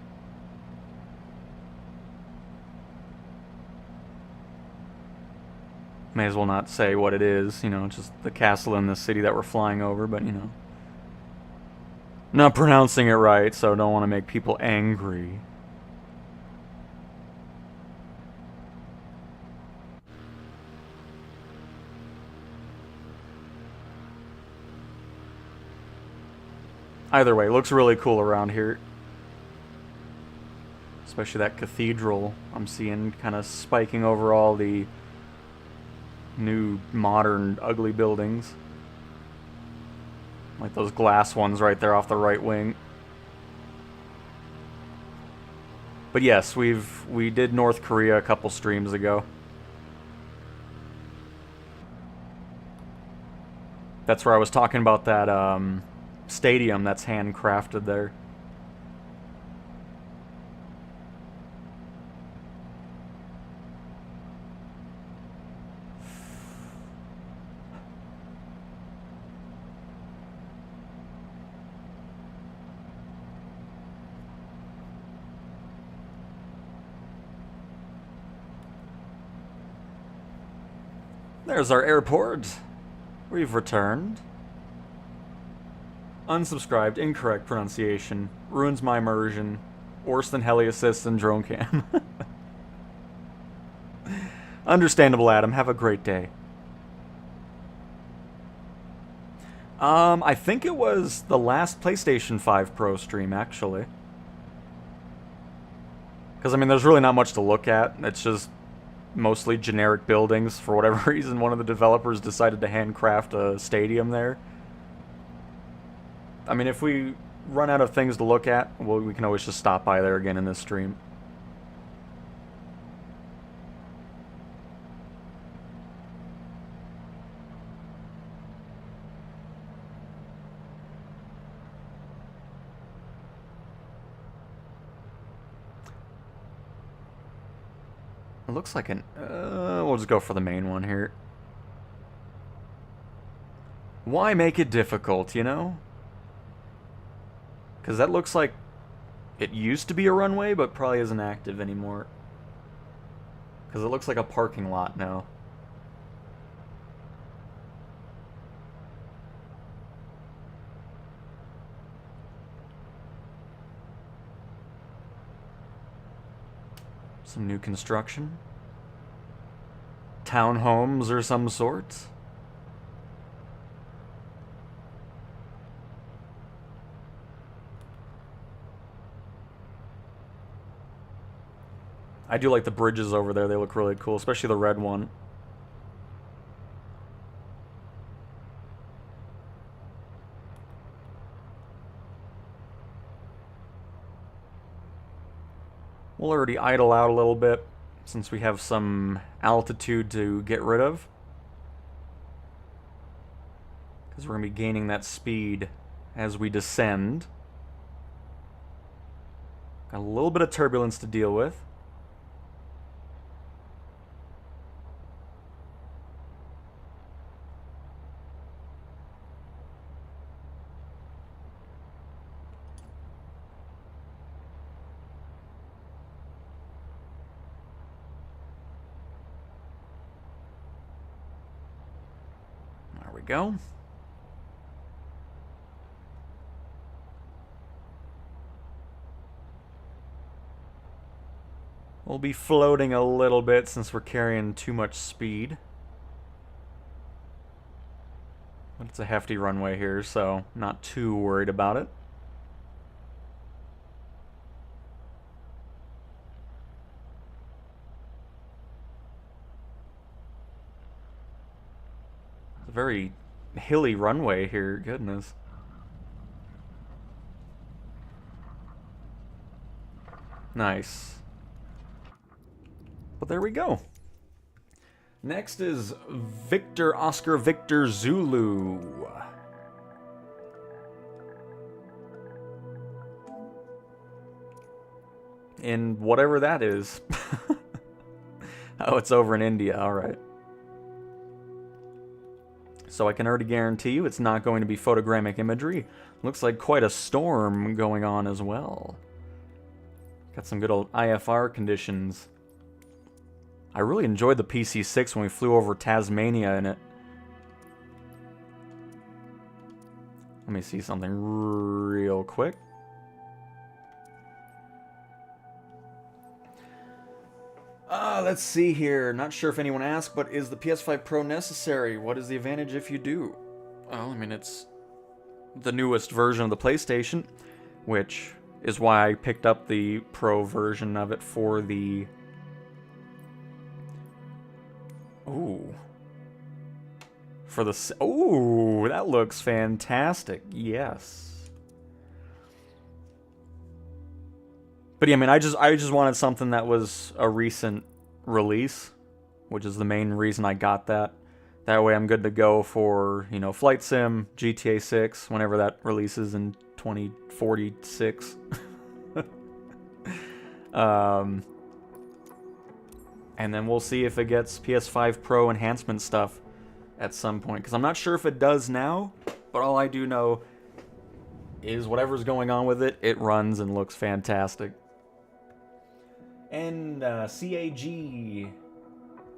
May as well not say what it is, you know, just the castle in the city that we're flying over, but you know. Not pronouncing it right, so don't want to make people angry. Either way, looks really cool around here. Especially that cathedral I'm seeing kind of spiking over all the new, modern, ugly buildings. Like those glass ones right there off the right wing. But yes, we did North Korea a couple streams ago. That's where I was talking about that stadium that's handcrafted there. There's our airport. We've returned. Unsubscribed, incorrect pronunciation. Ruins my immersion. Worse than heli assist and drone cam. Understandable, Adam. Have a great day. I think it was the last PlayStation 5 Pro stream, actually. Because, I mean, there's really not much to look at. It's just mostly generic buildings. For whatever reason, one of the developers decided to handcraft a stadium there. I mean, if we run out of things to look at, well, we can always just stop by there again in this stream. It looks like an... we'll just go for the main one here. Why make it difficult, you know? Because that looks like it used to be a runway, but probably isn't active anymore. Because it looks like a parking lot now. Some new construction. Townhomes or some sort. I do like the bridges over there. They look really cool, especially the red one. We'll already idle out a little bit since we have some altitude to get rid of. Because we're going to be gaining that speed as we descend. Got a little bit of turbulence to deal with. Go. We'll be floating a little bit since we're carrying too much speed. But it's a hefty runway here, so not too worried about it. It's a very hilly runway here, goodness. Nice. But there we go. Next is Victor Oscar Victor Zulu. In whatever that is. Oh, it's over in India, alright. So I can already guarantee you it's not going to be photogrammic imagery. Looks like quite a storm going on as well. Got some good old IFR conditions. I really enjoyed the PC6 when we flew over Tasmania in it. Let me see something real quick. Let's see here. Not sure if anyone asked, but is the PS5 Pro necessary? What is the advantage if you do? Well, I mean, it's the newest version of the PlayStation, which is why I picked up the Pro version of it for the... Ooh. For the... Ooh, that looks fantastic. Yes. But yeah, I mean, I just wanted something that was a recent release, which is the main reason I got that. That way I'm good to go for, you know, Flight Sim, GTA 6, whenever that releases in 2046. And then we'll see if it gets PS5 Pro enhancement stuff at some point. Because I'm not sure if it does now, but all I do know is whatever's going on with it, it runs and looks fantastic. And CAG,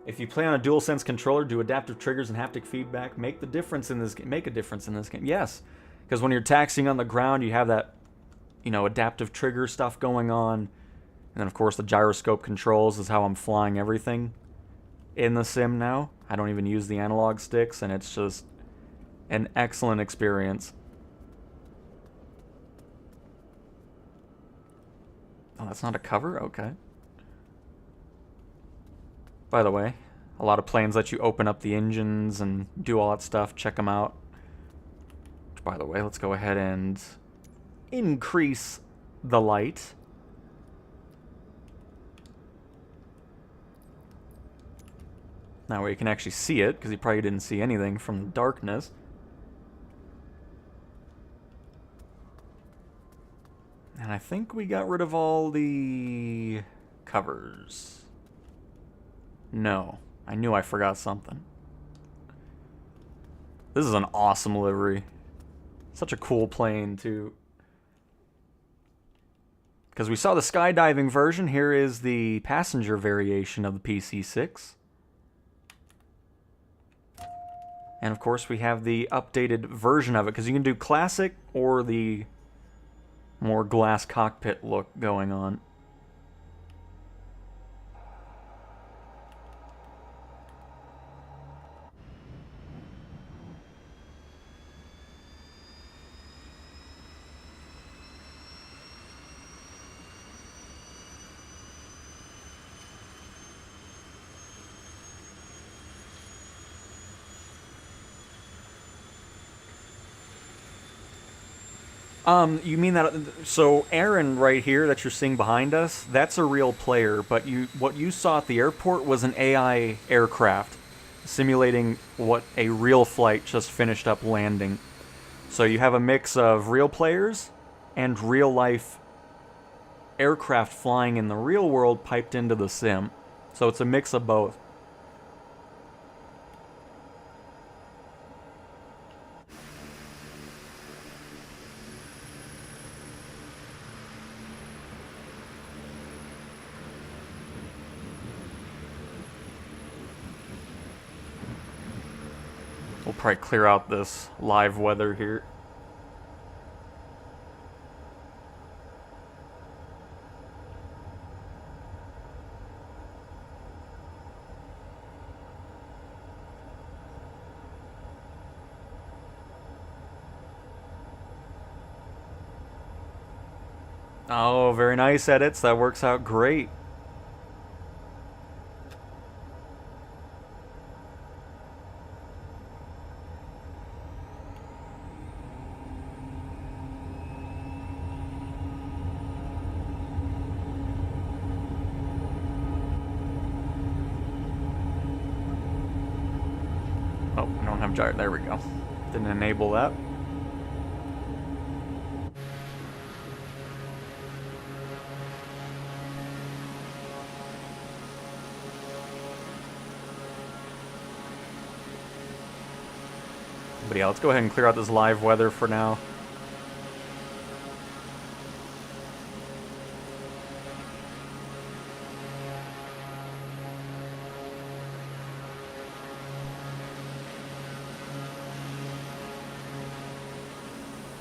if you play on a DualSense controller, do adaptive triggers and haptic feedback make the difference in this game? Make a difference in this game? Yes, because when you're taxiing on the ground, you have that, you know, adaptive trigger stuff going on, and then of course the gyroscope controls is how I'm flying everything in the sim now. I don't even use the analog sticks, and it's just an excellent experience. Oh, that's not a cover? Okay. By the way, a lot of planes let you open up the engines and do all that stuff. Check them out. By the way, let's go ahead and increase the light. That way you can actually see it, because you probably didn't see anything from the darkness. And I think we got rid of all the covers. No, I knew I forgot something. This is an awesome livery. Such a cool plane, too. Because we saw the skydiving version, here is the passenger variation of the PC6. And of course we have the updated version of it, because you can do classic or the more glass cockpit look going on. You mean that, so Aaron right here that you're seeing behind us, that's a real player, but what you saw at the airport was an AI aircraft simulating what a real flight just finished up landing. So you have a mix of real players and real life aircraft flying in the real world piped into the sim. So it's a mix of both. We'll probably clear out this live weather here. Oh, very nice edits. That works out great. Oh, I don't have gyro. There we go. Didn't enable that. But yeah, let's go ahead and clear out this live weather for now.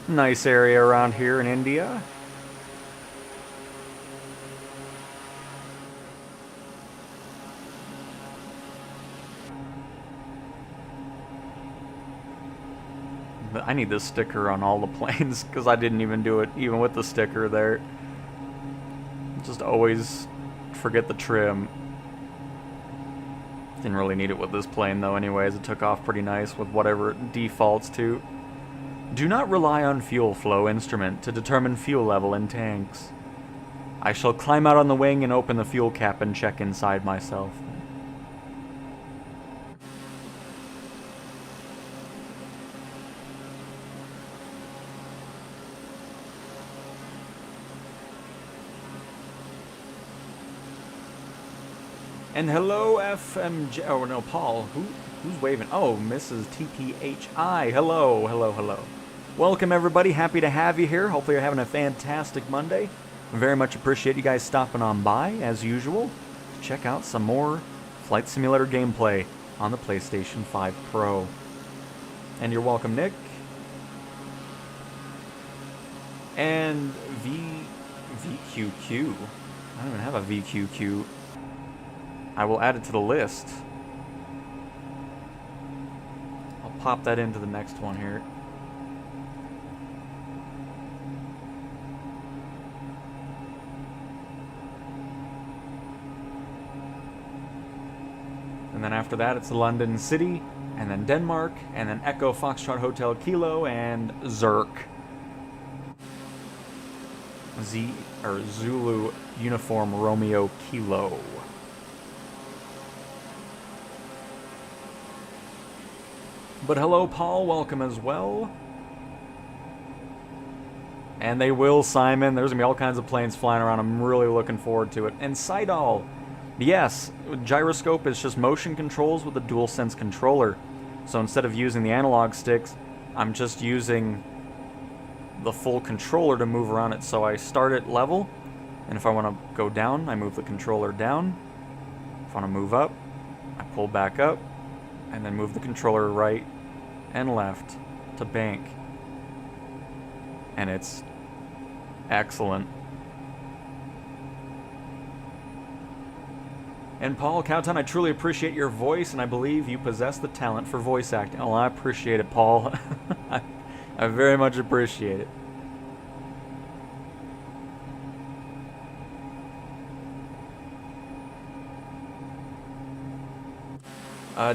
Nice area around here in India. But I need this sticker on all the planes because I didn't even do it even with the sticker there. Just always forget the trim. Didn't really need it with this plane though anyways. It took off pretty nice with whatever it defaults to. Do not rely on fuel flow instrument to determine fuel level in tanks. I shall climb out on the wing and open the fuel cap and check inside myself. And hello, FMJ. Oh no, Paul. Who's waving? Oh, Mrs. TPHI. Hello, hello, hello. Welcome everybody. Happy to have you here. Hopefully you're having a fantastic Monday. Very much appreciate you guys stopping on by as usual to check out some more Flight Simulator gameplay on the PlayStation 5 Pro. And you're welcome, Nick. And VQQ. I don't even have a VQQ. I will add it to the list. I'll pop that into the next one here. And then after that, it's London City, and then Denmark, and then Echo Foxtrot Hotel Kilo, and Zurich. Zulu Uniform Romeo Kilo. But hello, Paul. Welcome as well. And they will, Simon. There's going to be all kinds of planes flying around. I'm really looking forward to it. And Sidal. Yes, gyroscope is just motion controls with a DualSense controller. So instead of using the analog sticks, I'm just using the full controller to move around it. So I start it level, and if I want to go down, I move the controller down. If I want to move up, I pull back up, and then move the controller right and left to bank. And it's excellent. And Paul Cowtown, I truly appreciate your voice, and I believe you possess the talent for voice acting. Oh, I appreciate it, Paul. I very much appreciate it.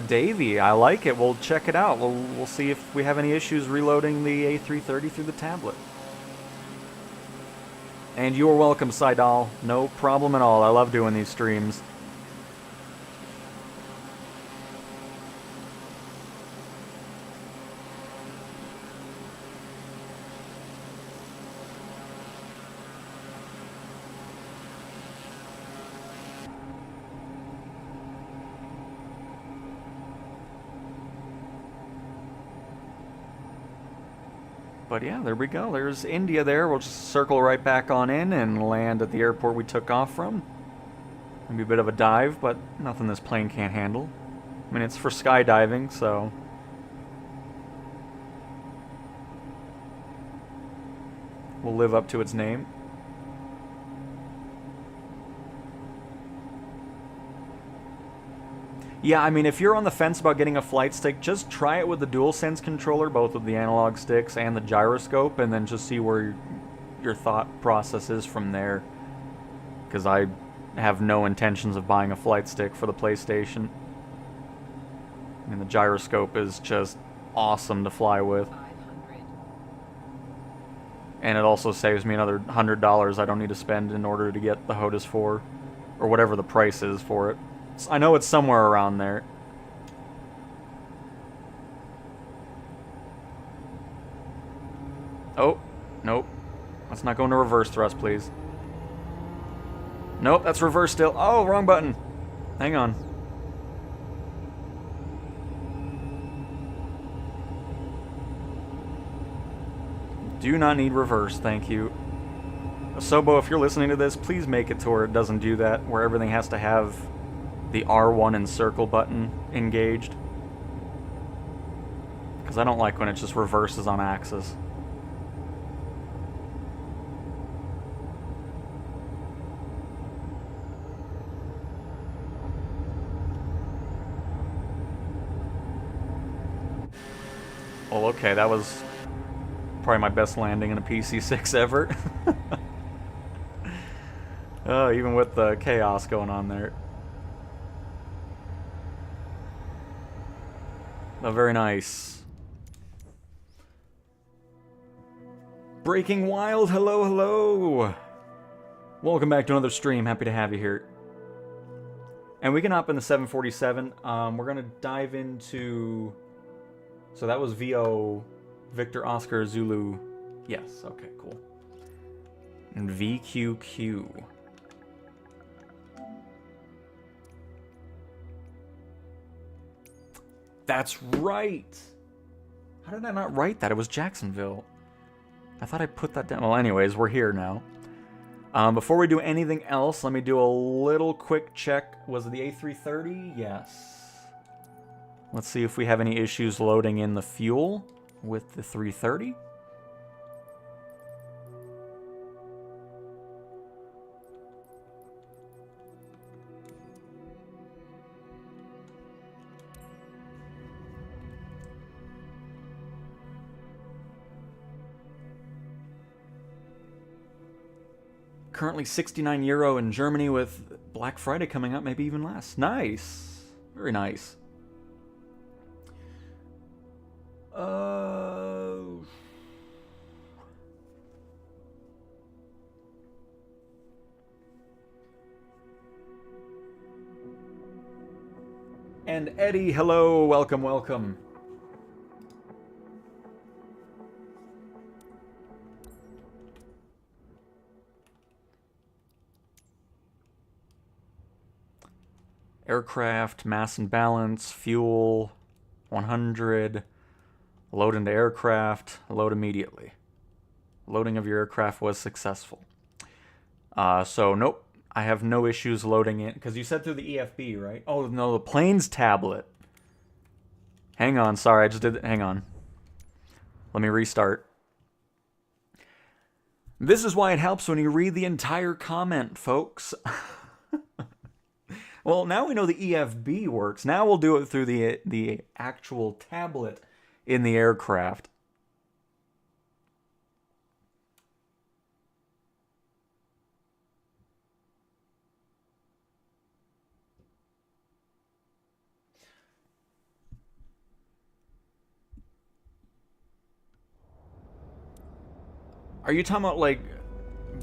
Davey, I like it. We'll check it out. We'll see if we have any issues reloading the A330 through the tablet. And you are welcome, Sidal. No problem at all. I love doing these streams. But yeah, there we go. There's India there. We'll just circle right back on in and land at the airport we took off from. Maybe a bit of a dive, but nothing this plane can't handle. I mean, it's for skydiving, so... we'll live up to its name. Yeah, I mean, if you're on the fence about getting a flight stick, just try it with the DualSense controller, both with the analog sticks and the gyroscope, and then just see where your thought process is from there. Because I have no intentions of buying a flight stick for the PlayStation. And the gyroscope is just awesome to fly with. And it also saves me another $100 I don't need to spend in order to get the HOTAS 4. Or whatever the price is for it. I know it's somewhere around there. Oh, nope. Let's not go into reverse thrust, please. Nope, that's reverse still. Oh, wrong button. Hang on. Do not need reverse, thank you. Sobo, if you're listening to this, please make it to where it doesn't do that, where everything has to have the R1 and circle button engaged. Because I don't like when it just reverses on axis. Well, okay, that was probably my best landing in a PC6 ever. Oh, even with the chaos going on there. Oh, very nice. Breaking Wild, hello, hello. Welcome back to another stream. Happy to have you here. And we can hop in the 747. We're going to dive into... So that was VO Victor Oscar Zulu. Yes, okay, cool. And VQQ. That's right! How did I not write that? It was Jacksonville. I thought I put that down. Well, anyways, we're here now. Before we do anything else, let me do a little quick check. Was it the A330? Yes. Let's see if we have any issues loading in the fuel with the 330. Currently €69 in Germany with Black Friday coming up, maybe even less. Nice. Very nice. And Eddie, hello, welcome, welcome. Aircraft, mass and balance, fuel, 100, load into aircraft, load immediately. Loading of your aircraft was successful. So, nope, I have no issues loading it, because you said through the EFB, right? Oh, no, the plane's tablet. Hang on, sorry, I just did, hang on. Let me restart. This is why it helps when you read the entire comment, folks. Well, now we know the EFB works. Now we'll do it through the actual tablet in the aircraft. Are you talking about, like,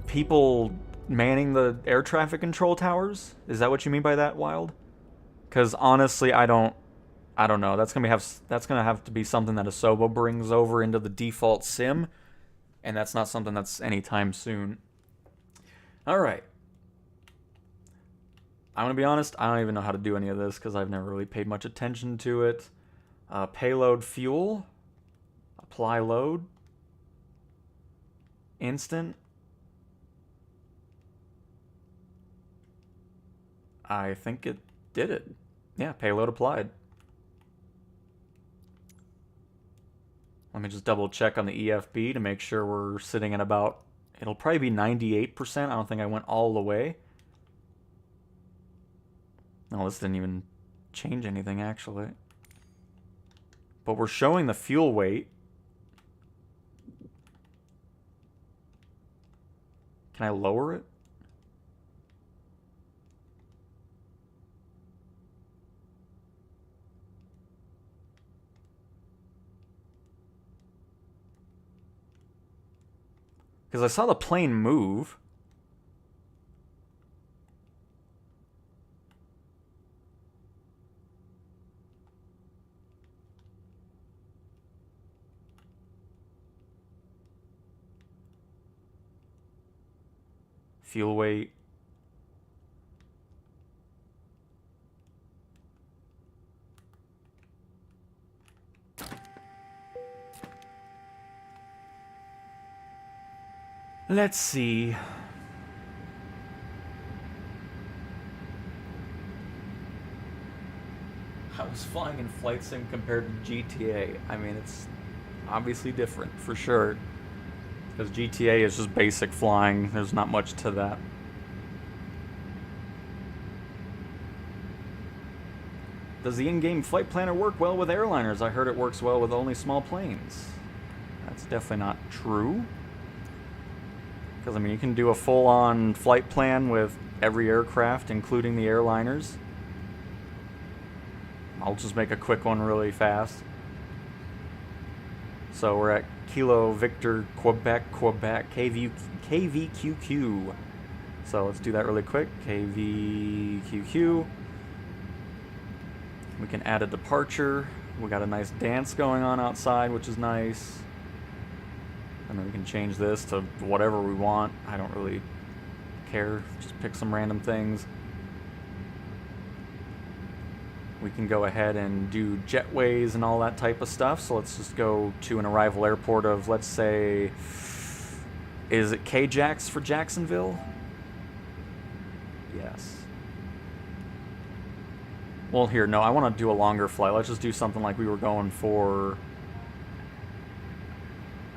people manning the air traffic control towers? Is that what you mean by that, Wild? Because honestly, I don't know. That's gonna have to be something that Asobo brings over into the default sim, and that's not something that's anytime soon. All right. I'm gonna be honest. I don't even know how to do any of this because I've never really paid much attention to it. Payload fuel. Apply load. Instant. I think it did it. Yeah, payload applied. Let me just double check on the EFB to make sure we're sitting at about, it'll probably be 98%. I don't think I went all the way. No, this didn't even change anything actually. But we're showing the fuel weight. Can I lower it? Because I saw the plane move. Fuel weight. Let's see. I was flying in Flight Sim compared to GTA. I mean, it's obviously different, for sure. Because GTA is just basic flying. There's not much to that. Does the in-game flight planner work well with airliners? I heard it works well with only small planes. That's definitely not true. Because, I mean, you can do a full-on flight plan with every aircraft, including the airliners. I'll just make a quick one really fast. So we're at Kilo Victor Quebec KVQQ. So let's do that really quick. KVQQ. We can add a departure. We got a nice dance going on outside, which is nice. And then we can change this to whatever we want. I don't really care. Just pick some random things. We can go ahead and do jetways and all that type of stuff. So let's just go to an arrival airport of, let's say, is it KJax for Jacksonville? Yes. Well, here, no, I want to do a longer flight. Let's just do something like we were going for.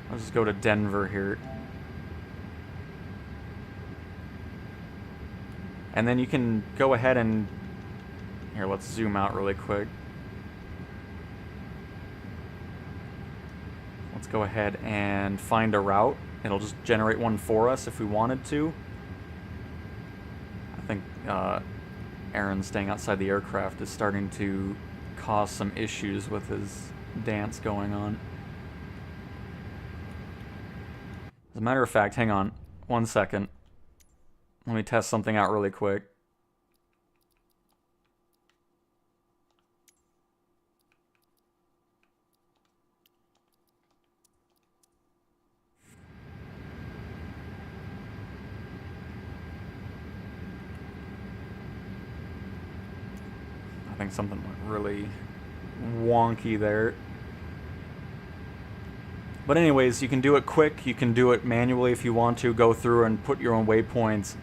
Let's just go to Denver here. And then you can go ahead and... Here, let's zoom out really quick. Let's go ahead and find a route. It'll just generate one for us if we wanted to. I think Aaron staying outside the aircraft is starting to cause some issues with his dance going on. As a matter of fact, hang on 1 second. Let me test something out really quick. I think something went really wonky there. But anyways, you can do it quick, you can do it manually if you want to, go through and put your own waypoints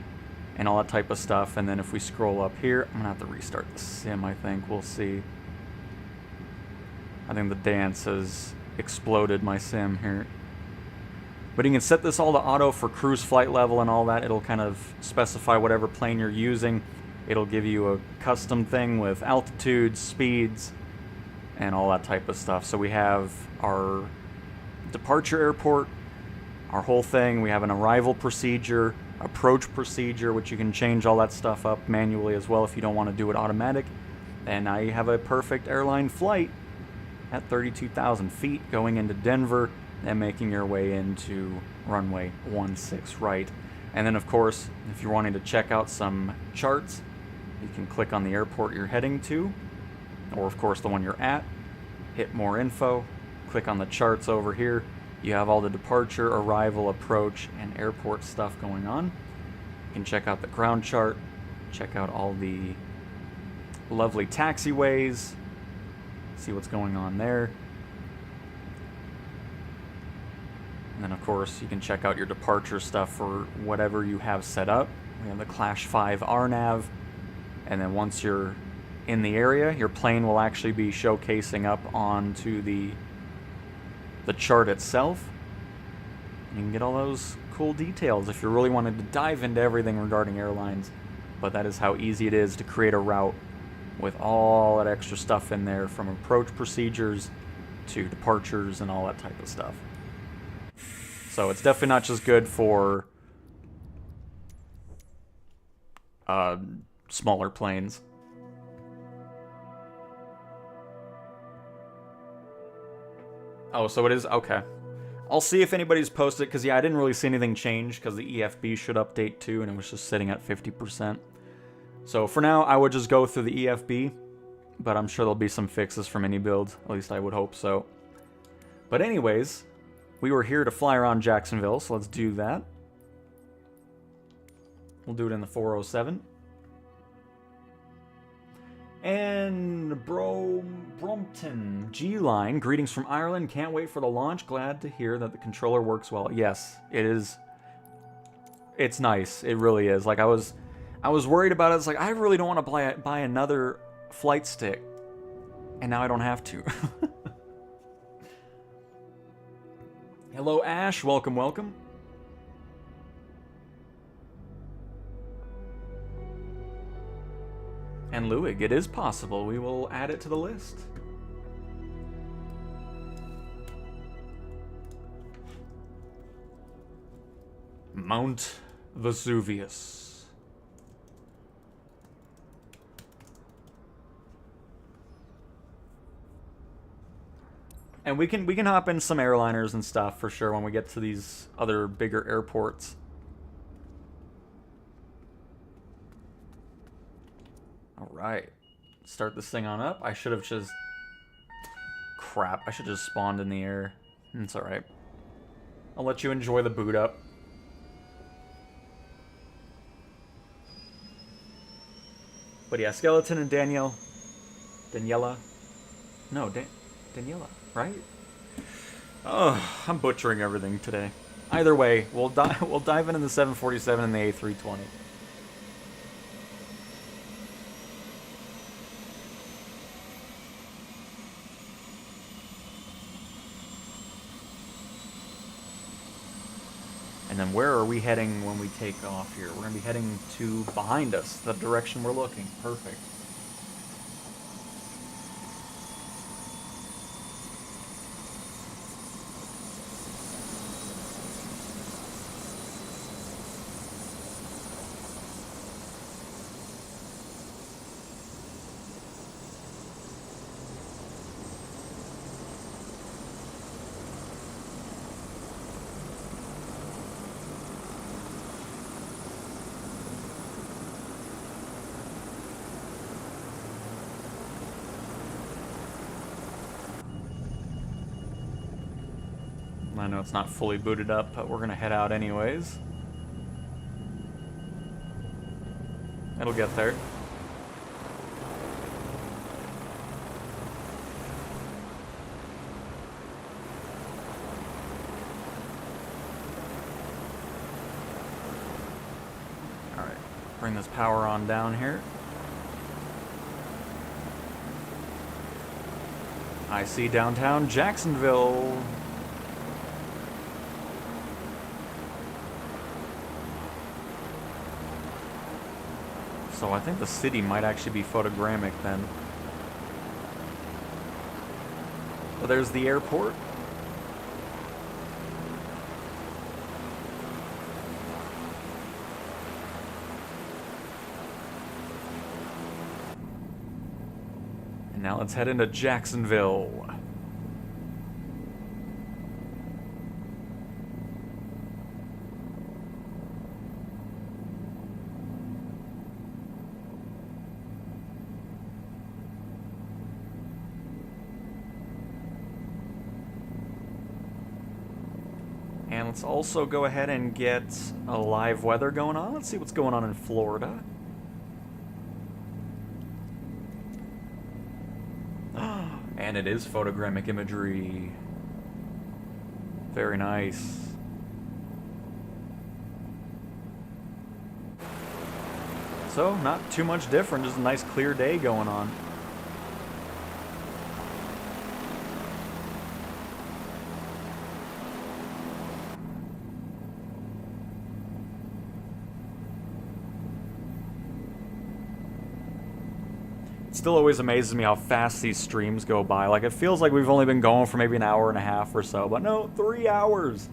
and all that type of stuff. And then if we scroll up here, I'm gonna have to restart the sim, I think. We'll see. I think the dance has exploded my sim here. But you can set this all to auto for cruise flight level and all that. It'll kind of specify whatever plane you're using. It'll give you a custom thing with altitudes, speeds, and all that type of stuff. So we have our departure airport, our whole thing. We have an arrival procedure, approach procedure, which you can change all that stuff up manually as well if you don't want to do it automatic. And now you have a perfect airline flight at 32,000 feet going into Denver and making your way into runway 16 right. And then of course, if you're wanting to check out some charts, you can click on the airport you're heading to, or of course the one you're at, hit more info, click on the charts over here. You have all the departure, arrival, approach, and airport stuff going on. You can check out the ground chart, check out all the lovely taxiways, see what's going on there. And then of course you can check out your departure stuff for whatever you have set up. We have the Clash 5 RNAV, and then once you're in the area, your plane will actually be showcasing up onto the chart itself. You can get all those cool details if you really wanted to dive into everything regarding airlines. But that is how easy it is to create a route with all that extra stuff in there, from approach procedures to departures and all that type of stuff. So it's definitely not just good for smaller planes. Oh, so it is? Okay. I'll see if anybody's posted, because yeah, I didn't really see anything change, because the EFB should update too, and it was just sitting at 50%. So for now, I would just go through the EFB, but I'm sure there'll be some fixes from any build, at least I would hope so. But anyways, we were here to fly around Jacksonville, so let's do that. We'll do it in the 407. And Brompton G-Line, greetings from Ireland. Can't wait for the launch. Glad to hear that the controller works well. Yes, it is. It's nice. It really is. Like I was worried about it. It's like I really don't want to buy another flight stick, and now I don't have to. Hello, Ash. Welcome, welcome. And Luig, it is possible. We will add it to the list. Mount Vesuvius. And we can hop in some airliners and stuff for sure when we get to these other bigger airports. Alright. Start this thing on up. I should have just... Crap. I should have just spawned in the air. It's alright. I'll let you enjoy the boot up. But yeah, Skeleton and Daniela. No, Daniela, right? Oh, I'm butchering everything today. Either way, we'll dive into the 747 and the A320. And then where are we heading when we take off here? We're going to be heading to behind us, the direction we're looking. Perfect. I know it's not fully booted up, but we're going to head out anyways. It'll get there. Alright, bring this power on down here. I see downtown Jacksonville. So I think the city might actually be photogrammic then. But there's the airport. And now let's head into Jacksonville. And let's also go ahead and get a live weather going on. Let's see what's going on in Florida. And it is photogrammic imagery. Very nice. So, not too much different, just a nice clear day going on. Still always amazes me how fast these streams go by. Like, it feels like we've only been going for maybe an hour and a half or so, but no, 3 hours.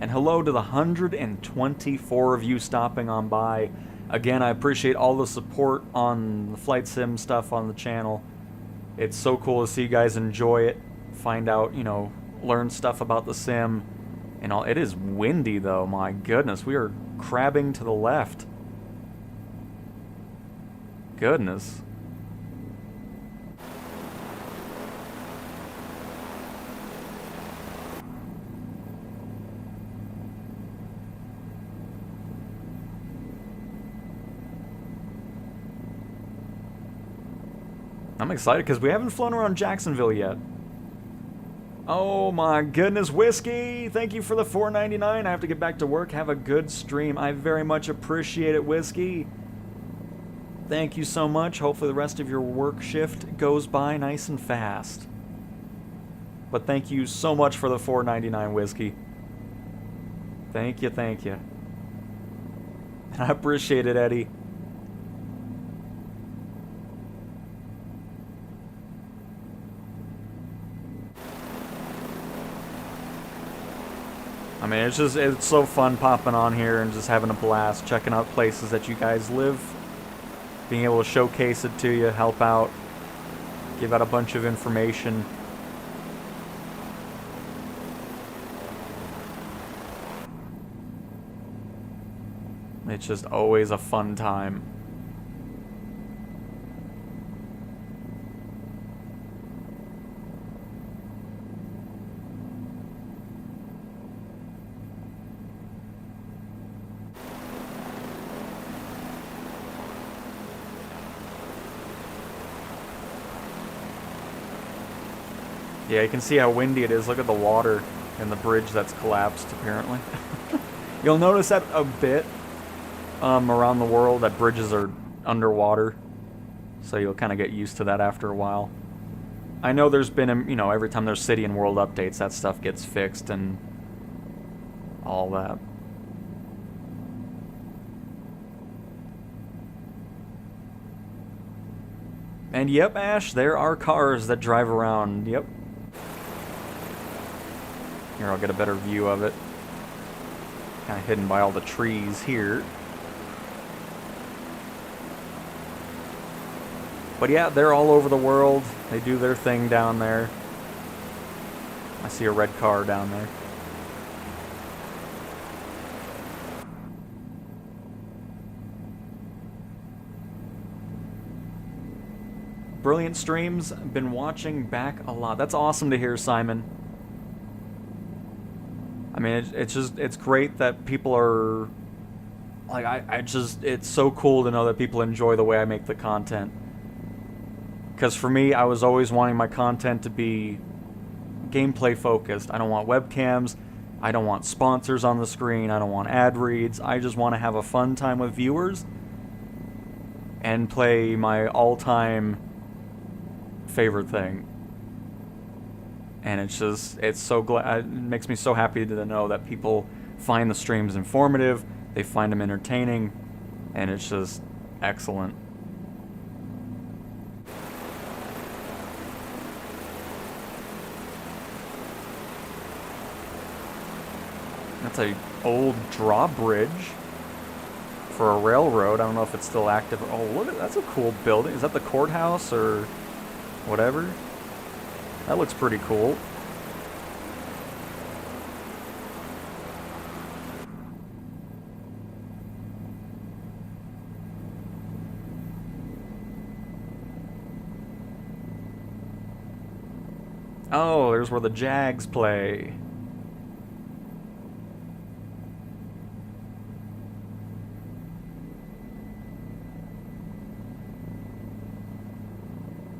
And hello to the 124 of you stopping on by. Again, I appreciate all the support on the flight sim stuff on the channel. It's so cool to see you guys enjoy it, find out, you know, learn stuff about the sim and all. It is windy though, my goodness. We are crabbing to the left. Goodness. I'm excited because we haven't flown around Jacksonville yet. Oh my goodness, Whiskey! Thank you for the $4.99. I have to get back to work. Have a good stream. I very much appreciate it, Whiskey. Thank you so much. Hopefully the rest of your work shift goes by nice and fast. But thank you so much for the $4.99, Whiskey. Thank you, thank you. I appreciate it, Eddie. I mean, it's so fun popping on here and just having a blast, checking out places that you guys live, being able to showcase it to you, help out, give out a bunch of information. It's just always a fun time. Yeah, you can see how windy it is. Look at the water and the bridge that's collapsed, apparently. You'll notice that a bit around the world, that bridges are underwater. So you'll kind of get used to that after a while. I know there's been, you know, every time there's city and world updates, that stuff gets fixed and all that. And yep, Ash, there are cars that drive around. Yep. Here, I'll get a better view of it. Kind of hidden by all the trees here. But yeah, they're all over the world. They do their thing down there. I see a red car down there. Brilliant streams. Been watching back a lot. That's awesome to hear, Simon. I mean, it's great that people are, like, it's so cool to know that people enjoy the way I make the content. Because for me, I was always wanting my content to be gameplay focused. I don't want webcams. I don't want sponsors on the screen. I don't want ad reads. I just want to have a fun time with viewers and play my all-time favorite thing. And it's so glad, it makes me so happy to know that people find the streams informative, they find them entertaining, and it's just excellent. That's a old drawbridge for a railroad. I don't know if it's still active. Oh, look at that's a cool building. Is that the courthouse or whatever? That looks pretty cool. Oh, there's where the Jags play.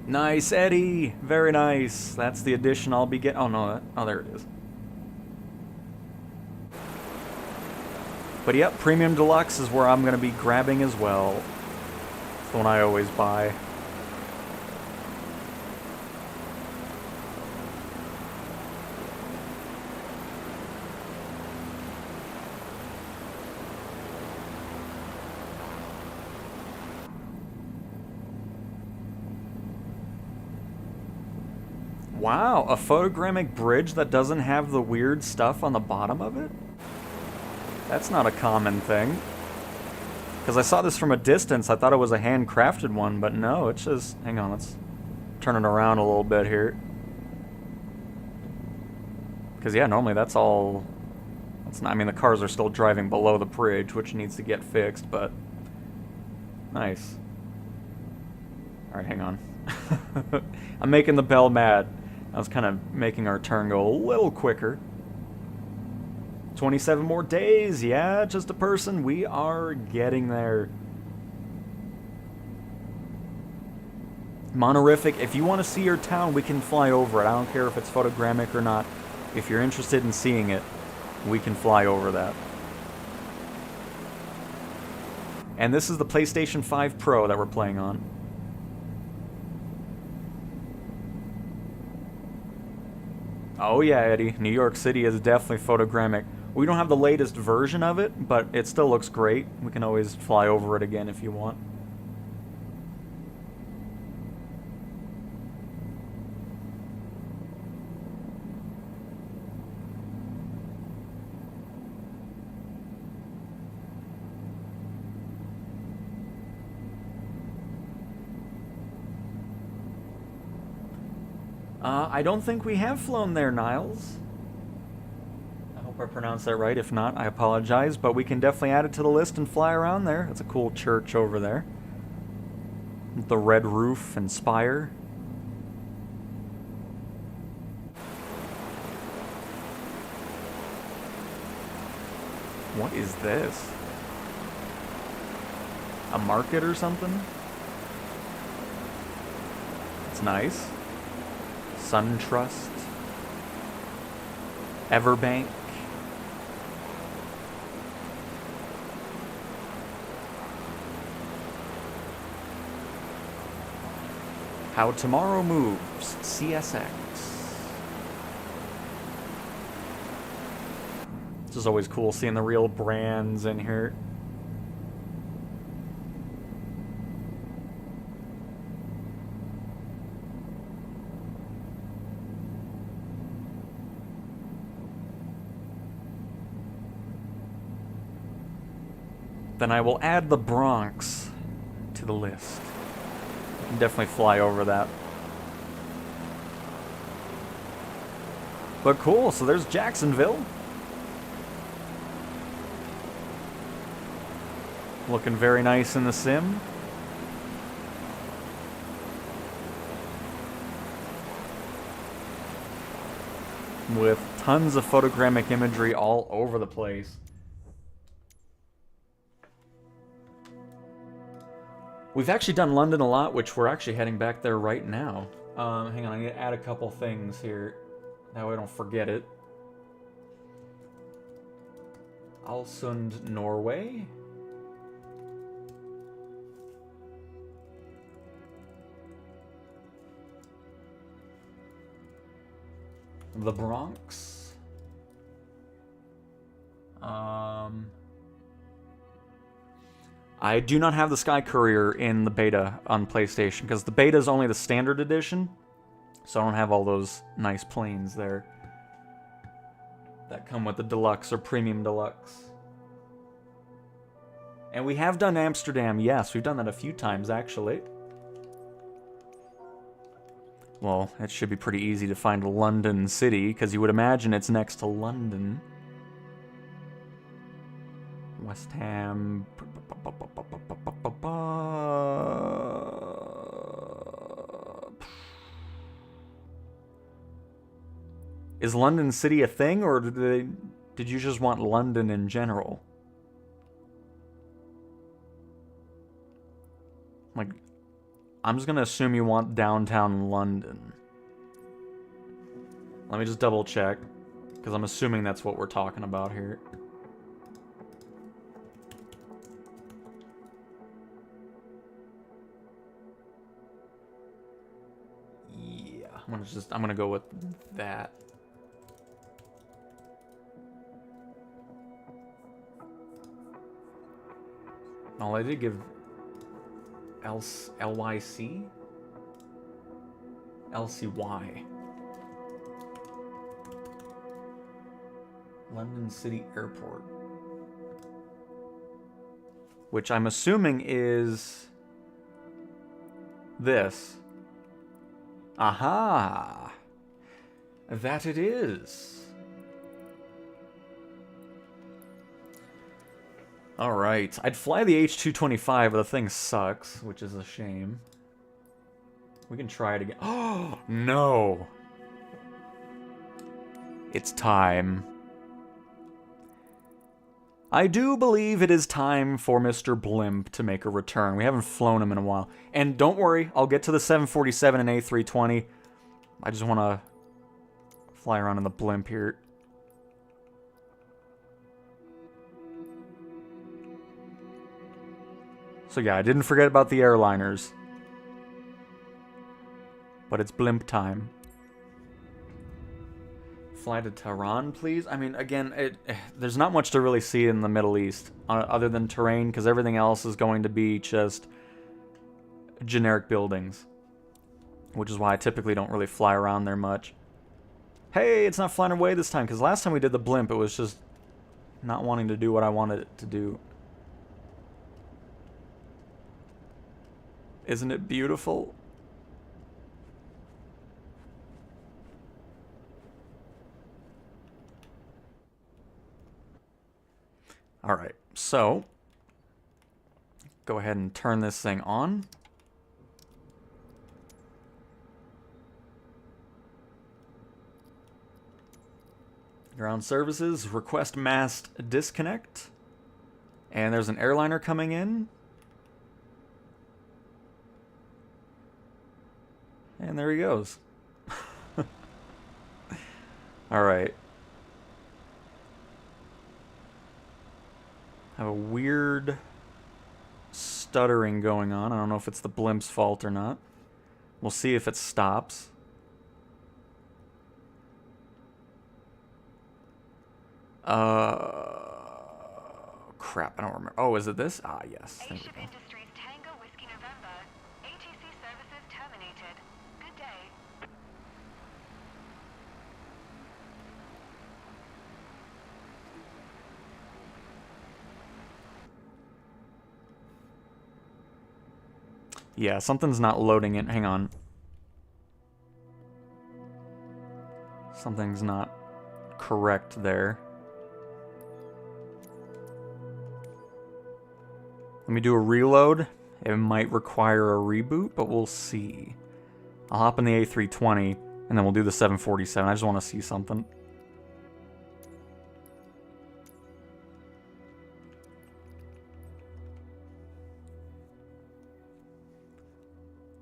Nice, Eddie. Very nice. That's the edition I'll be getting. Oh, no. Oh, there it is. But yep, Premium Deluxe is where I'm going to be grabbing as well. It's the one I always buy. Wow, a photogrammic bridge that doesn't have the weird stuff on the bottom of it? That's not a common thing. Because I saw this from a distance, I thought it was a handcrafted one, but no, it's just... Hang on, let's turn it around a little bit here. Because, yeah, normally that's all... That's not, I mean, the cars are still driving below the bridge, which needs to get fixed, but... Nice. Alright, hang on. I'm making the bell mad. I was kind of making our turn go a little quicker. 27 more days, yeah, just a person. We are getting there. Monorific, if you want to see your town, we can fly over it. I don't care if it's photogrammic or not. If you're interested in seeing it, we can fly over that. And this is the PlayStation 5 Pro that we're playing on. Oh yeah, Eddie, New York City is definitely photogrammic. We don't have the latest version of it, but it still looks great. We can always fly over it again if you want. I don't think we have flown there, Niles. I hope I pronounced that right. If not, I apologize. But we can definitely add it to the list and fly around there. That's a cool church over there. The red roof and spire. What is this? A market or something? It's nice. SunTrust, Everbank. How Tomorrow Moves, CSX. This is always cool seeing the real brands in here. Then I will add the Bronx to the list. I can definitely fly over that. But cool, so there's Jacksonville. Looking very nice in the sim. With tons of photogrammic imagery all over the place. We've actually done London a lot, which we're actually heading back there right now. Hang on, I need to add a couple things here. That way I don't forget it. Alsund, Norway. The Bronx. I do not have the Sky Courier in the beta on PlayStation, because the beta is only the standard edition, so I don't have all those nice planes there that come with the deluxe or premium deluxe. And we have done Amsterdam, yes, we've done that a few times actually. Well, it should be pretty easy to find London City, because you would imagine it's next to London. West Ham. Is London City a thing, or did you just want London in general? Like, I'm just gonna assume you want downtown London. Let me just double check, because I'm assuming that's what we're talking about here. I'm gonna go with that. Oh, I did give LYC? LCY. London City Airport. which I'm assuming is this. Aha! That it is. Alright, I'd fly the H-225, but the thing sucks, which is a shame. We can try it again. Oh, no! It's time. I do believe it is time for Mr. Blimp to make a return. We haven't flown him in a while. And don't worry, I'll get to the 747 and A320. I just want to fly around in the Blimp here. So yeah, I didn't forget about the airliners. But it's Blimp time. Fly to Tehran, please? I mean, again, there's not much to really see in the Middle East, other than terrain, because everything else is going to be just generic buildings. Which is why I typically don't really fly around there much. Hey, it's not flying away this time, because last time we did the Blimp, it was just not wanting to do what I wanted it to do. Isn't it beautiful? Alright, so go ahead and turn this thing on. Ground services, request mast disconnect. And there's an airliner coming in. And there he goes. Alright. Have a weird stuttering going on. I don't know if it's the Blimp's fault or not. We'll see if it stops. Crap, I don't remember. Oh, is it this? Ah, yes. There we go. Industries Tango Whiskey November. ATC services terminated. Good day. Yeah, something's not loading it. Hang on. Something's not correct there. Let me do a reload. It might require a reboot, but we'll see. I'll hop in the A320, and then we'll do the 747. I just want to see something.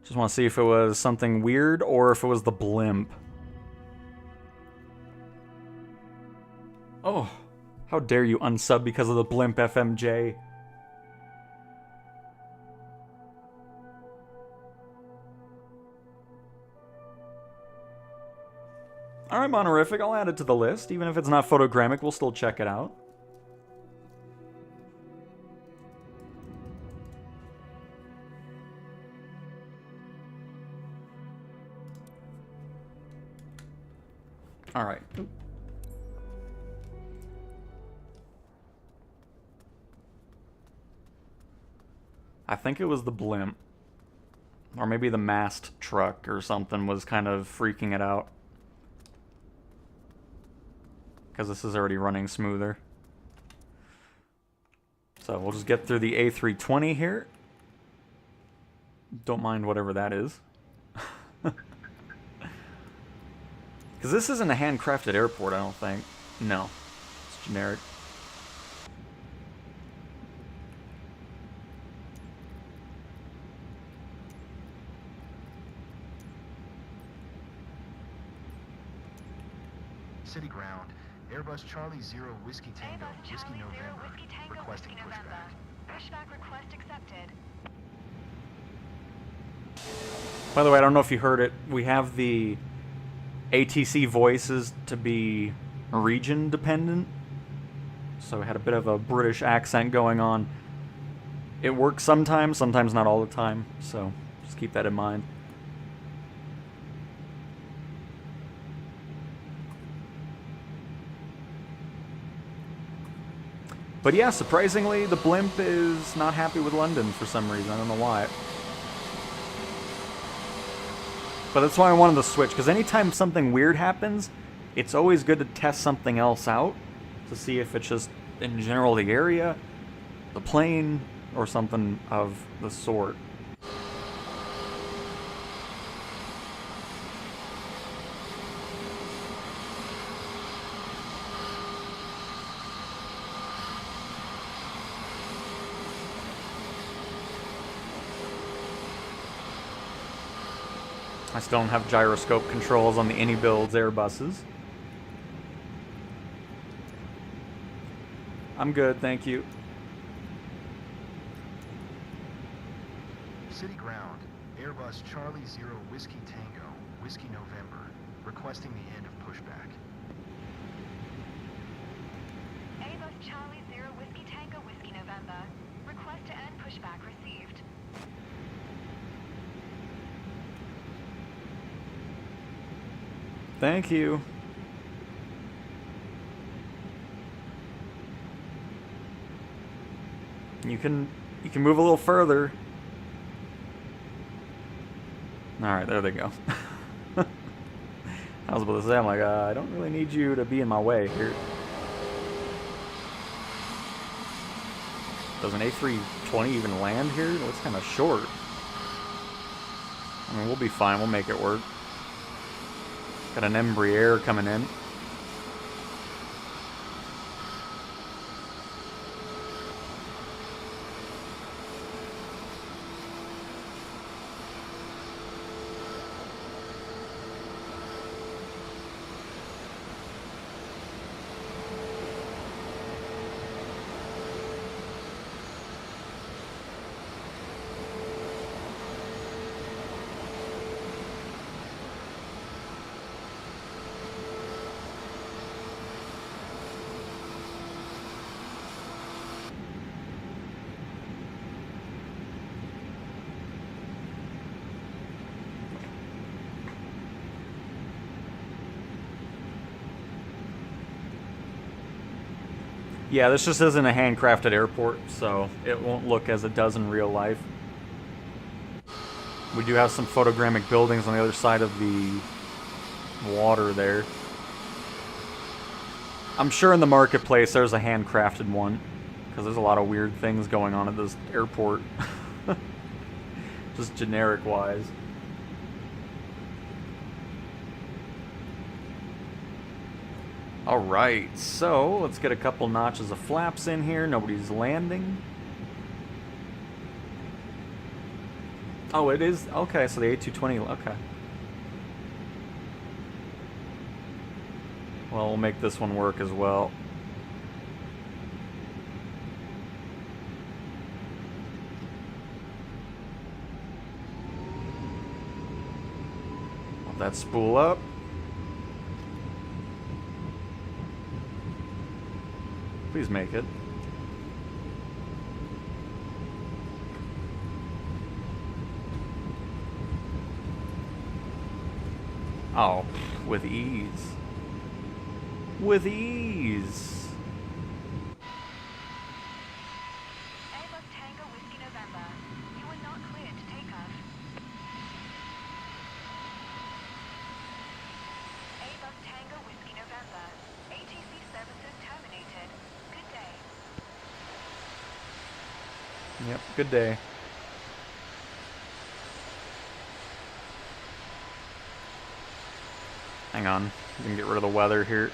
Just want to see if it was something weird, or if it was the Blimp. Oh, how dare you unsub because of the Blimp, FMJ. Alright, Monorific, I'll add it to the list. Even if it's not photogrammic, we'll still check it out. Alright. I think it was the Blimp. Or maybe the mast truck or something was kind of freaking it out. Because this is already running smoother. So we'll just get through the A320 here. Don't mind whatever that is. Because this isn't a handcrafted airport, I don't think. No. It's generic. City ground. Airbus Charlie Zero Whiskey Tango, Airbus Whiskey Charlie Zero November. Whiskey Tango Requesting Whiskey November. Pushback request accepted. By the way, I don't know if you heard it. We have the ATC voices to be region dependent. So we had a bit of a British accent going on. It works sometimes, sometimes not all the time. So just keep that in mind. But yeah, surprisingly, the blimp is not happy with London for some reason. I don't know why. But that's why I wanted to switch, because anytime something weird happens, it's always good to test something else out to see if it's just, in general, the area, the plane, or something of the sort. I still don't have gyroscope controls on the AnyBuilds Airbuses. I'm good, thank you. City ground. Airbus Charlie Zero Whiskey Tango, Whiskey November, requesting the end of pushback. Airbus Charlie Zero Whiskey Tango Whiskey November. Request to end pushback received. Thank you. You can move a little further. All right, there they go. I was about to say, I'm like, I don't really need you to be in my way here. Does an A320 even land here? It's kind of short. I mean, we'll be fine. We'll make it work. Got an Embraer coming in. Yeah, this just isn't a handcrafted airport, so it won't look as it does in real life. We do have some photogrammic buildings on the other side of the water there. I'm sure in the marketplace there's a handcrafted one, because there's a lot of weird things going on at this airport. Just generic-wise. Alright, so let's get a couple notches of flaps in here. Nobody's landing. Oh, it is? Okay, so the A220, okay. Well, we'll make this one work as well. Let that spool up. Please make it. Oh, with ease. With ease. Airbus Tango Whiskey November. You are not cleared to take off. Airbus Tango Whiskey November. ATC services terminated. Good day. Yep, good day. Hang on, we can get rid of the weather here.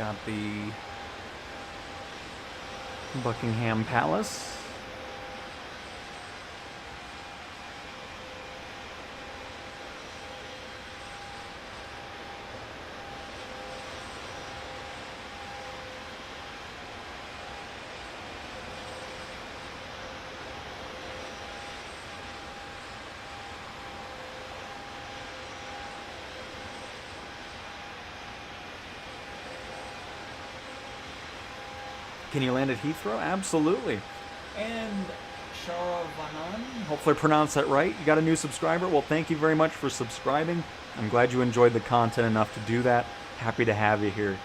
got the Buckingham Palace. Can you land at Heathrow? Absolutely. And Sharavanan, hopefully I pronounced that right. You got a new subscriber? Well, thank you very much for subscribing. I'm glad you enjoyed the content enough to do that. Happy to have you here.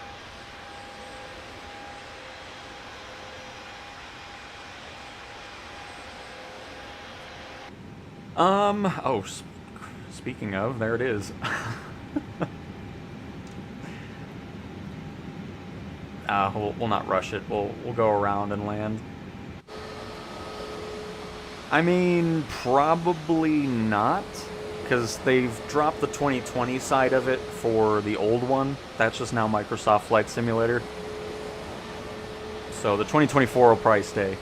Oh, speaking of, there it is. We'll not rush it. We'll go around and land. I mean, probably not, because they've dropped the 2020 side of it for the old one. That's just now Microsoft Flight Simulator. So the 2024 will probably stay.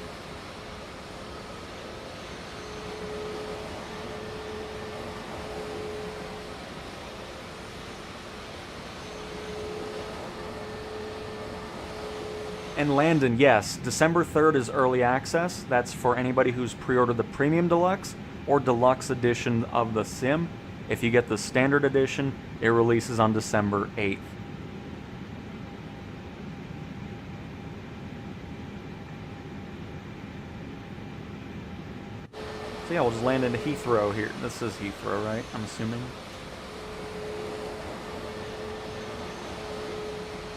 And Landon, yes, December 3rd is early access. That's for anybody who's pre-ordered the Premium Deluxe or Deluxe Edition of the Sim. If you get the Standard Edition, it releases on December 8th. So yeah, we'll just land into Heathrow here. This is Heathrow, right? I'm assuming.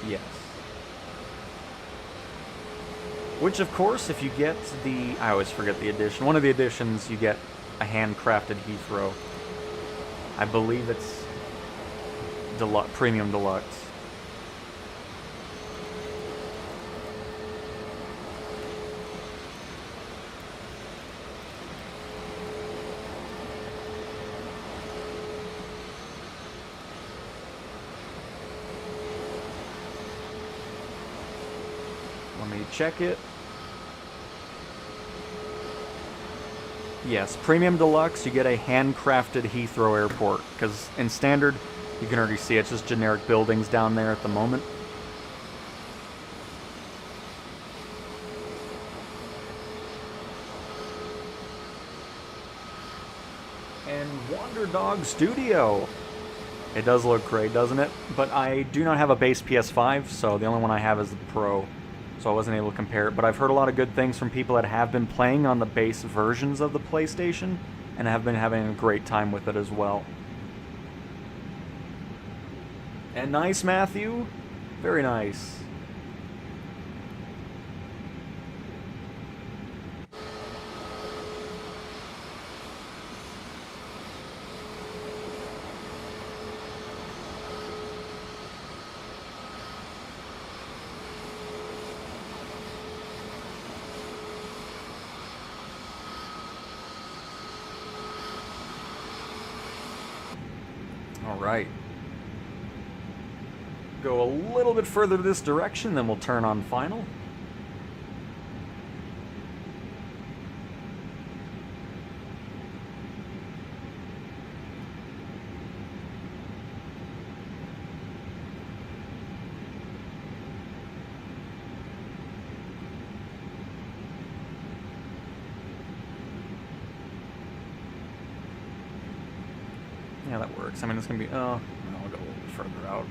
Yes. Which, of course, if you get the... I always forget the edition. One of the editions, you get a handcrafted Heathrow. I believe it's Premium Deluxe. Let me check it. Yes, Premium Deluxe, you get a handcrafted Heathrow Airport, because in Standard, you can already see it's just generic buildings down there at the moment. And Wander Dog Studio. It does look great, doesn't it? But I do not have a base PS5, so the only one I have is the Pro. So I wasn't able to compare it, but I've heard a lot of good things from people that have been playing on the base versions of the PlayStation and have been having a great time with it as well. And nice, Matthew. Very nice. Alright. Go a little bit further this direction, then we'll turn on final. Yeah, that works. I mean, it's going to be... Oh, no, I'll go a little bit further out.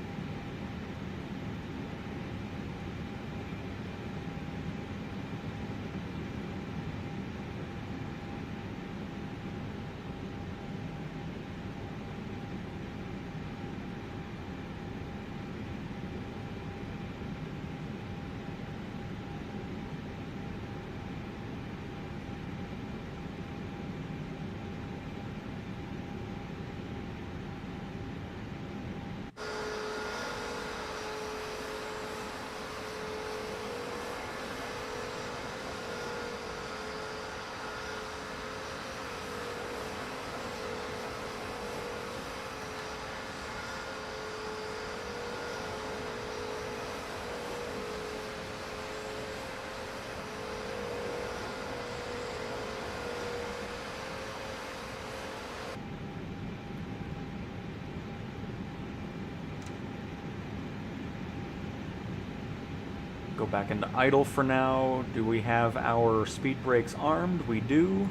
go back into idle for now. Do we have our speed brakes armed? We do.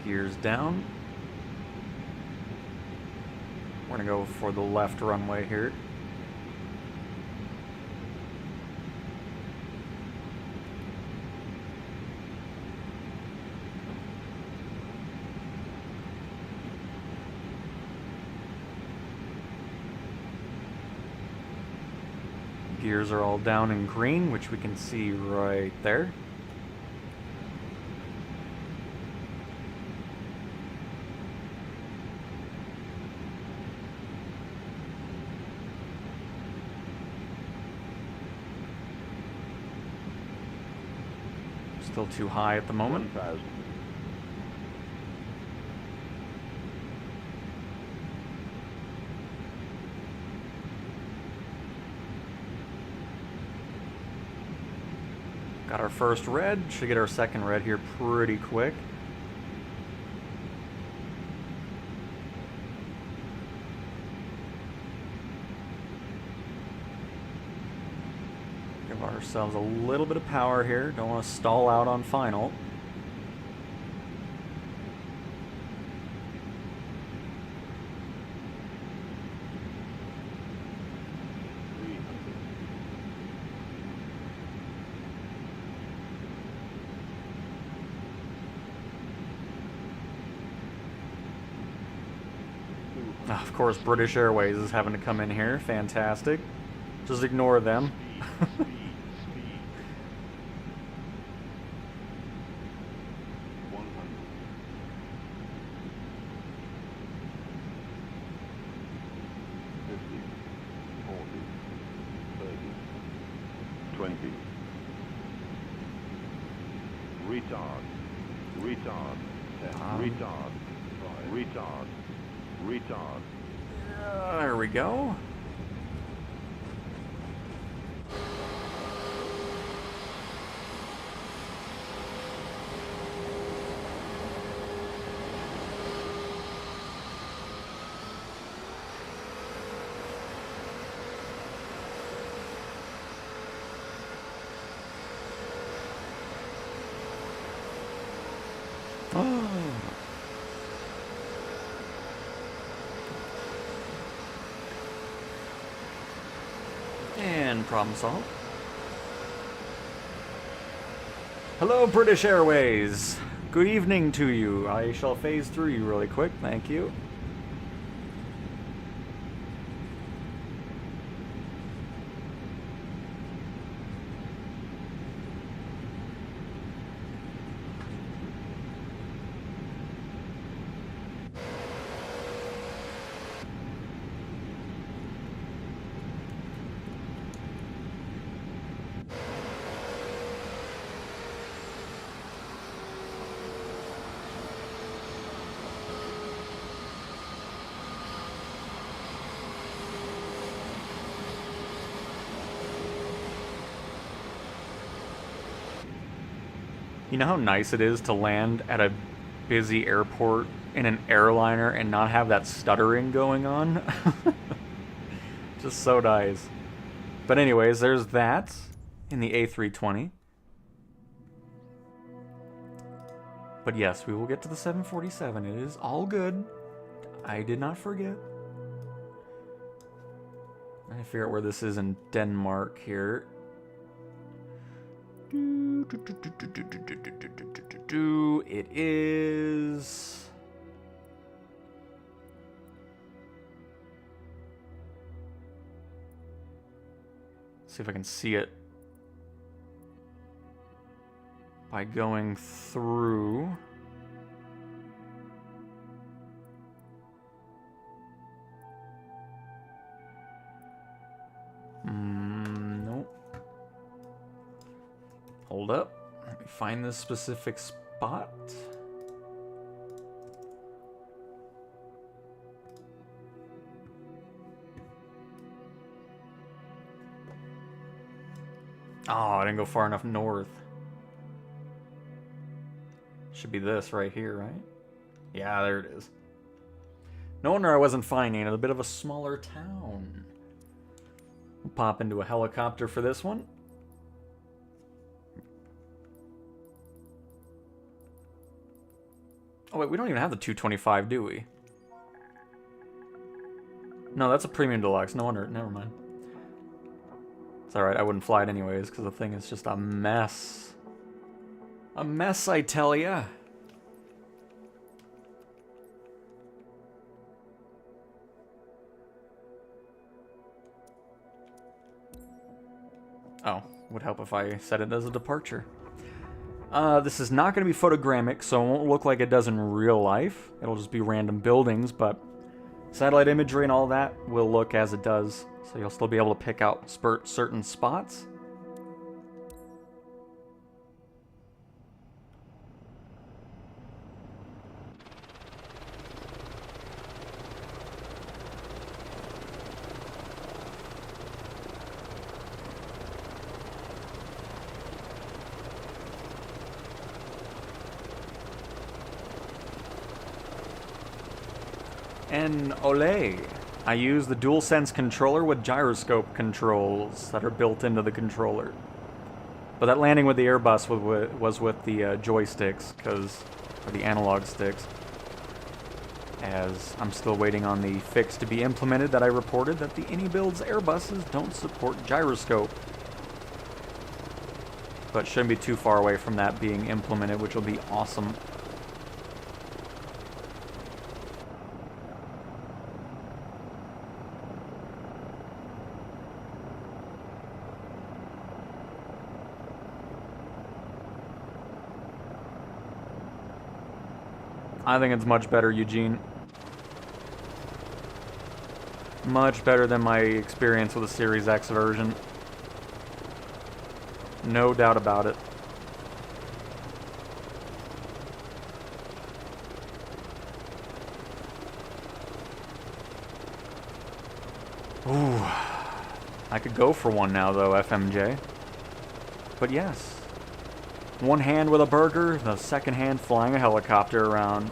Gears down. We're gonna go for the left runway here. Gears are all down in green, which we can see right there. Still too high at the moment. Got our first red. Should get our second red here pretty quick. Give ourselves a little bit of power here. Don't want to stall out on final. Of course, British Airways is having to come in here. Fantastic. Just ignore them. Speed. 100. 50. 40. 30. 20. Retard. Retard. Retard. Retard. Retard. There we go. Oh. And problem solved. Hello, British Airways. Good evening to you. I shall phase through you really quick. Thank you. You know how nice it is to land at a busy airport in an airliner and not have that stuttering going on? Just so nice. But anyways, there's that in the A320. But yes, we will get to the 747. It is all good. I did not forget. I figure out where this is in Denmark here. It is... see if I can see it by going through. Nope. Hold up. Let me find this specific spot. Oh, I didn't go far enough north. Should be this right here, right? Yeah, there it is. No wonder I wasn't finding it. A bit of a smaller town. We'll pop into a helicopter for this one. Oh wait, we don't even have the 225, do we? No, that's a premium deluxe. No wonder. Never mind. It's alright, I wouldn't fly it anyways, because the thing is just a mess. A mess, I tell ya. Oh, would help if I set it as a departure. This is not going to be photogrammic, so it won't look like it does in real life. It'll just be random buildings, but satellite imagery and all that will look as it does. So you'll still be able to pick out certain spots. And ole, I use the DualSense controller with gyroscope controls that are built into the controller. But that landing with the Airbus was with the joysticks, or the analog sticks. As I'm still waiting on the fix to be implemented that I reported that the AnyBuilds Airbuses don't support gyroscope. But shouldn't be too far away from that being implemented, which will be awesome. I think it's much better, Eugene. Much better than my experience with the Series X version. No doubt about it. Ooh. I could go for one now, though, FMJ. But yes. One hand with a burger, the second hand flying a helicopter around.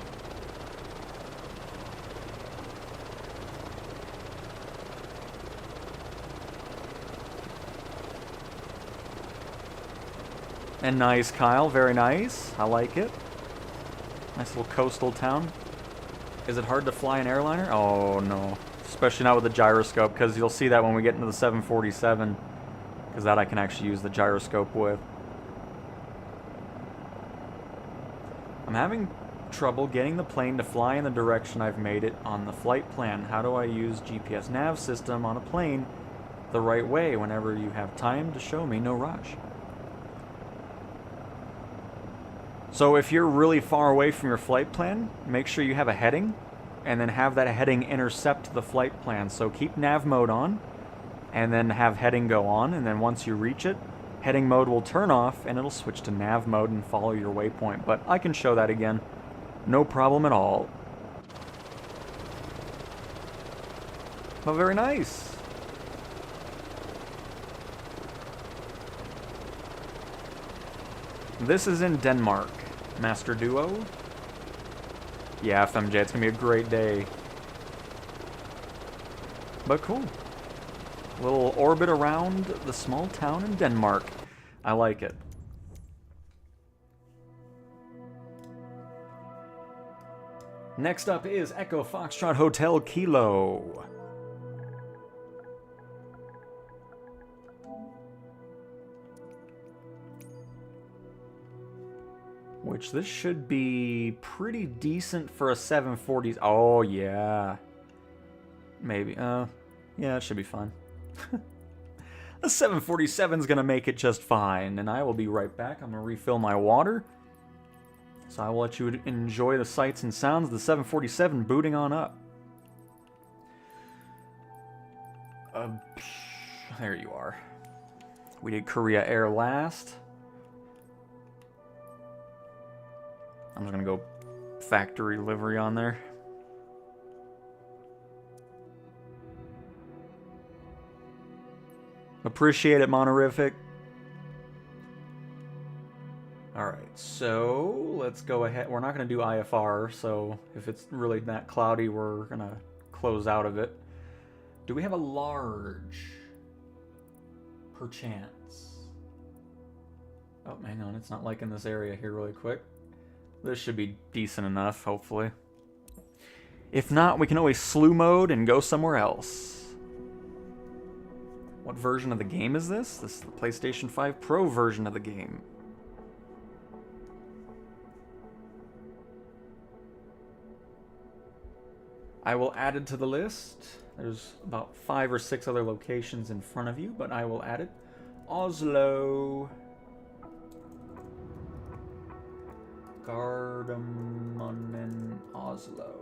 And nice, Kyle. Very nice. I like it. Nice little coastal town. Is it hard to fly an airliner? Oh, no. Especially not with the gyroscope, because you'll see that when we get into the 747. Because that I can actually use the gyroscope with. I'm having trouble getting the plane to fly in the direction I've made it on the flight plan. How do I use GPS nav system on a plane the right way whenever you have time to show me? No rush. So if you're really far away from your flight plan, make sure you have a heading and then have that heading intercept the flight plan. So keep nav mode on and then have heading go on, and then once you reach it, heading mode will turn off and it'll switch to nav mode and follow your waypoint. But I can show that again. No problem at all. But very nice. This is in Denmark. Master Duo. Yeah, FMJ, it's gonna be a great day. But cool. Little orbit around the small town in Denmark. I like it. Next up is Echo Foxtrot Hotel Kilo. Which this should be pretty decent for a 740s. Oh, yeah. Maybe. Yeah, it should be fun. The 747's gonna make it just fine, and I will be right back. I'm gonna refill my water. So I will let you enjoy the sights and sounds of the 747 booting on up. There you are. We did Korea Air last. I'm just gonna go factory livery on there. Appreciate it, Monorific. Alright. so let's go ahead. We're not going to do IFR, so if it's really that cloudy, we're going to close out of it. Do we have a large? Perchance. Oh, hang on. It's not like in this area here really quick. This should be decent enough, hopefully. If not, we can always slew mode and go somewhere else. What version of the game is this? This is the PlayStation 5 Pro version of the game. I will add it to the list. There's about 5 or 6 other locations in front of you, but I will add it. Oslo. Gardermoen, Oslo.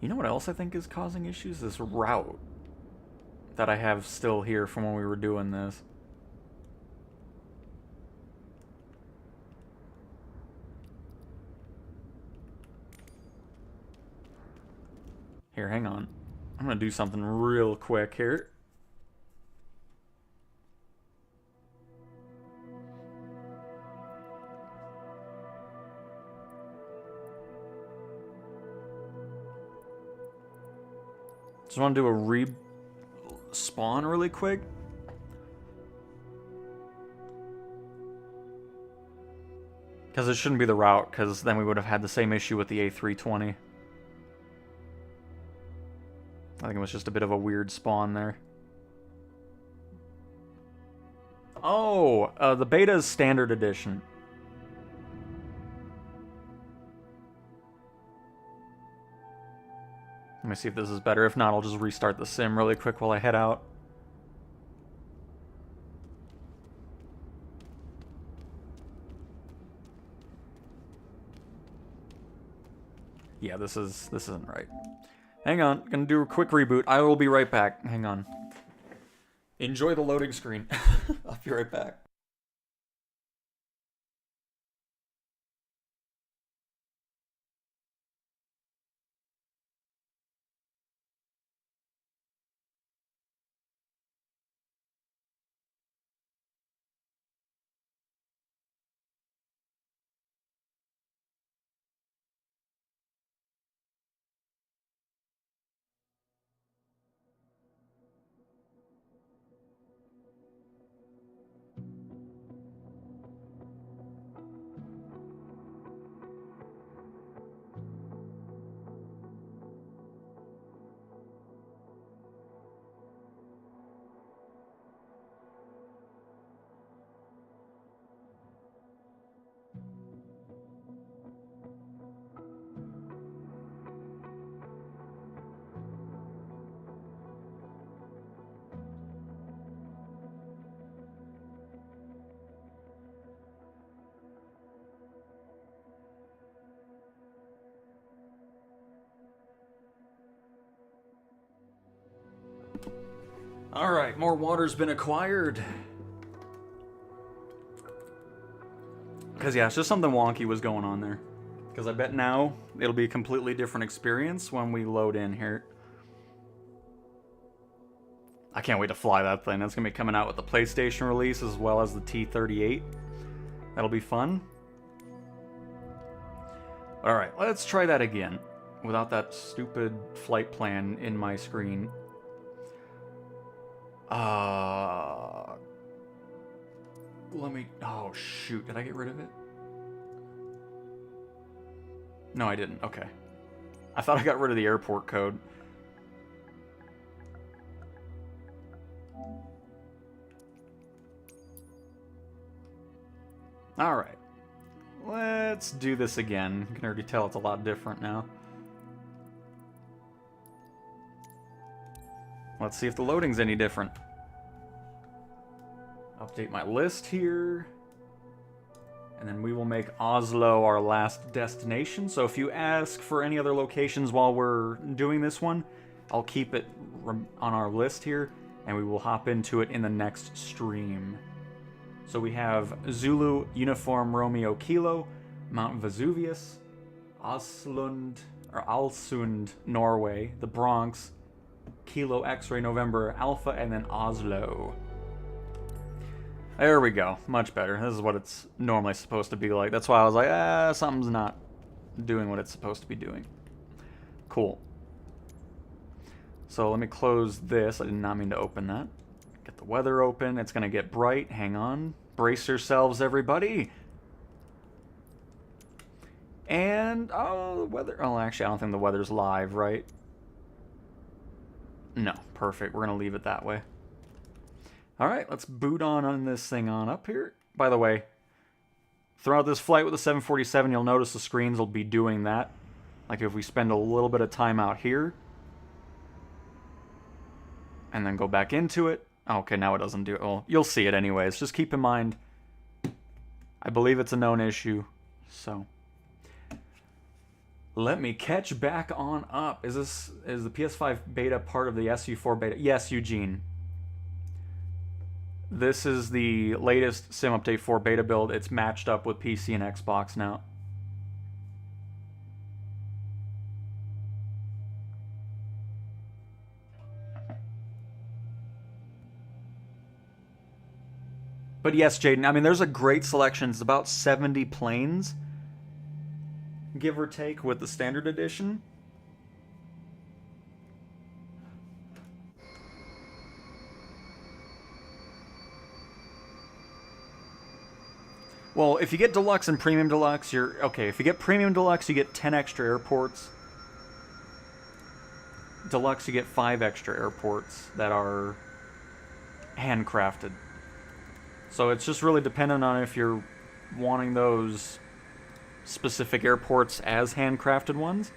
You know what else I think is causing issues? This route that I have still here from when we were doing this. Here, hang on. I'm gonna do something real quick here. Just want to do a respawn really quick. Because it shouldn't be the route, because then we would have had the same issue with the A320. I think it was just a bit of a weird spawn there. Oh, the beta is standard edition. Let me see if this is better. If not, I'll just restart the sim really quick while I head out. Yeah, this isn't right. Hang on, gonna do a quick reboot. I will be right back. Hang on. Enjoy the loading screen. I'll be right back. Alright, more water's been acquired. Because, yeah, it's just something wonky was going on there. Because I bet now it'll be a completely different experience when we load in here. I can't wait to fly that thing. That's going to be coming out with the PlayStation release as well as the T-38. That'll be fun. Alright, let's try that again. Without that stupid flight plan in my screen. Let me... Oh, shoot. Did I get rid of it? No, I didn't. Okay. I thought I got rid of the airport code. Alright. Let's do this again. You can already tell it's a lot different now. Let's see if the loading's any different. Update my list here. And then we will make Oslo our last destination. So if you ask for any other locations while we're doing this one, I'll keep it on our list here, and we will hop into it in the next stream. So we have Zulu Uniform Romeo Kilo, Mount Vesuvius, Aslund, or Alsund, Norway, the Bronx, Kilo X-ray November Alpha, and then Oslo. There we go. Much better. This is what it's normally supposed to be like. That's why I was like, something's not doing what it's supposed to be doing. Cool. So let me close this. I did not mean to open that. Get the weather open. It's going to get bright. Hang on. Brace yourselves, everybody. And, oh, the weather. Oh, actually, I don't think the weather's live, right? No. Perfect. We're going to leave it that way. All right, let's boot on this thing on up here. By the way, throughout this flight with the 747, you'll notice the screens will be doing that. Like if we spend a little bit of time out here, and then go back into it. Okay, now it doesn't do it. Well, you'll see it anyways. Just keep in mind, I believe it's a known issue, so. Let me catch back on up. Is the PS5 beta part of the SU4 beta? Yes, Eugene. This is the latest Sim Update 4 beta build. It's matched up with PC and Xbox now. But yes, Jaden, I mean, there's a great selection. It's about 70 planes, give or take, with the standard edition. Well, if you get Deluxe and Premium Deluxe, you're... Okay, if you get Premium Deluxe, you get 10 extra airports. Deluxe, you get 5 extra airports that are handcrafted. So it's just really dependent on if you're wanting those specific airports as handcrafted ones.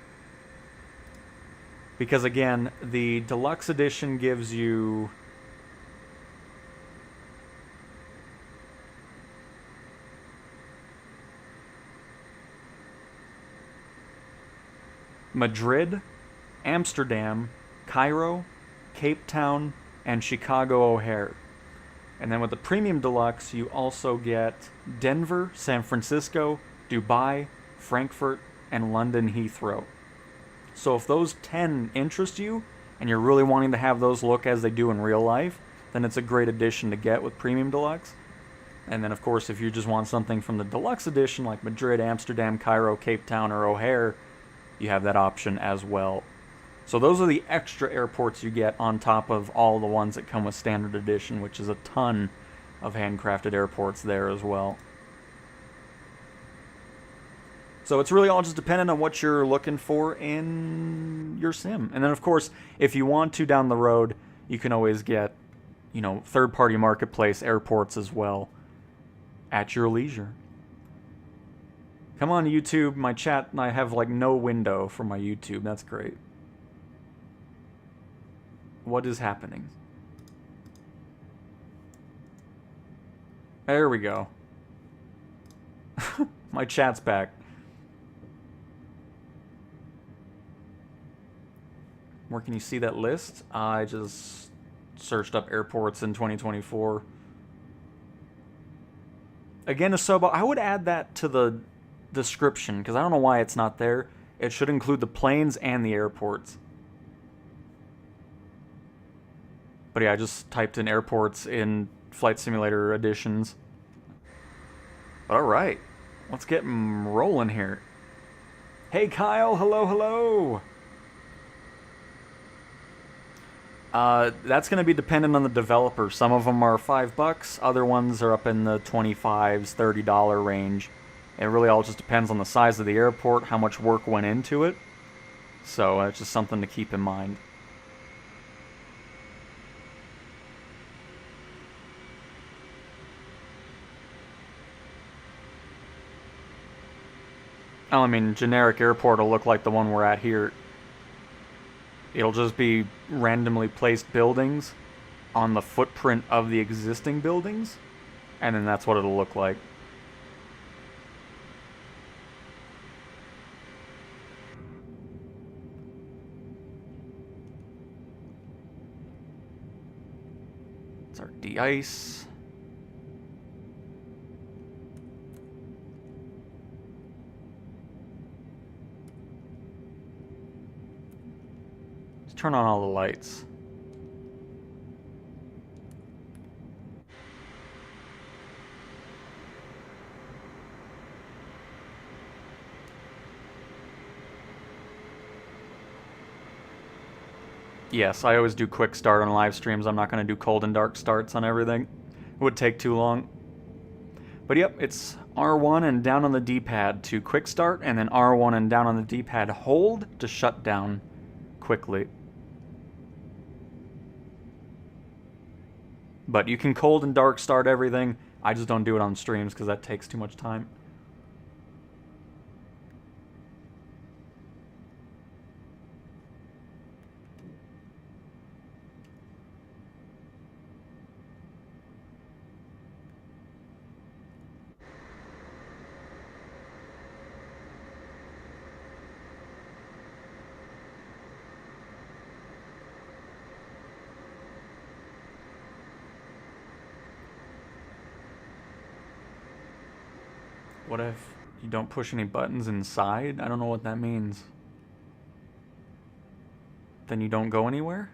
Because again, the Deluxe Edition gives you... Madrid, Amsterdam, Cairo, Cape Town, and Chicago O'Hare. And then with the Premium Deluxe, you also get Denver, San Francisco, Dubai, Frankfurt, and London Heathrow. So if those 10 interest you, and you're really wanting to have those look as they do in real life, then it's a great addition to get with Premium Deluxe. And then, of course, if you just want something from the Deluxe Edition, like Madrid, Amsterdam, Cairo, Cape Town, or O'Hare, you have that option as well. So those are the extra airports you get on top of all the ones that come with Standard Edition, which is a ton of handcrafted airports there as well. So it's really all just dependent on what you're looking for in your sim. And then, of course, if you want to down the road, you can always get, you know, third-party marketplace airports as well at your leisure. Come on, YouTube. My chat, I have like no window for my YouTube. That's great. What is happening? There we go. My chat's back. Where can you see that list? I just searched up airports in 2024. Again, a sub. I would add that to the description, because I don't know why it's not there. It should include the planes and the airports. But yeah, I just typed in airports in Flight Simulator editions. Alright, let's get rolling here. Hey Kyle, hello, hello! That's going to be dependent on the developer. Some of them are $5, other ones are up in the $25s, $30 range. It really all just depends on the size of the airport, how much work went into it. So it's just something to keep in mind. Oh, I mean, generic airport will look like the one we're at here. It'll just be randomly placed buildings on the footprint of the existing buildings, and then that's what it'll look like. It's our de-ice. Turn on all the lights. Yes, I always do quick start on live streams. I'm not going to do cold and dark starts on everything. It would take too long. But yep, it's R1 and down on the D-pad to quick start, and then R1 and down on the D-pad hold to shut down quickly. But you can cold and dark start everything. I just don't do it on streams because that takes too much time. What if you don't push any buttons inside? I don't know what that means. Then you don't go anywhere?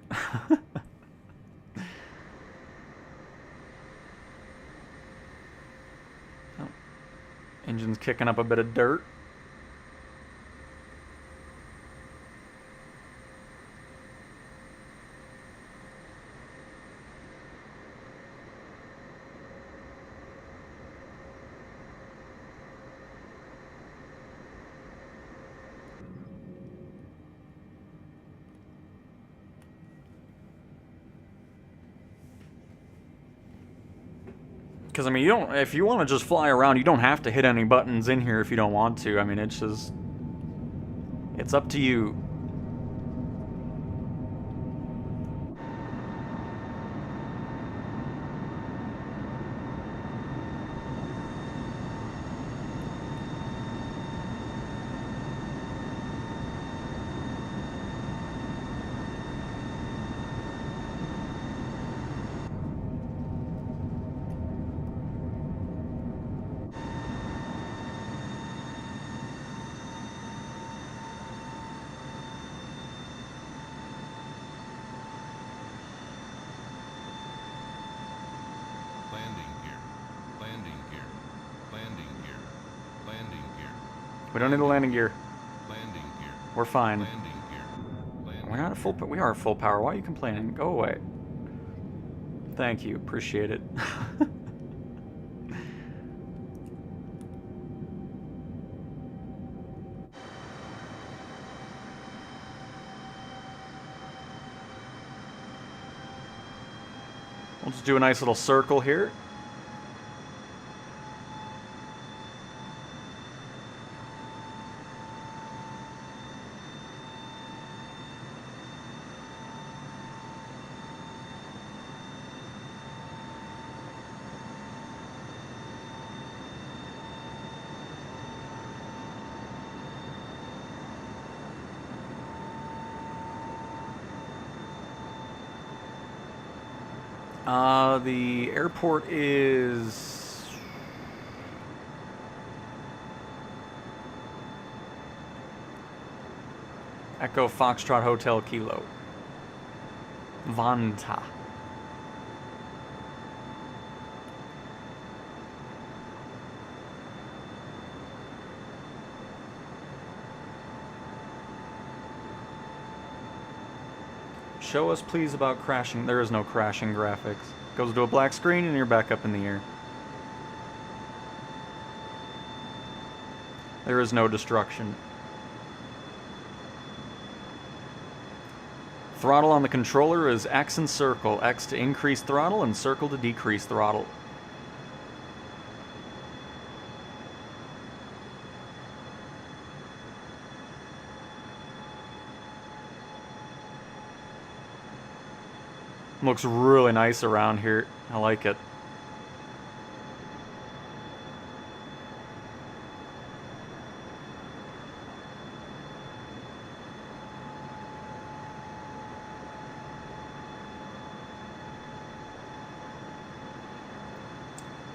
Oh. Engine's kicking up a bit of dirt. Because, I mean, you don't, if you want to just fly around, you don't have to hit any buttons in here if you don't want to. I mean, it's just, it's up to you. We don't need a landing gear. We're fine. We're not at full. We are at full power. Why are you complaining? Go away. Thank you. Appreciate it. We'll just do a nice little circle here. The airport is Echo Foxtrot Hotel Kilo. Vanta. Show us please about crashing. There is no crashing graphics. Goes to a black screen and you're back up in the air. There is no destruction. Throttle on the controller is X and circle. X to increase throttle and circle to decrease throttle. Looks really nice around here. I like it.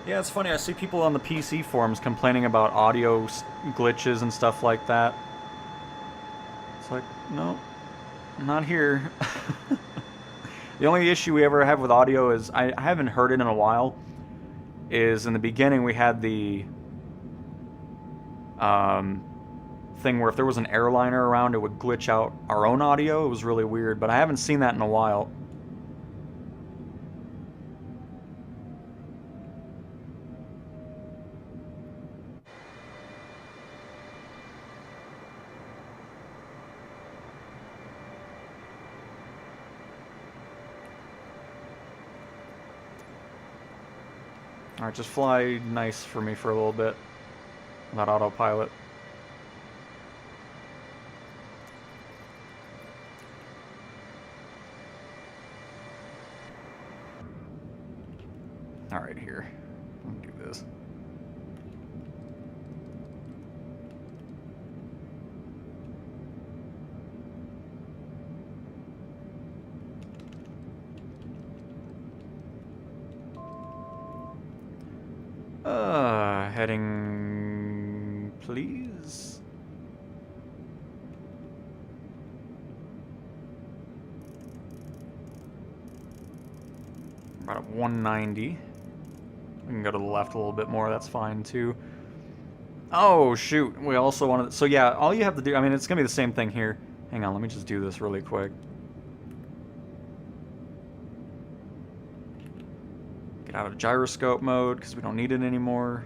Yeah, it's funny. I see people on the PC forums complaining about audio glitches and stuff like that. It's like, no. not here. The only issue we ever have with audio is, I haven't heard it in a while, is in the beginning we had the thing where if there was an airliner around, it would glitch out our own audio. It was really weird, but I haven't seen that in a while. Alright, just fly nice for me for a little bit. Without autopilot. Alright, here. Let me do this. Heading, please. About 190. We can go to the left a little bit more, that's fine too. Oh, shoot. We also wanted... So yeah, all you have to do... I mean, it's going to be the same thing here. Hang on, let me just do this really quick. Get out of gyroscope mode, because we don't need it anymore.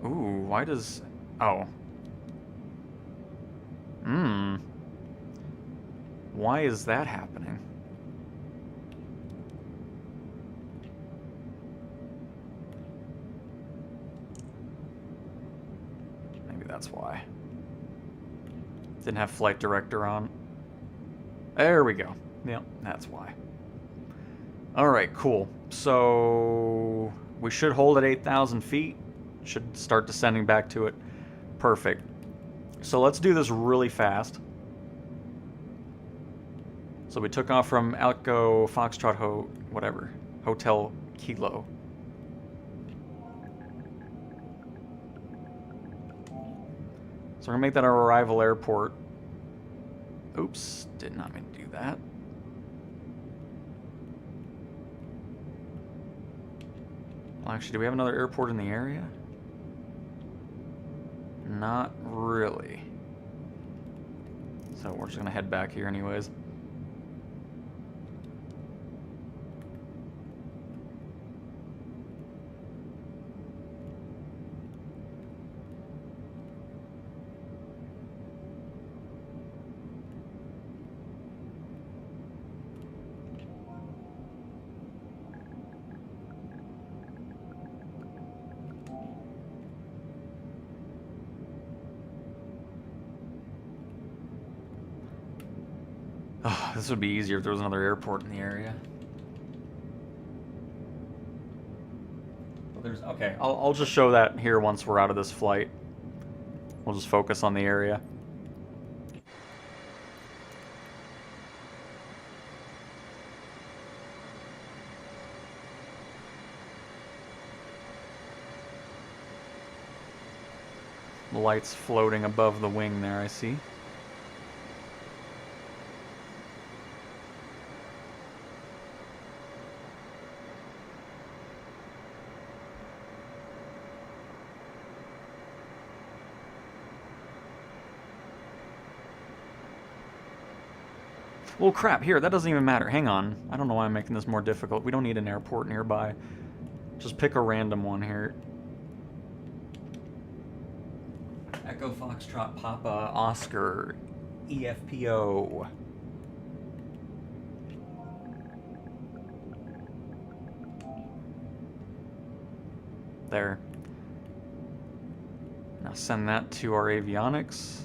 Ooh, why does... Oh. Why is that happening? Maybe that's why. Didn't have flight director on. There we go. Yep, that's why. Alright, cool. So we should hold at 8,000 feet. Should start descending back to it. Perfect. So let's do this really fast. So we took off from Alco Foxtrot Hotel Kilo. So we're gonna make that our arrival airport. Oops, did not mean to do that. Well, actually, do we have another airport in the area? Not really. So we're just gonna head back here anyways. Oh, this would be easier if there was another airport in the area. Well, there's okay. I'll just show that here once we're out of this flight. We'll just focus on the area. The lights floating above the wing there, I see. Well, crap, here, that doesn't even matter. Hang on. I don't know why I'm making this more difficult. We don't need an airport nearby. Just pick a random one here. Echo Foxtrot Papa Oscar EFPO. There. Now send that to our avionics.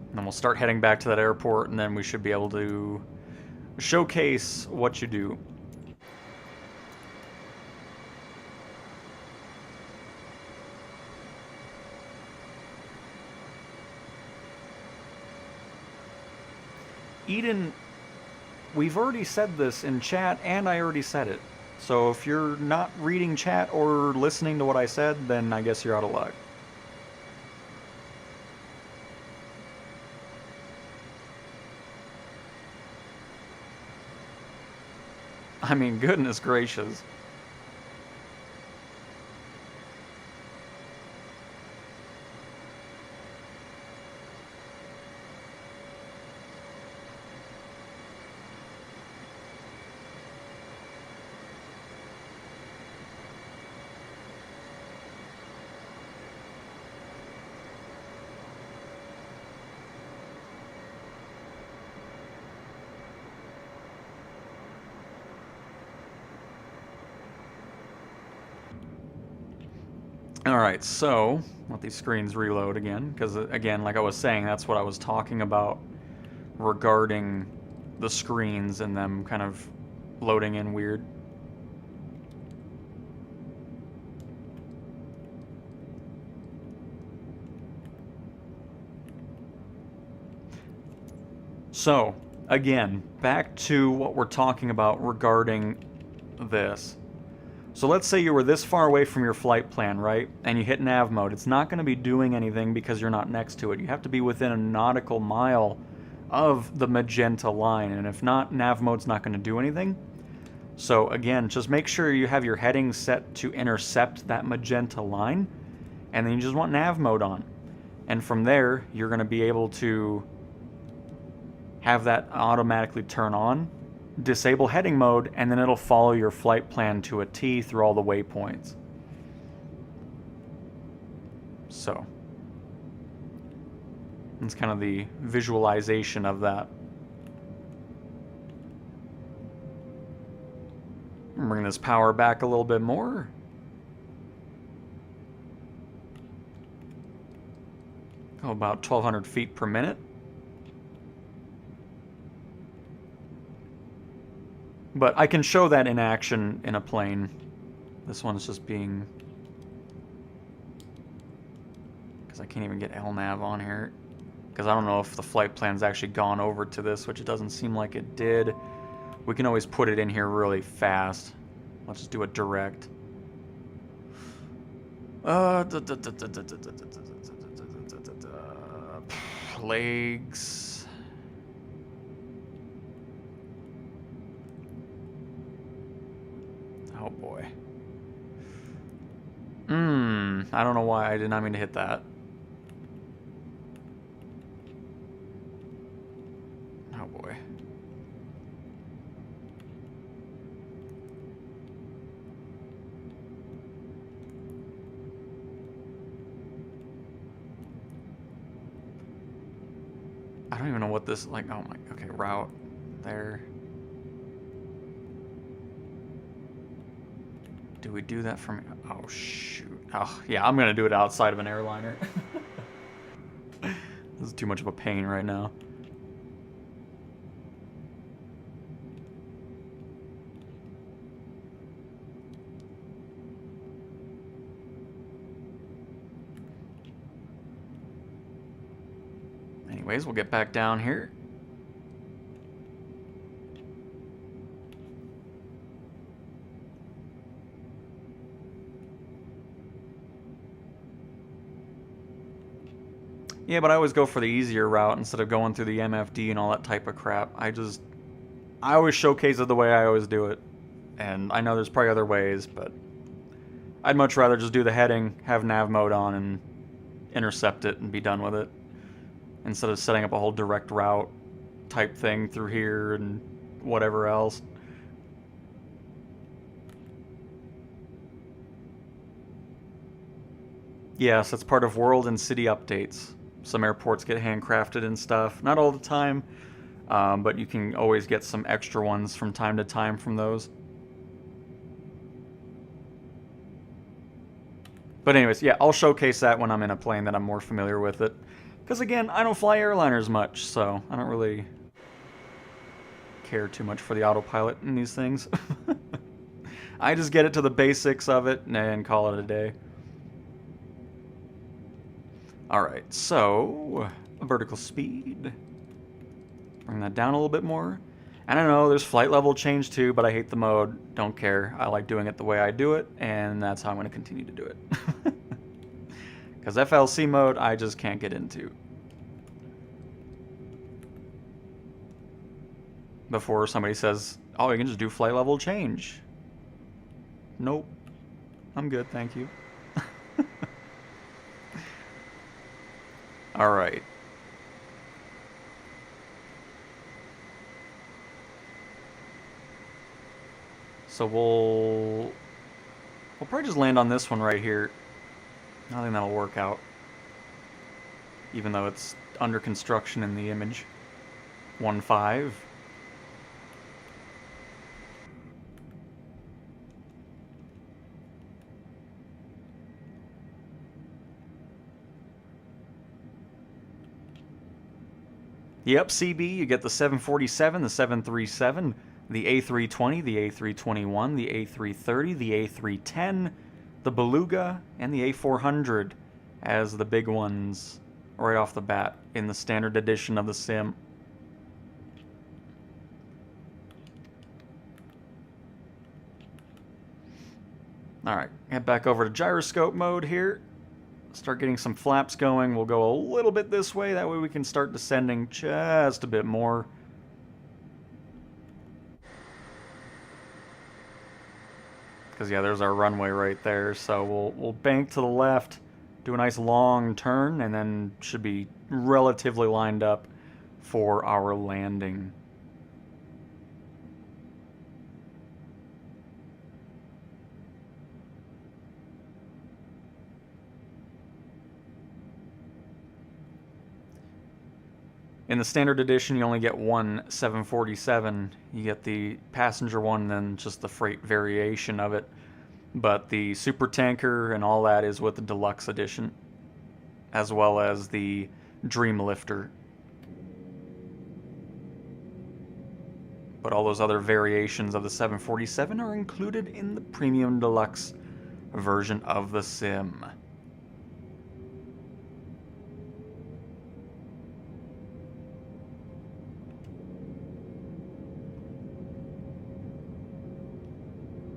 And then we'll start heading back to that airport, and then we should be able to showcase what you do. Eden, we've already said this in chat, and I already said it. So if you're not reading chat or listening to what I said, then I guess you're out of luck. I mean, goodness gracious. Alright, so, let these screens reload again, because again, like I was saying, that's what I was talking about regarding the screens and them kind of loading in weird. So, again, back to what we're talking about regarding this. So let's say you were this far away from your flight plan, right? And you hit nav mode. It's not going to be doing anything because you're not next to it. You have to be within a nautical mile of the magenta line. And if not, nav mode's not going to do anything. So again, just make sure you have your heading set to intercept that magenta line. And then you just want nav mode on. And from there, you're going to be able to have that automatically turn on. Disable heading mode, and then it'll follow your flight plan to a T through all the waypoints. So, that's kind of the visualization of that. Bring this power back a little bit more. Go about 1,200 feet per minute. But I can show that in action in a plane. This one's just being... because I can't even get LNAV on here. Because I don't know if the flight plan's actually gone over to this, which it doesn't seem like it did. We can always put it in here really fast. Let's just do it direct. Legs... Oh boy. I don't know why I did not mean to hit that. Oh boy. I don't even know what this, like, oh my, okay, route there. Do we do that from... oh, shoot. Oh, yeah, I'm going to do it outside of an airliner. This is too much of a pain right now. Anyways, we'll get back down here. Yeah, but I always go for the easier route instead of going through the MFD and all that type of crap. I always showcase it the way I always do it. And I know there's probably other ways, but I'd much rather just do the heading, have nav mode on, and intercept it and be done with it. Instead of setting up a whole direct route type thing through here and whatever else. Yes, that's part of world and city updates. Some airports get handcrafted and stuff. Not all the time, but you can always get some extra ones from time to time from those. But anyways, yeah, I'll showcase that when I'm in a plane that I'm more familiar with it. Because again, I don't fly airliners much, so I don't really care too much for the autopilot in these things. I just get it to the basics of it and call it a day. Alright, so vertical speed. Bring that down a little bit more. And I know there's flight level change too, but I hate the mode. Don't care. I like doing it the way I do it, and that's how I'm going to continue to do it. Because FLC mode, I just can't get into. Before somebody says, oh, you can just do flight level change. Nope. I'm good, thank you. Alright. So we'll probably just land on this one right here. I think that'll work out. Even though it's under construction in the image. 1.5. Yep, CB, you get the 747, the 737, the A320, the A321, the A330, the A310, the Beluga, and the A400 as the big ones right off the bat in the standard edition of the sim. Alright, head back over to gyroscope mode here. Start getting some flaps going. We'll go a little bit this way, that way we can start descending just a bit more. Because yeah, there's our runway right there, so we'll bank to the left, do a nice long turn, and then should be relatively lined up for our landing. In the standard edition, you only get one 747. You get the passenger one, then just the freight variation of it. But the super tanker and all that is with the deluxe edition, as well as the Dreamlifter. But all those other variations of the 747 are included in the premium deluxe version of the sim.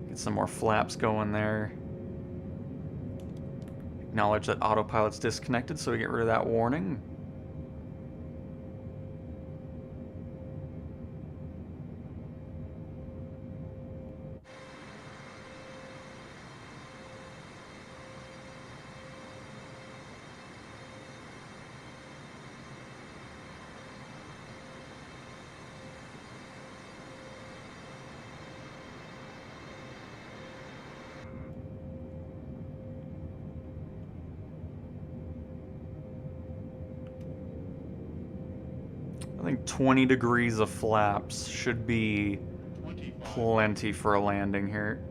Get some more flaps going there. Acknowledge that autopilot's disconnected, so we get rid of that warning. I think 20 degrees of flaps should be plenty for a landing here.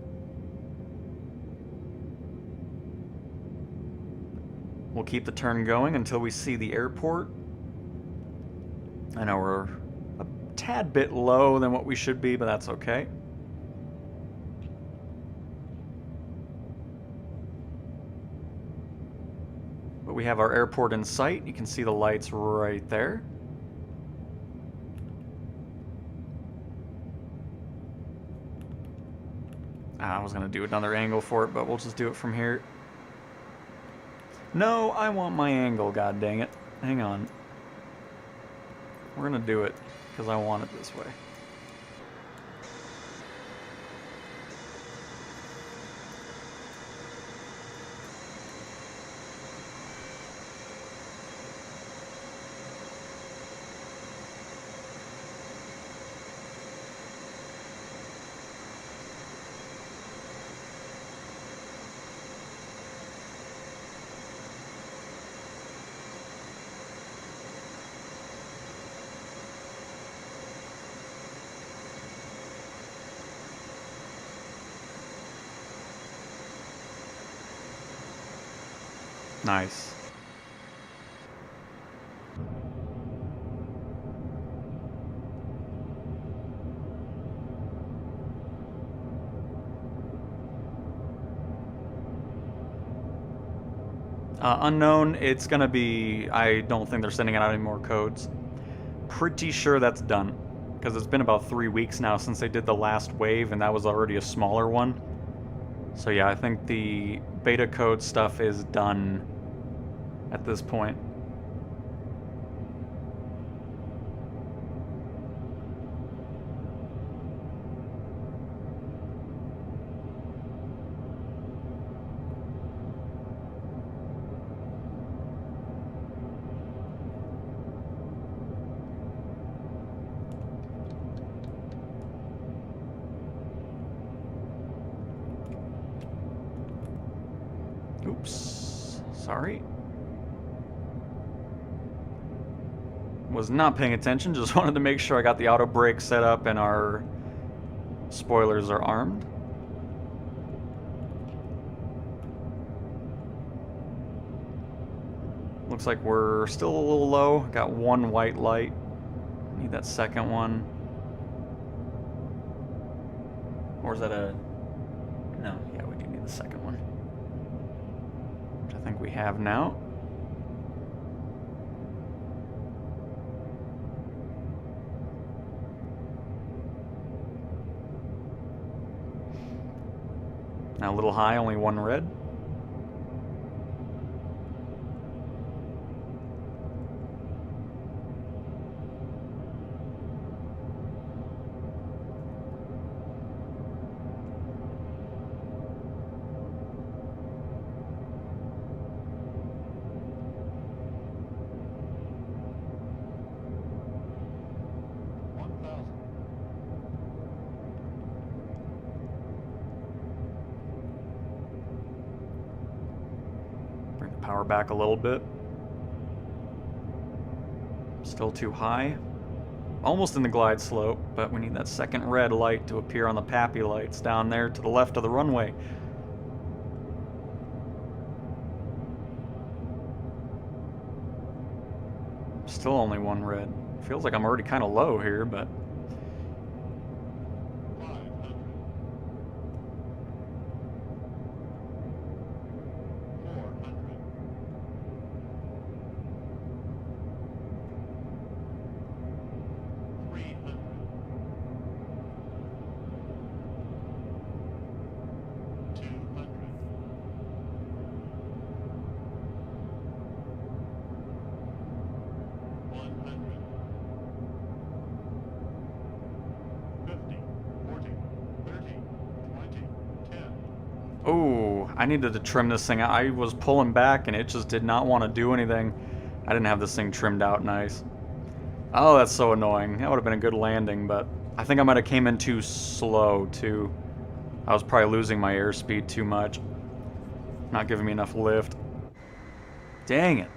We'll keep the turn going until we see the airport. I know we're a tad bit low than what we should be, but that's okay. But we have our airport in sight. You can see the lights right there. I was going to do another angle for it, but we'll just do it from here. No, I want my angle, god dang it. Hang on. We're going to do it, because I want it this way. Nice. Unknown, it's gonna be, I don't think they're sending out any more codes. pretty sure that's done. Because it's been about 3 weeks now since they did the last wave, and that was already a smaller one. So yeah, I think the beta code stuff is done at this point. Oops, sorry. Was not paying attention, just wanted to make sure I got the auto brake set up and our spoilers are armed. Looks like we're still a little low. Got one white light. Need that second one. Or is that a... No, yeah, we do need the second one. Which I think we have now. Now a little high, only one red. Power back a little bit. Still too high. Almost in the glide slope, but we need that second red light to appear on the PAPI lights down there to the left of the runway. Still only one red. Feels like I'm already kind of low here, but... Oh, I needed to trim this thing. I was pulling back and it just did not want to do anything. I didn't have this thing trimmed out nice. Oh, that's so annoying. That would have been a good landing, but I think I might have came in too slow, too. I was probably losing my airspeed too much. Not giving me enough lift. Dang it.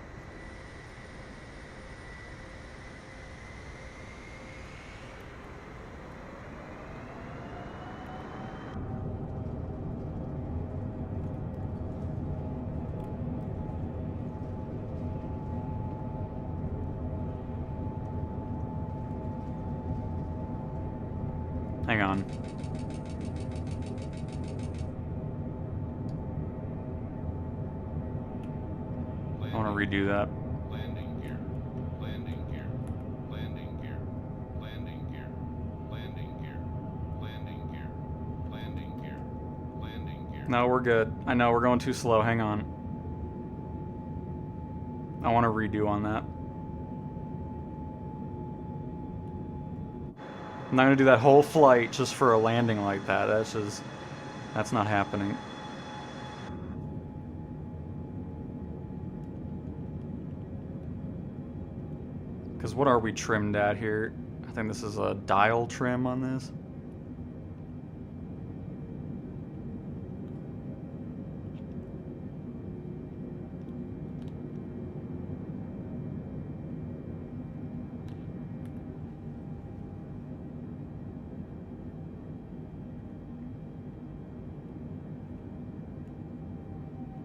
Hang on. I want to redo that. Landing gear. Landing gear. Landing gear. Landing gear. Landing gear. Landing gear. Landing gear. Landing gear. No, we're good. I know we're going too slow. Hang on. I want to redo on that. I'm not gonna do that whole flight just for a landing like that. That's not happening. Because what are we trimmed at here? I think this is a dial trim on this.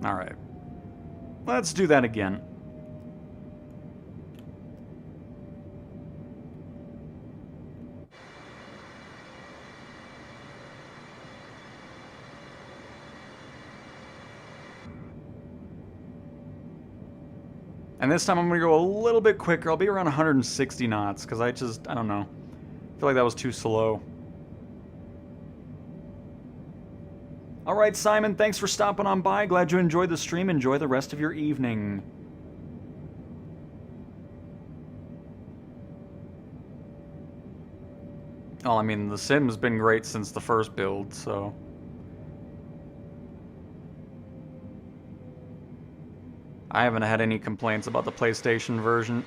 All right, let's do that again. And this time I'm going to go a little bit quicker. I'll be around 160 knots, because I don't know. I feel like that was too slow. Alright, Simon, thanks for stopping on by. Glad you enjoyed the stream. Enjoy the rest of your evening. Well, I mean, the sim's been great since the first build, so... I haven't had any complaints about the PlayStation version.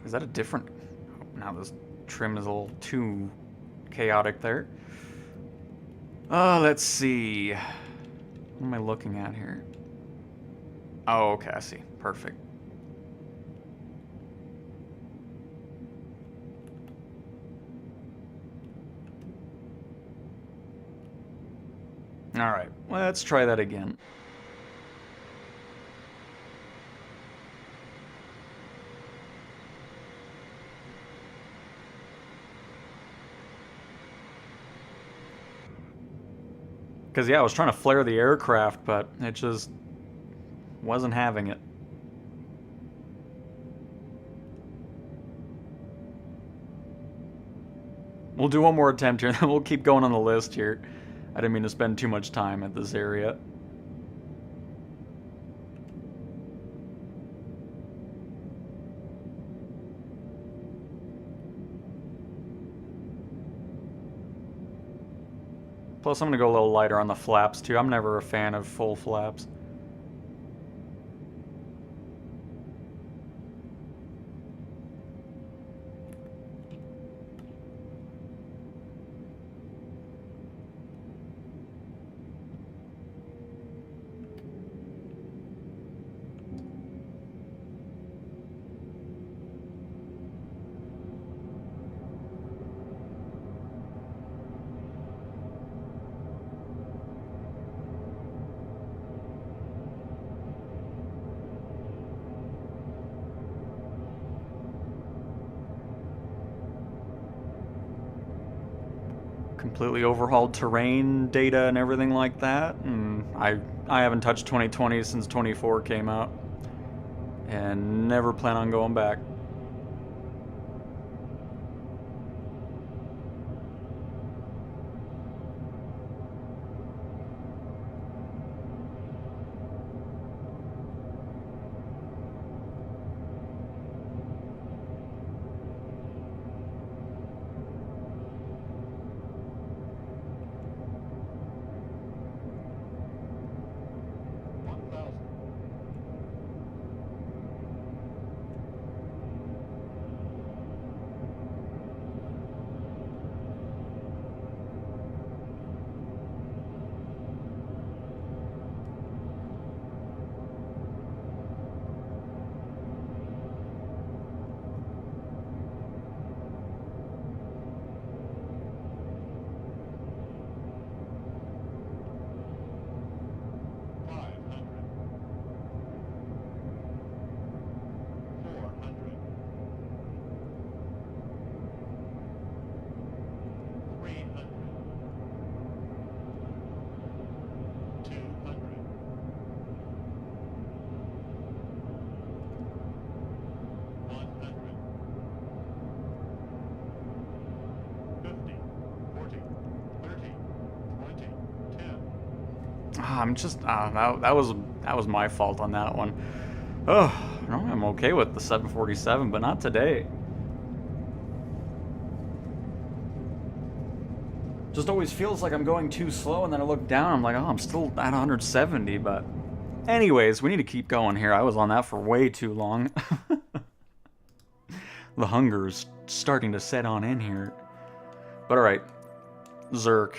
Is that a different... Oh, now this trim is a little too chaotic there. Let's see. What am I looking at here? Oh, okay, I see. Perfect. Alright, let's try that again. Because, yeah, I was trying to flare the aircraft, but it just wasn't having it. We'll do one more attempt here, then we'll keep going on the list here. I didn't mean to spend too much time at this area. Plus, I'm going to go a little lighter on the flaps, too. I'm never a fan of full flaps. Completely overhauled terrain data and everything like that, and I haven't touched 2020 since 24 came out, and never plan on going back. I'm just that was my fault on that one. Oh, no, I'm okay with the 747, but not today. Just always feels like I'm going too slow, and then I look down, I'm like, oh, I'm still at 170, but... Anyways, we need to keep going here. I was on that for way too long. The hunger's starting to set on in here. But alright, Zerk.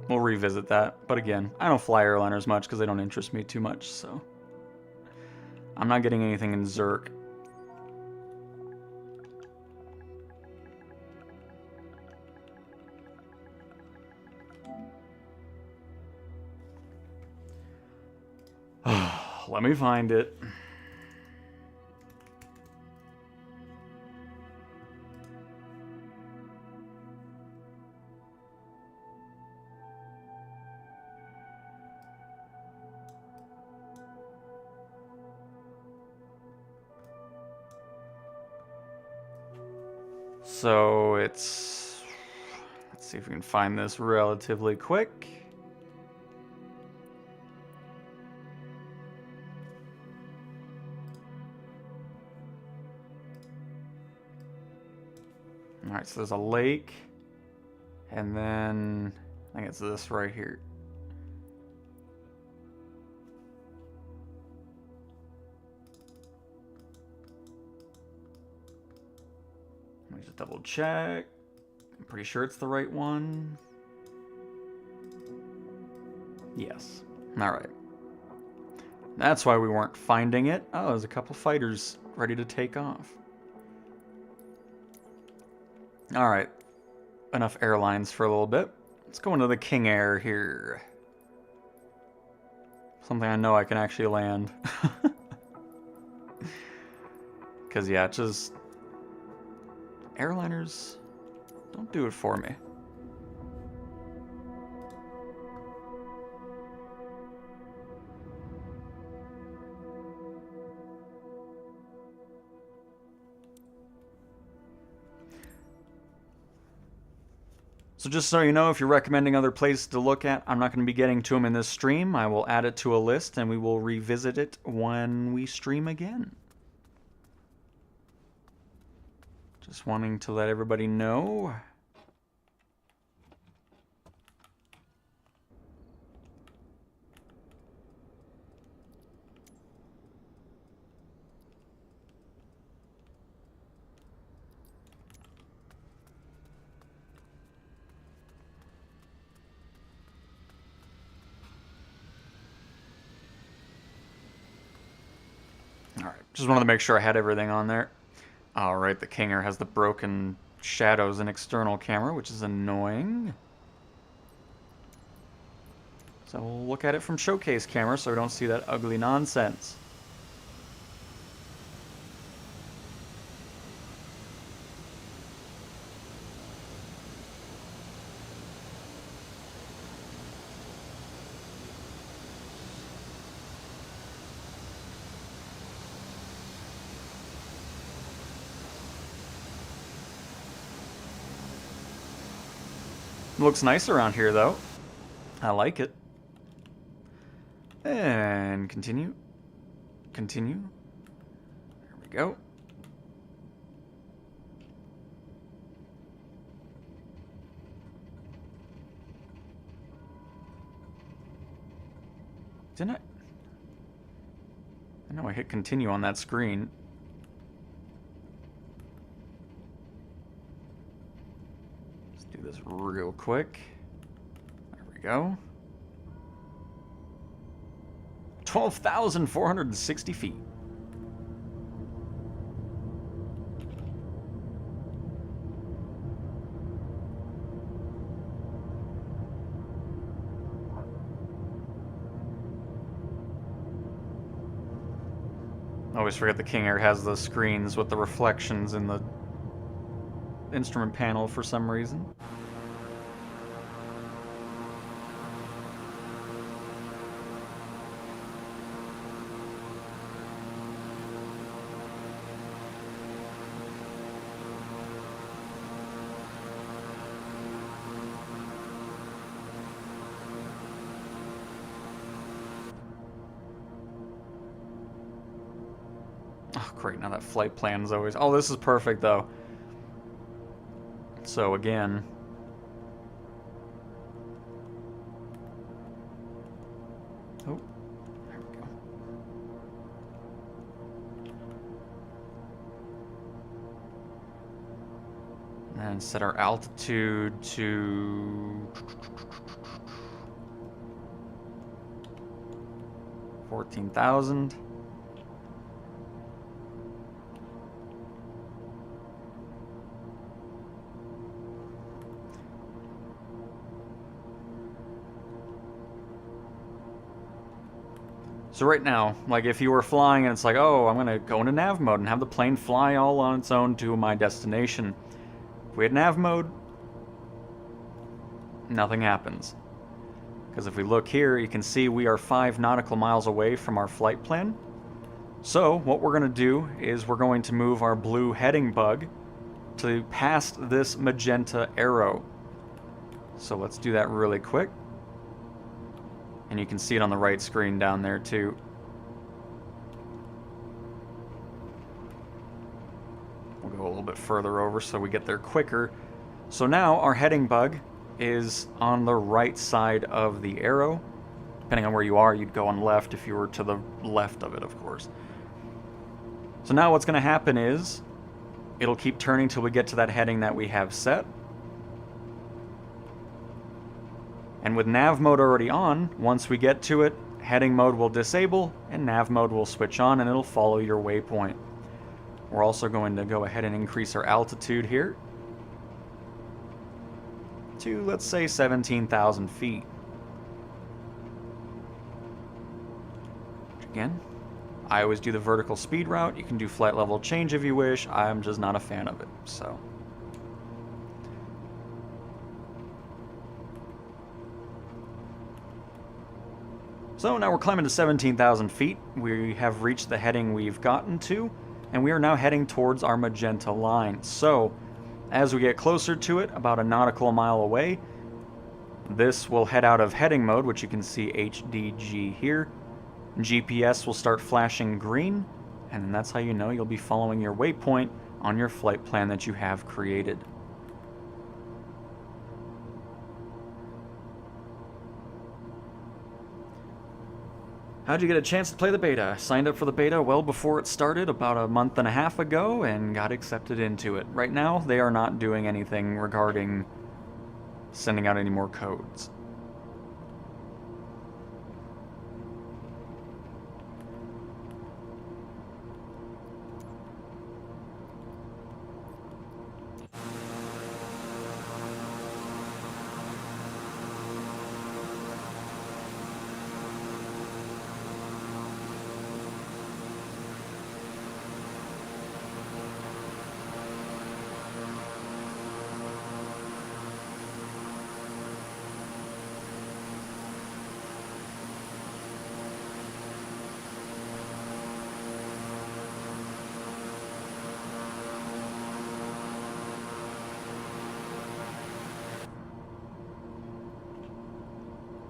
We'll revisit that. But again, I don't fly airliners much because they don't interest me too much, so... I'm not getting anything in Zerk. Let me find it. So it's... Let's see if we can find this relatively quick. Alright, so there's a lake, and then I think it's this right here. Let me just double check. I'm pretty sure it's the right one. Yes. Alright. That's why we weren't finding it. Oh, there's a couple fighters ready to take off. Alright, enough airlines for a little bit. Let's go into the King Air here. Something I know I can actually land. Because, yeah, just... Airliners don't do it for me. So just so you know, if you're recommending other places to look at, I'm not going to be getting to them in this stream. I will add it to a list and we will revisit it when we stream again. Just wanting to let everybody know. Just wanted to make sure I had everything on there. Alright, the Kinger has the broken shadows and external camera, which is annoying. So we'll look at it from showcase camera so we don't see that ugly nonsense. Looks nice around here, though. I like it. And continue. Continue. There we go. Didn't I? I know I hit continue on that screen. Do this real quick. There we go. 12,460 feet. I always forget the King Air has those screens with the reflections in the instrument panel for some reason. Oh, great. Now that flight plan is always... Oh, this is perfect, though. So, again... Oh, there we go. And set our altitude to... 14,000. So right now, like if you were flying and it's like, oh, I'm going to go into nav mode and have the plane fly all on its own to my destination. If we had nav mode, nothing happens. Because if we look here, you can see we are 5 nautical miles away from our flight plan. So what we're going to do is we're going to move our blue heading bug to past this magenta arrow. So let's do that really quick. And you can see it on the right screen down there too. We'll go a little bit further over so we get there quicker. So now our heading bug is on the right side of the arrow. Depending on where you are, you'd go on left if you were to the left of it, of course. So now what's going to happen is it'll keep turning till we get to that heading that we have set. And with nav mode already on, once we get to it, heading mode will disable and nav mode will switch on and it'll follow your waypoint. We're also going to go ahead and increase our altitude here to, let's say, 17,000 feet. Again, I always do the vertical speed route. You can do flight level change if you wish. I'm just not a fan of it, so. So now we're climbing to 17,000 feet. We have reached the heading we've gotten to, and we are now heading towards our magenta line. So, as we get closer to it, about a nautical mile away, this will head out of heading mode, which you can see HDG here. GPS will start flashing green, and then that's how you know you'll be following your waypoint on your flight plan that you have created. How'd you get a chance to play the beta? I signed up for the beta well before it started, about a month and a half ago, and got accepted into it. Right now, they are not doing anything regarding sending out any more codes.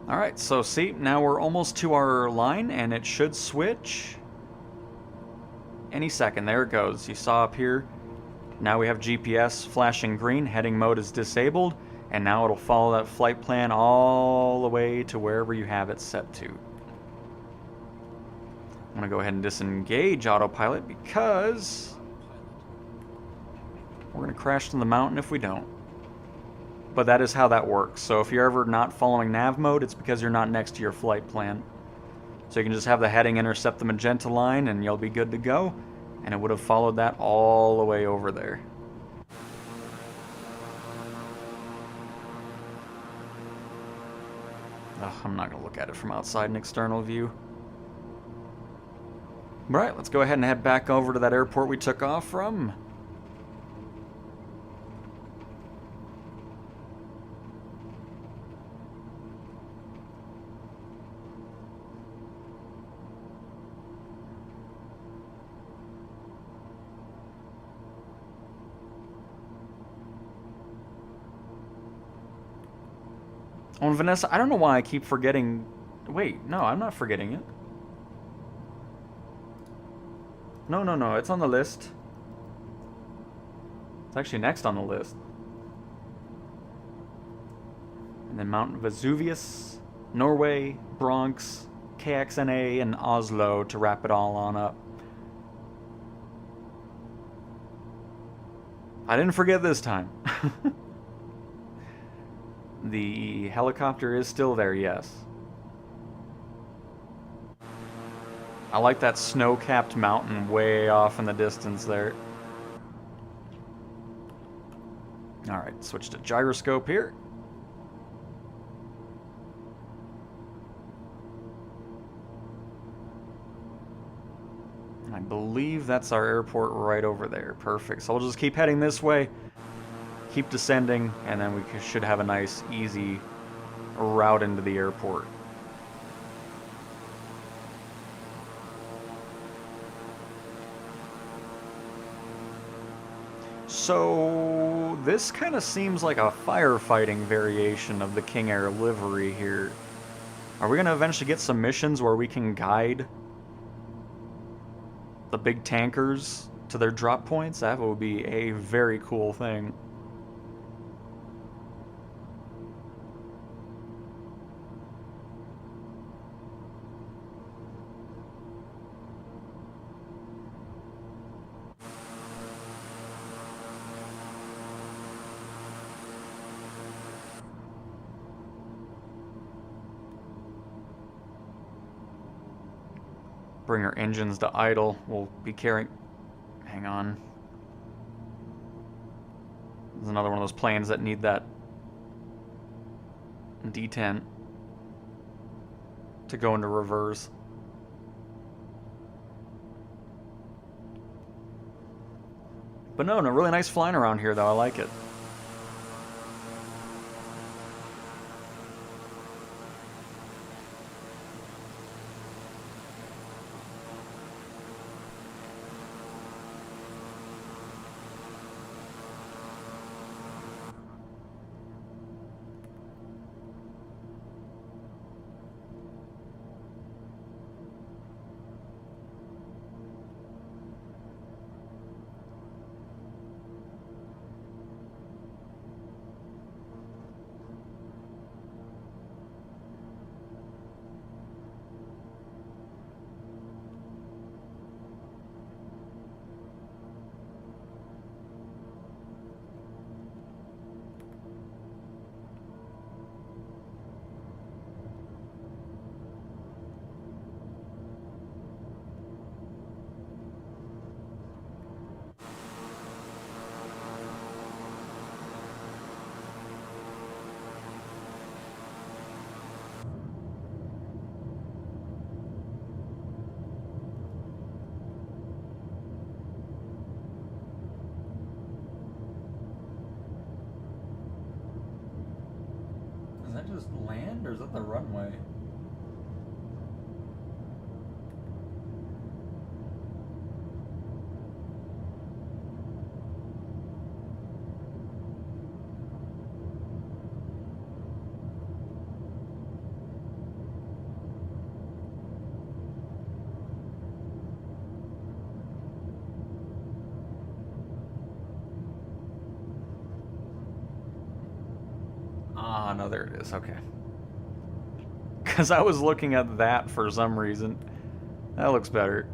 Alright, so see, now we're almost to our line, and it should switch any second. There it goes. You saw up here, now we have GPS flashing green, heading mode is disabled, and now it'll follow that flight plan all the way to wherever you have it set to. I'm going to go ahead and disengage autopilot because we're going to crash to the mountain if we don't. But that is how that works. So if you're ever not following nav mode, it's because you're not next to your flight plan. So you can just have the heading intercept the magenta line and you'll be good to go. And it would have followed that all the way over there. Ugh, I'm not going to look at it from outside an external view. Alright, let's go ahead and head back over to that airport we took off from. Oh, and Vanessa, I don't know why I keep forgetting... Wait, no, I'm not forgetting it. No, it's on the list. It's actually next on the list. And then Mount Vesuvius, Norway, Bronx, KXNA, and Oslo to wrap it all on up. I didn't forget this time. The helicopter is still there, yes. I like that snow-capped mountain way off in the distance there. Alright, switch to gyroscope here. I believe that's our airport right over there. Perfect. So we'll just keep heading this way. Keep descending, and then we should have a nice, easy route into the airport. So, this kind of seems like a firefighting variation of the King Air livery here. Are we going to eventually get some missions where we can guide the big tankers to their drop points? That would be a very cool thing. Bring our engines to idle. We'll be carrying... Hang on. There's another one of those planes that need that detent to go into reverse. But no, really nice flying around here, though. I like it. Is that just land, or is that the runway? Ah, no, there it is. Okay. Because I was looking at that for some reason. That looks better.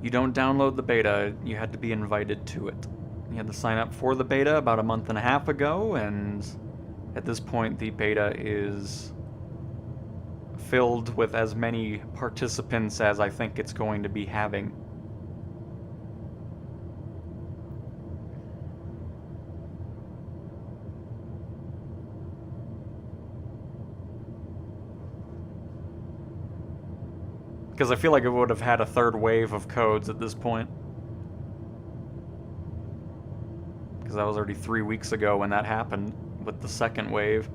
You don't download the beta, you had to be invited to it. You had to sign up for the beta about a month and a half ago, and at this point the beta is filled with as many participants as I think it's going to be having. Because I feel like it would have had a third wave of codes at this point. Because that was already 3 weeks ago when that happened with the second wave.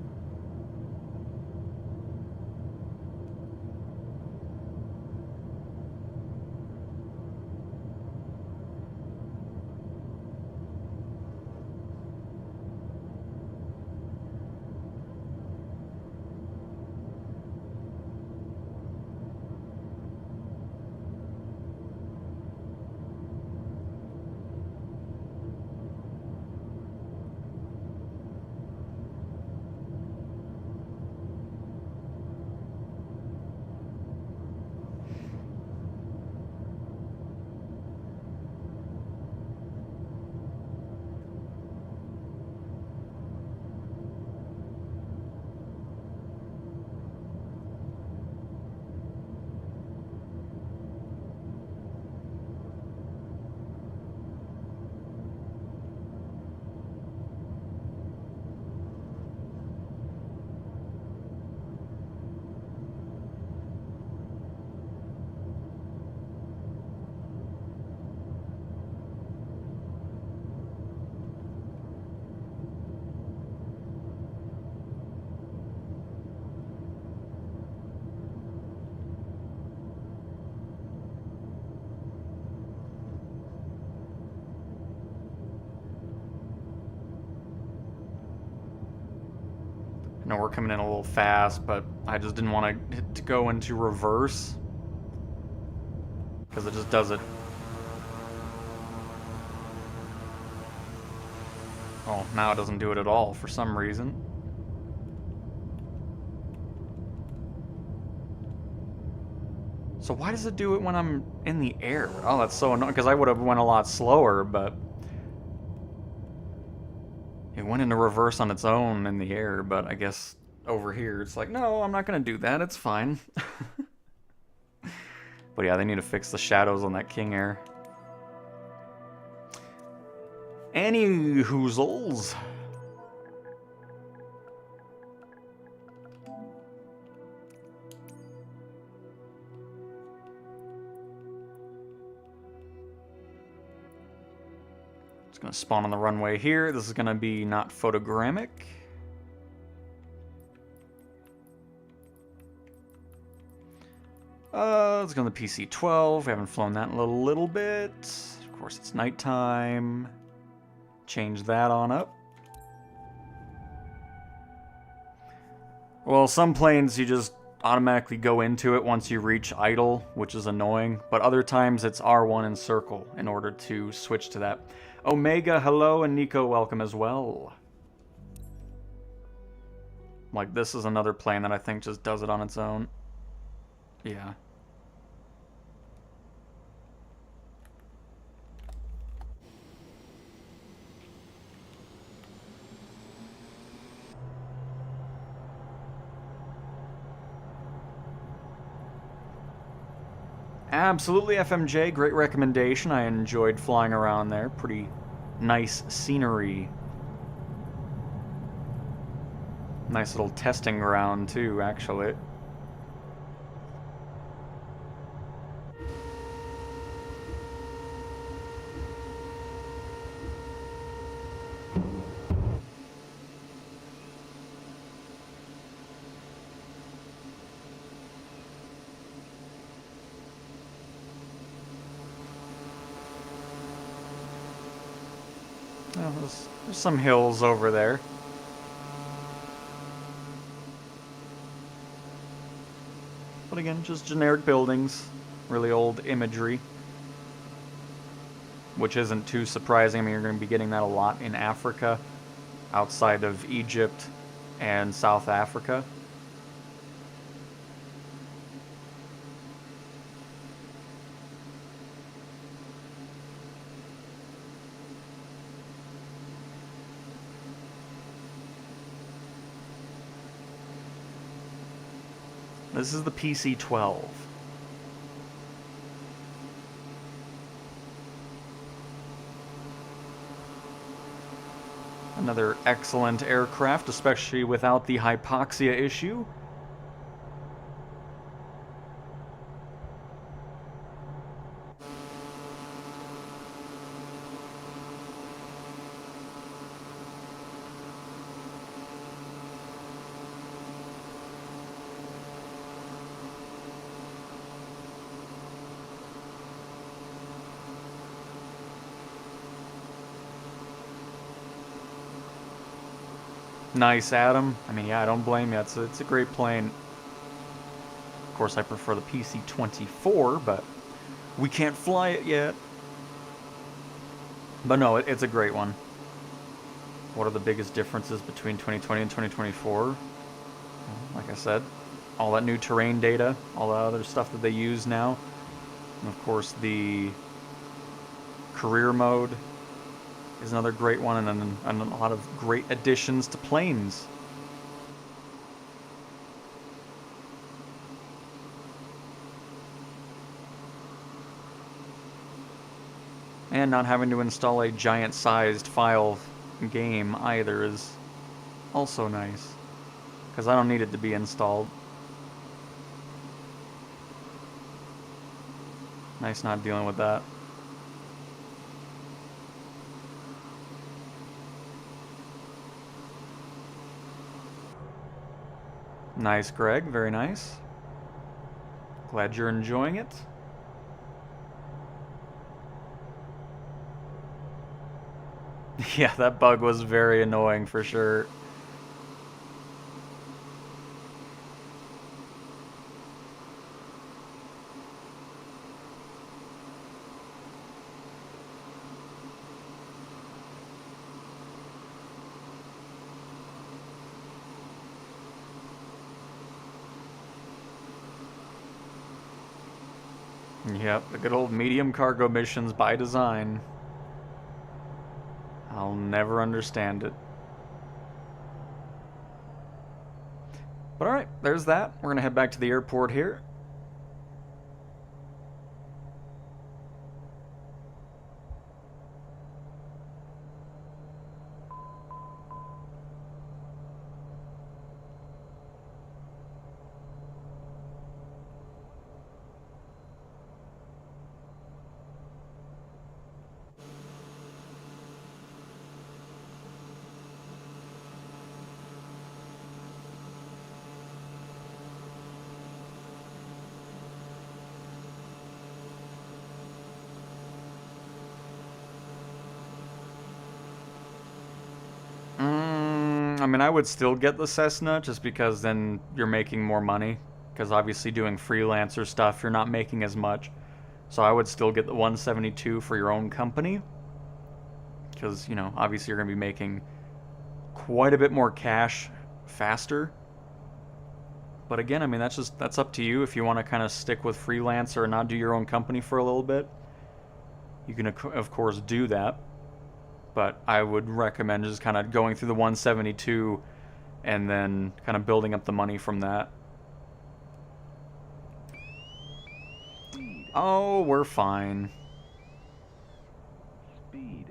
No, we're coming in a little fast, but I just didn't want to go into reverse. Because it just does it. Oh, now it doesn't do it at all for some reason. So why does it do it when I'm in the air? Oh, that's so annoying, because I would have went a lot slower, but it went into reverse on its own in the air, but I guess over here it's like, no, I'm not going to do that, it's fine. But yeah, they need to fix the shadows on that King Air. Any hoozles. It's going to spawn on the runway here. This is going to be not photogrammic. Let's go to the PC-12. We haven't flown that in a little bit. Of course, it's nighttime. Change that on up. Well, some planes you just automatically go into it once you reach idle, which is annoying. But other times it's R1 and circle in order to switch to that. Omega, hello, and Nico, welcome as well. Like, this is another plane that I think just does it on its own. Yeah. Absolutely, FMJ. Great recommendation. I enjoyed flying around there. Pretty nice scenery. Nice little testing ground, too, actually. There's some hills over there. But again, just generic buildings. Really old imagery. Which isn't too surprising. I mean, you're going to be getting that a lot in Africa. Outside of Egypt and South Africa. This is the PC-12. Another excellent aircraft, especially without the hypoxia issue. Nice, Adam. I mean, yeah, I don't blame you. It's a great plane. Of course, I prefer the PC-24, but we can't fly it yet. But no, it's a great one. What are the biggest differences between 2020 and 2024? Well, like I said, all that new terrain data, all that other stuff that they use now. And of course, the career mode is another great one, and a lot of great additions to planes. And not having to install a giant-sized file game either is also nice, because I don't need it to be installed. Nice not dealing with that. Nice, Greg. Very nice. Glad you're enjoying it. Yeah, that bug was very annoying for sure. Yep, the good old medium cargo missions by design. I'll never understand it. But alright, there's that. We're gonna head back to the airport here. I mean, I would still get the Cessna just because then you're making more money. Because obviously doing freelancer stuff, you're not making as much. So I would still get the 172 for your own company. Because, you know, obviously you're going to be making quite a bit more cash faster. But again, I mean, that's up to you. If you want to kind of stick with freelancer and not do your own company for a little bit, you can, of course, do that. But I would recommend just kind of going through the 172 and then kind of building up the money from that. Oh, we're fine. Speed.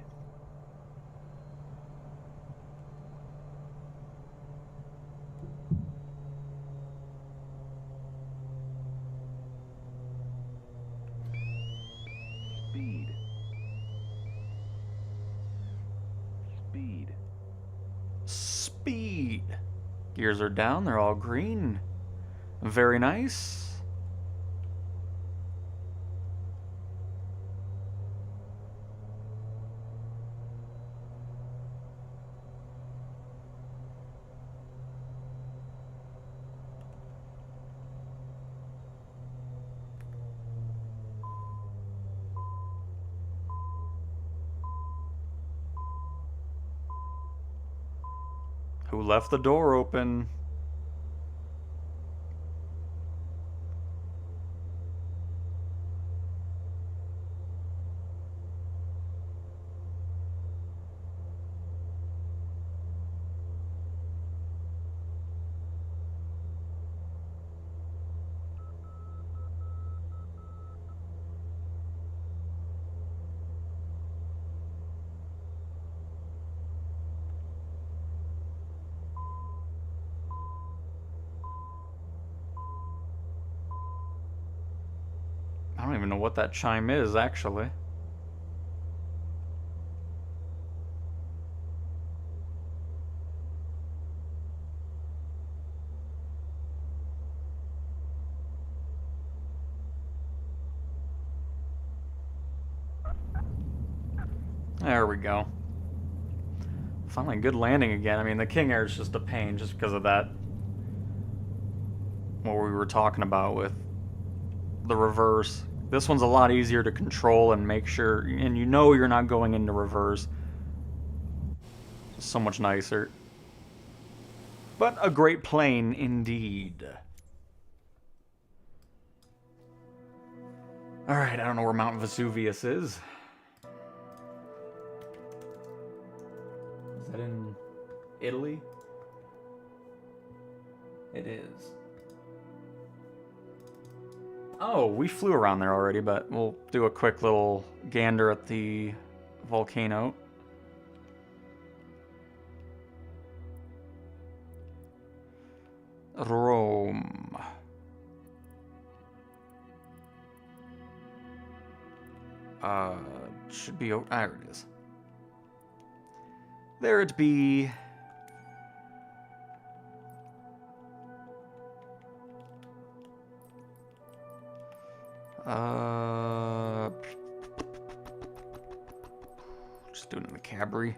Speed. Speed. Speed. Gears are down. They're all green. Very nice. Who left the door open? I don't even know what that chime is, actually. There we go. Finally, good landing again. I mean, the King Air is just a pain just because of that. What we were talking about with the reverse. This one's a lot easier to control and make sure, and you know you're not going into reverse. So much nicer. But a great plane indeed. Alright, I don't know where Mount Vesuvius is. Is that in Italy? It is. Oh, we flew around there already, but we'll do a quick little gander at the volcano. Rome. Should be... there it is. There it be. Just doing it in the Cabri.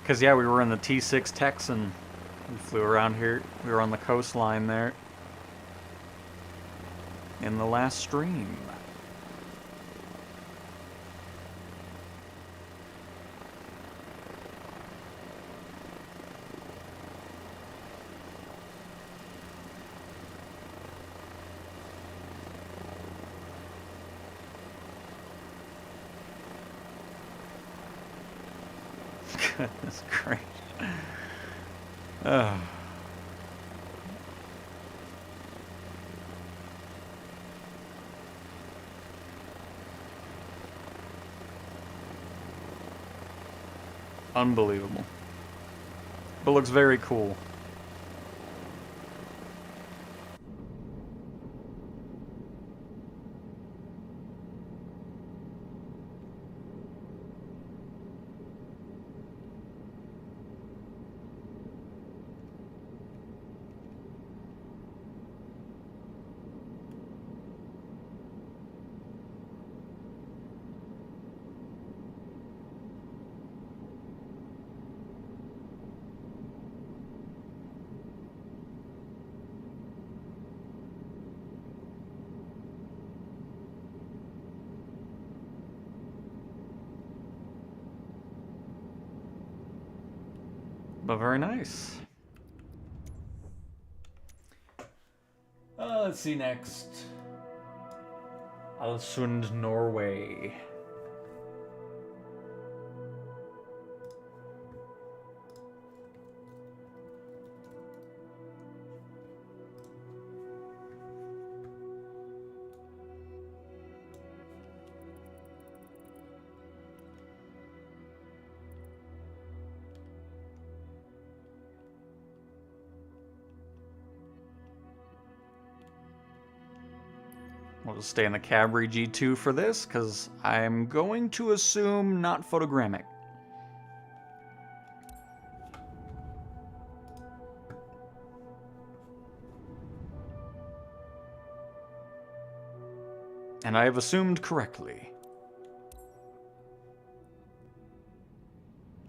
Because, yeah, we were in the T6 Texan. We flew around here. We were on the coastline there. In the last stream. Goodness gracious. Ugh. Unbelievable. But looks very cool. But very nice. Let's see next. Alsund, Norway. We'll just stay in the Cabri G2 for this, because I'm going to assume not photogrammic. And I have assumed correctly.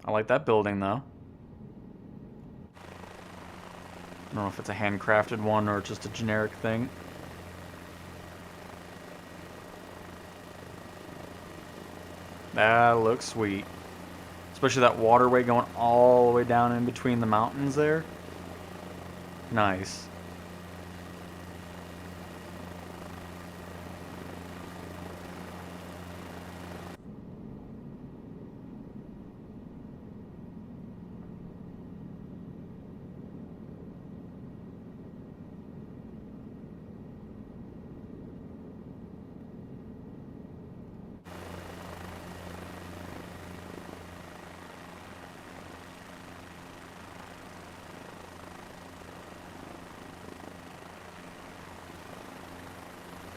I like that building, though. I don't know if it's a handcrafted one or just a generic thing. That looks sweet. Especially that waterway going all the way down in between the mountains there. Nice.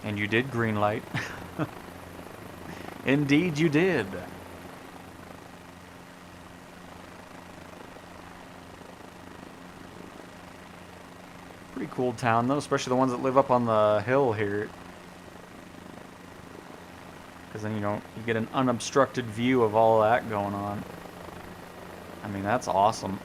And you did green light. Indeed you did. Pretty cool town though, especially the ones that live up on the hill here. Because then you get an unobstructed view of all that going on. I mean, that's awesome.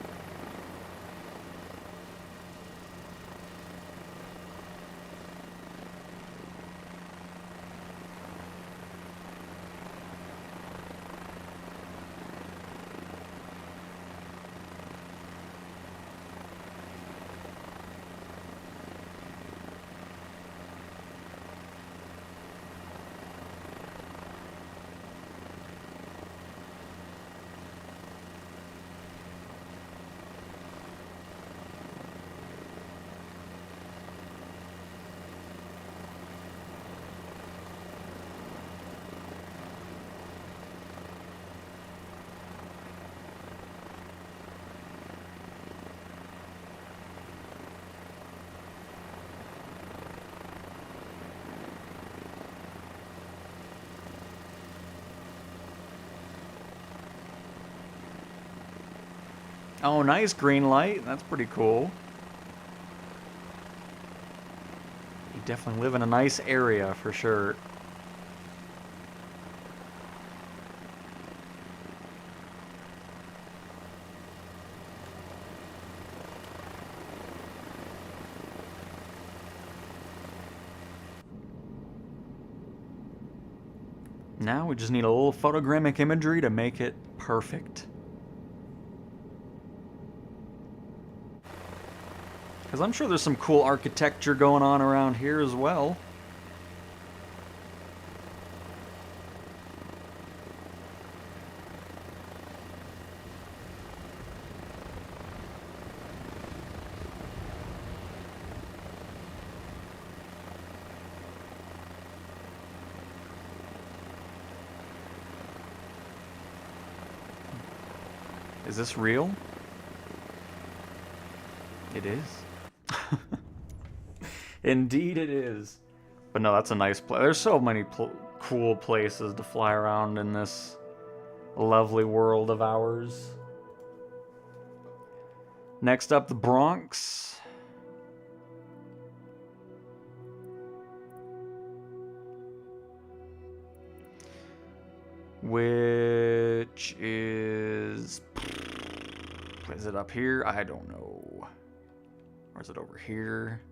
Oh, nice green light. That's pretty cool. You definitely live in a nice area for sure. Now we just need a little photogrammic imagery to make it perfect. Because I'm sure there's some cool architecture going on around here as well. Is this real? It is. Indeed it is. But no, that's a nice place. There's so many cool places to fly around in this lovely world of ours. Next up, the Bronx. Which is it up here? I don't know. Or is it over here?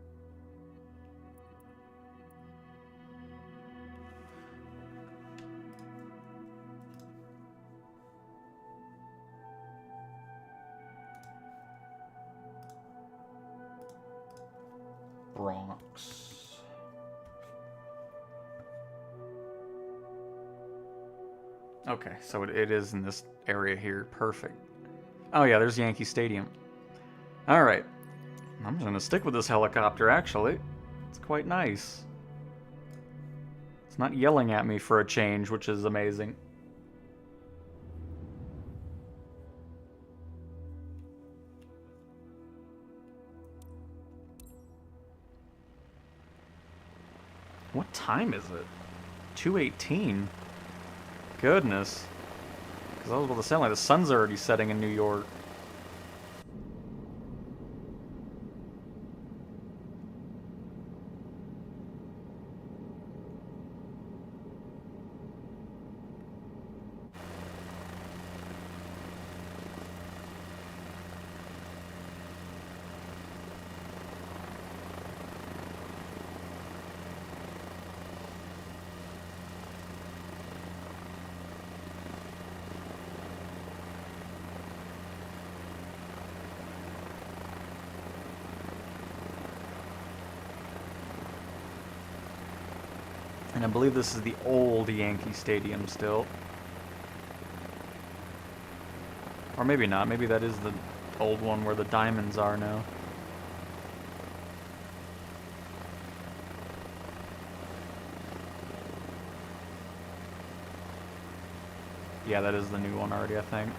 Bronx. Okay, so it is in this area here. Perfect. Oh yeah, there's Yankee Stadium. Alright. I'm just gonna stick with this helicopter, actually. It's quite nice. It's not yelling at me for a change, which is amazing. What time is it? 2:18. Goodness. Because I was about to sound like the sun's already setting in New York. And I believe this is the old Yankee Stadium still. Or maybe not. Maybe that is the old one where the diamonds are now. Yeah, that is the new one already, I think.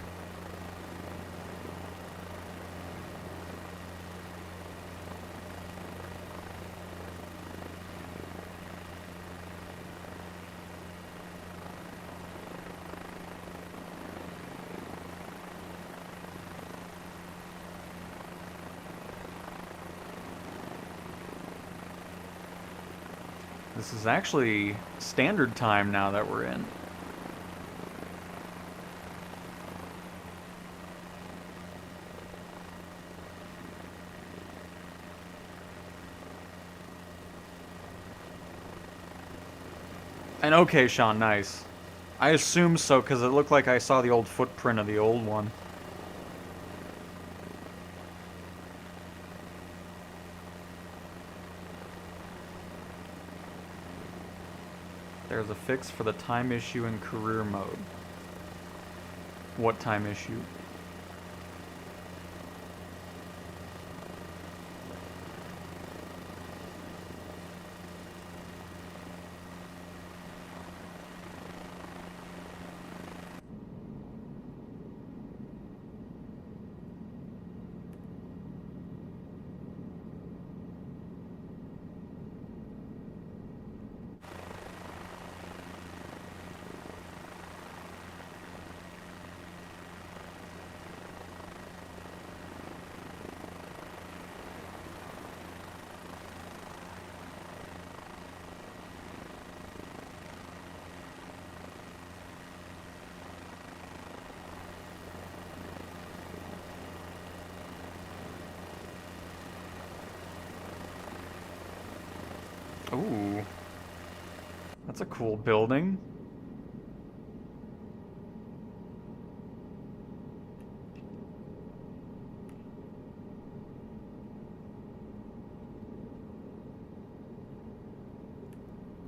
This is actually standard time now that we're in. And okay, Sean, nice. I assume so, because it looked like I saw the old footprint of the old one. There's a fix for the time issue in career mode. What time issue? Ooh. That's a cool building.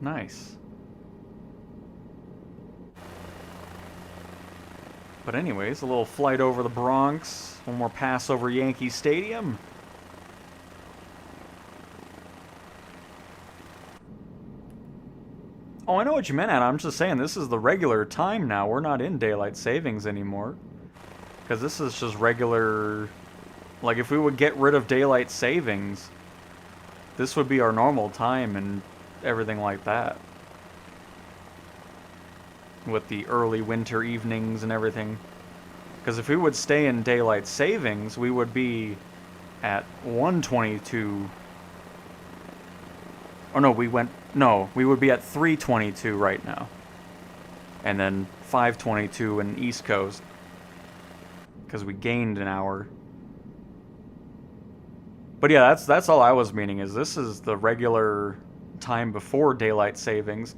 Nice. But anyways, a little flight over the Bronx. One more pass over Yankee Stadium. Oh, I know what you meant, Adam. I'm just saying this is the regular time now. We're not in daylight savings anymore. Because this is just regular... Like, if we would get rid of daylight savings, this would be our normal time and everything like that. With the early winter evenings and everything. Because if we would stay in daylight savings, we would be at 1:22. Oh no, we would be at 3:22 right now. And then 5:22 in East Coast. Because we gained an hour. But yeah, that's all I was meaning, is this is the regular time before daylight savings.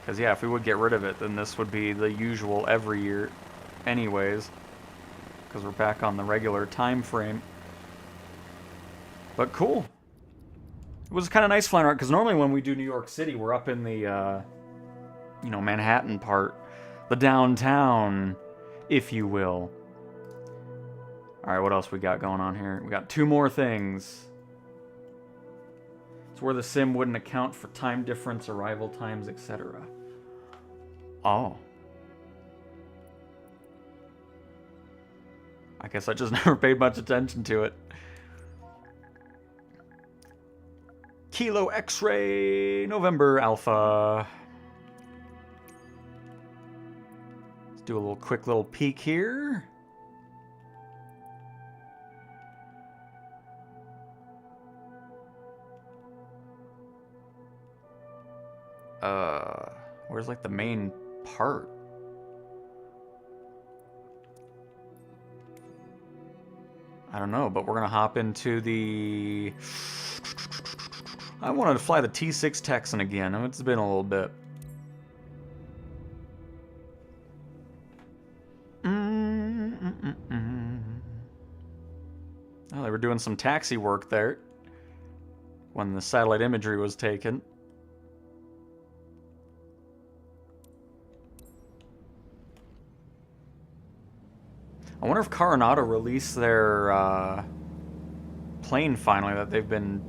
Because, yeah, if we would get rid of it, then this would be the usual every year anyways. Because we're back on the regular time frame. But cool. It was kind of nice flying around, because normally when we do New York City, we're up in the, you know, Manhattan part. The downtown, if you will. Alright, what else we got going on here? We got 2 more things. It's where the sim wouldn't account for time difference, arrival times, etc. Oh. I guess I just never paid much attention to it. Kilo X-ray November Alpha. Let's do a little quick little peek here. Where's like the main part? I don't know, but we're gonna hop into the... I wanted to fly the T6 Texan again. It's been a little bit. Oh, they were doing some taxi work there when the satellite imagery was taken. I wonder if Coronado released their plane finally that they've been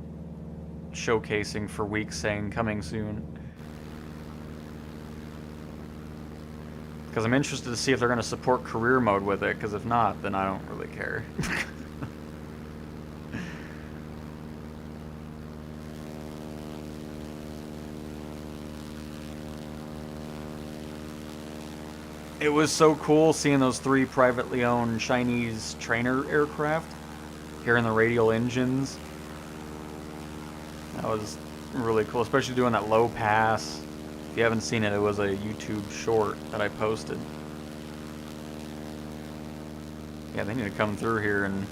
showcasing for weeks, saying coming soon. Because I'm interested to see if they're going to support career mode with it, because if not, then I don't really care. It was so cool seeing those 3 privately owned Chinese trainer aircraft, hearing the radial engines. That was really cool, especially doing that low pass. If you haven't seen it, it was a YouTube short that I posted. Yeah, they need to come through here and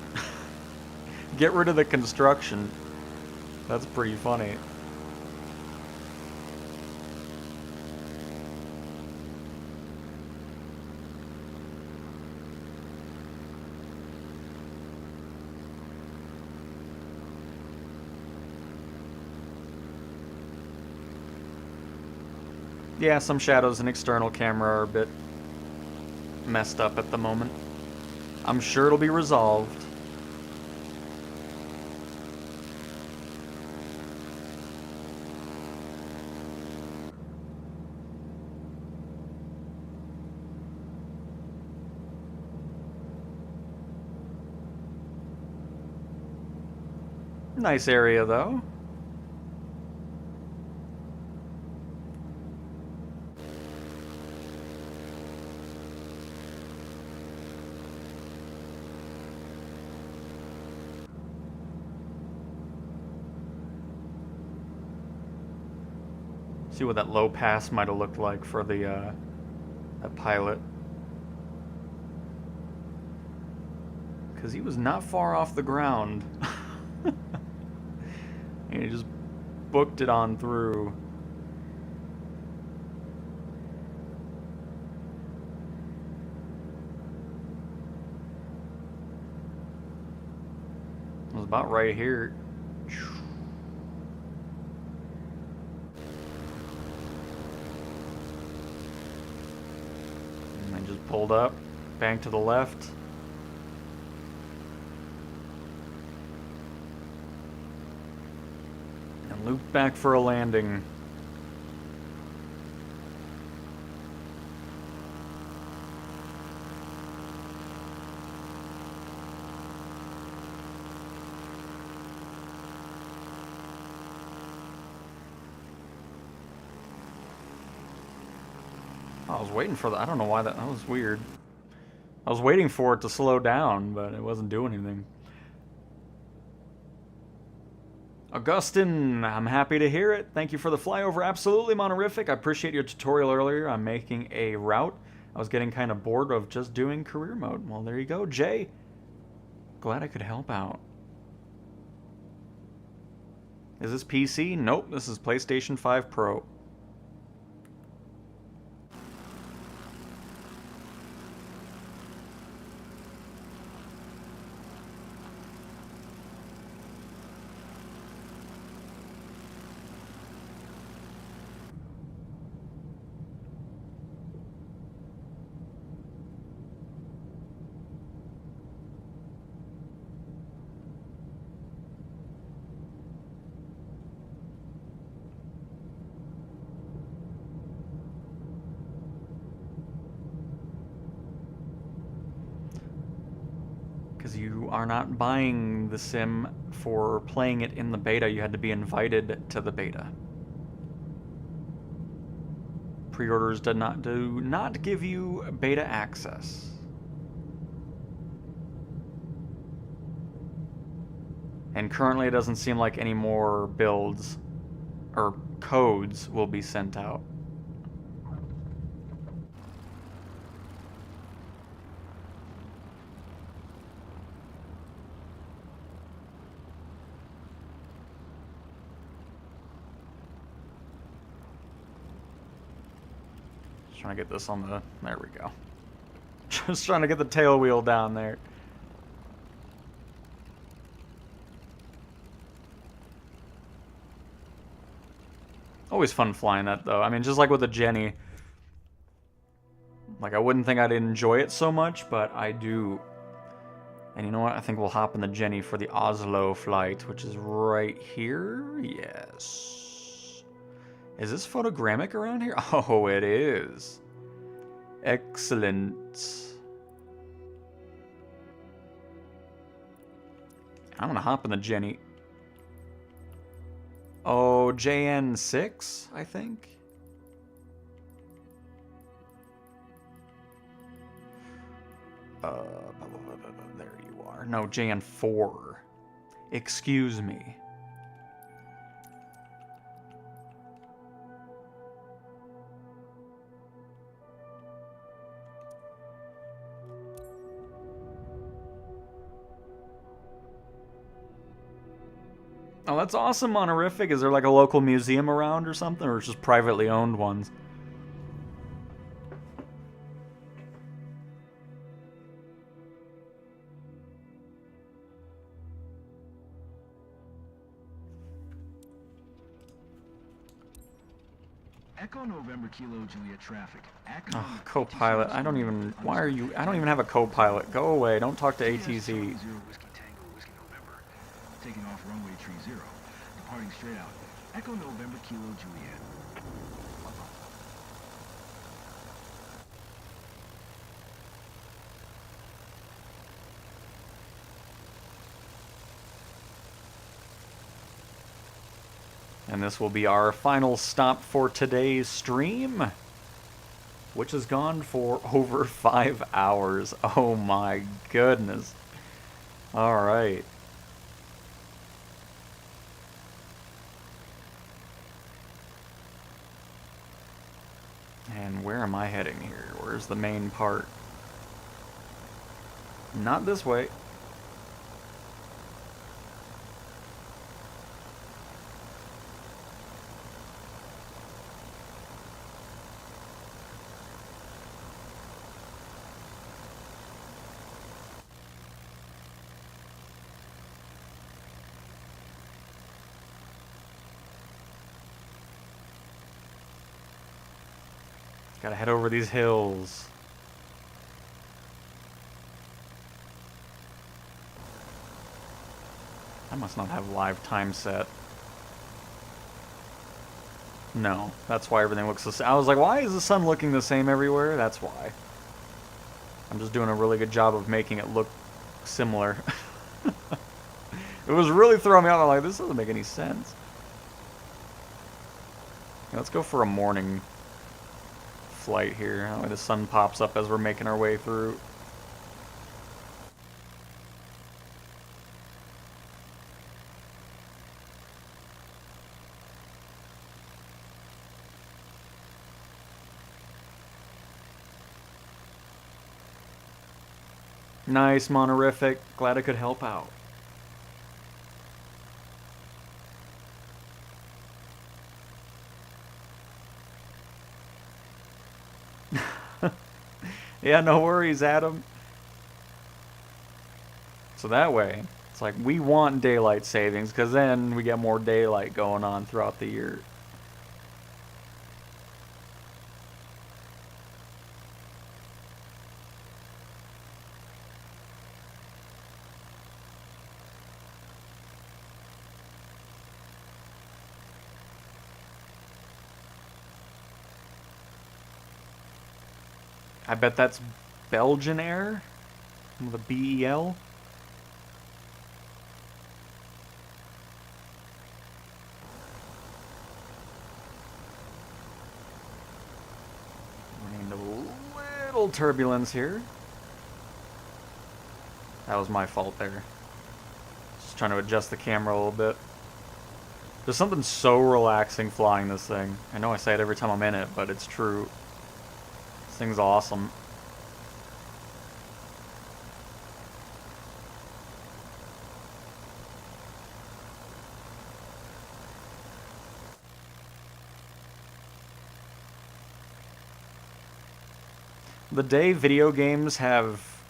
get rid of the construction. That's pretty funny. Yeah, some shadows and external camera are a bit messed up at the moment. I'm sure it'll be resolved. Nice area, though. See what that low pass might have looked like for the that pilot. Because he was not far off the ground. And he just booked it on through. about right here. And I just pulled up, bank to the left. And looped back for a landing. I was waiting for that. I don't know why that was weird. I was waiting for it to slow down, but it wasn't doing anything. Augustine, I'm happy to hear it. Thank you for the flyover. Absolutely monorific. I appreciate your tutorial earlier. I'm making a route. I was getting kind of bored of just doing career mode. Well, there you go, Jay. Glad I could help out. Is this PC? Nope, this is PlayStation 5 Pro. Because you are not buying the sim for playing it in the beta. You had to be invited to the beta. Pre-orders do not give you beta access. And currently it doesn't seem like any more builds or codes will be sent out. Trying to get this on the... There we go. Just trying to get the tail wheel down there. Always fun flying that, though. I mean, just like with the Jenny. Like, I wouldn't think I'd enjoy it so much, but I do. And you know what? I think we'll hop in the Jenny for the Oslo flight, which is right here. Yes. Is this photogrammic around here? Oh, it is. Excellent. I'm gonna hop in the Jenny. Oh, JN6, I think. There you are. No, JN4. Excuse me. Oh, that's awesome, Monorific. Is there like a local museum around or something, or it's just privately owned ones? Echo November Kilo Juliet traffic. Echo Oh, co-pilot. I don't even... Why are you... I don't even have a co-pilot. Go away. Don't talk to ATZ. Whiskey Tango Whiskey November. Taking off runway 30. Departing straight out. Echo November Kilo Juliet. And this will be our final stop for today's stream, which has gone for over 5 hours. Oh my goodness. All right. And where am I heading here? Where's the main part? Not this way. Gotta head over these hills. I must not have live time set. No, that's why everything looks the same. I was like, why is the sun looking the same everywhere? That's why. I'm just doing a really good job of making it look similar. It was really throwing me off. I'm like, this doesn't make any sense. Let's go for a morning flight here. That way the sun pops up as we're making our way through. Nice, Monorific. Glad I could help out. Yeah, no worries, Adam. So that way, it's like we want daylight savings because then we get more daylight going on throughout the year. I bet that's Belgian Air with a BEL. Running into a little turbulence here. That was my fault there. Just trying to adjust the camera a little bit. There's something so relaxing flying this thing. I know I say it every time I'm in it, but it's true. This thing's awesome. The day video games have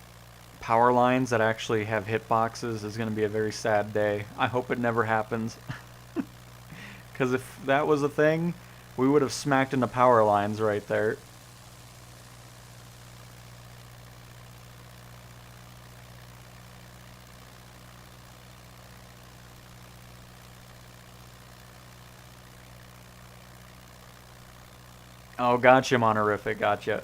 power lines that actually have hitboxes is going to be a very sad day. I hope it never happens. Because if that was a thing, we would have smacked into power lines right there. Oh, gotcha, Monorific, gotcha.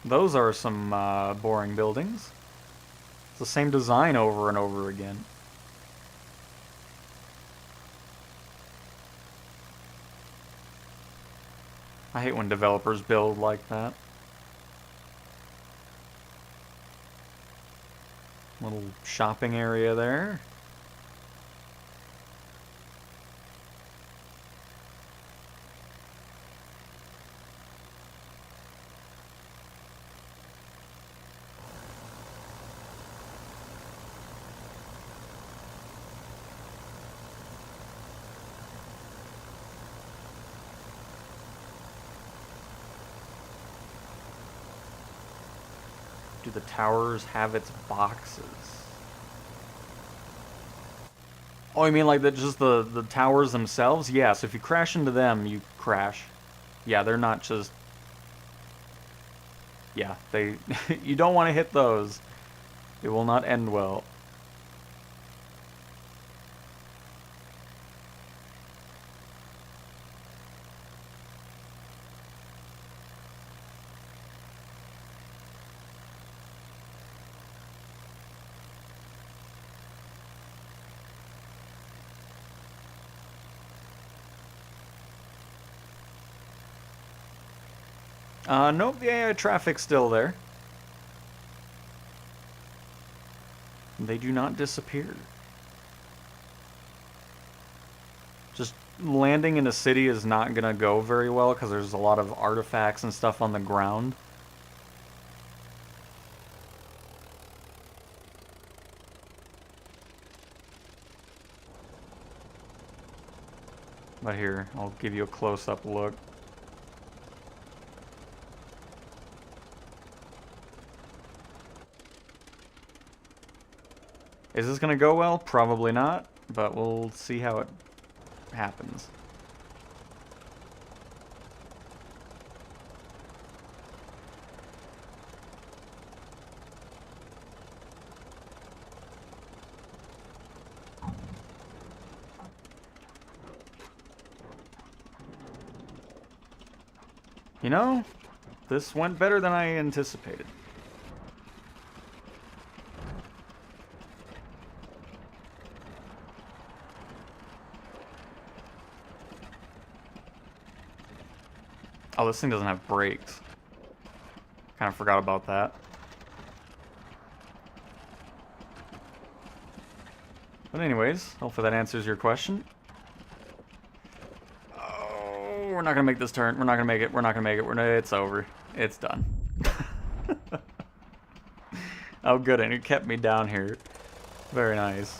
Those are some boring buildings. It's the same design over and over again. I hate when developers build like that. Little shopping area there. Do the towers have its boxes? Oh, you mean like just the towers themselves? Yeah, so if you crash into them, you crash. Yeah, they're not just... Yeah, they... you don't want to hit those. It will not end well. Nope, yeah, traffic's still there. They do not disappear. Just landing in a city is not gonna go very well because there's a lot of artifacts and stuff on the ground. But here, I'll give you a close-up look. Is this gonna go well? Probably not, but we'll see how it happens. You know, this went better than I anticipated. Oh, this thing doesn't have brakes. Kind of forgot about that. But anyways, hopefully that answers your question. Oh, we're not gonna make this turn. We're not gonna make it. We're not gonna make it. It's over. It's done. Oh, good, and it kept me down here. Very nice.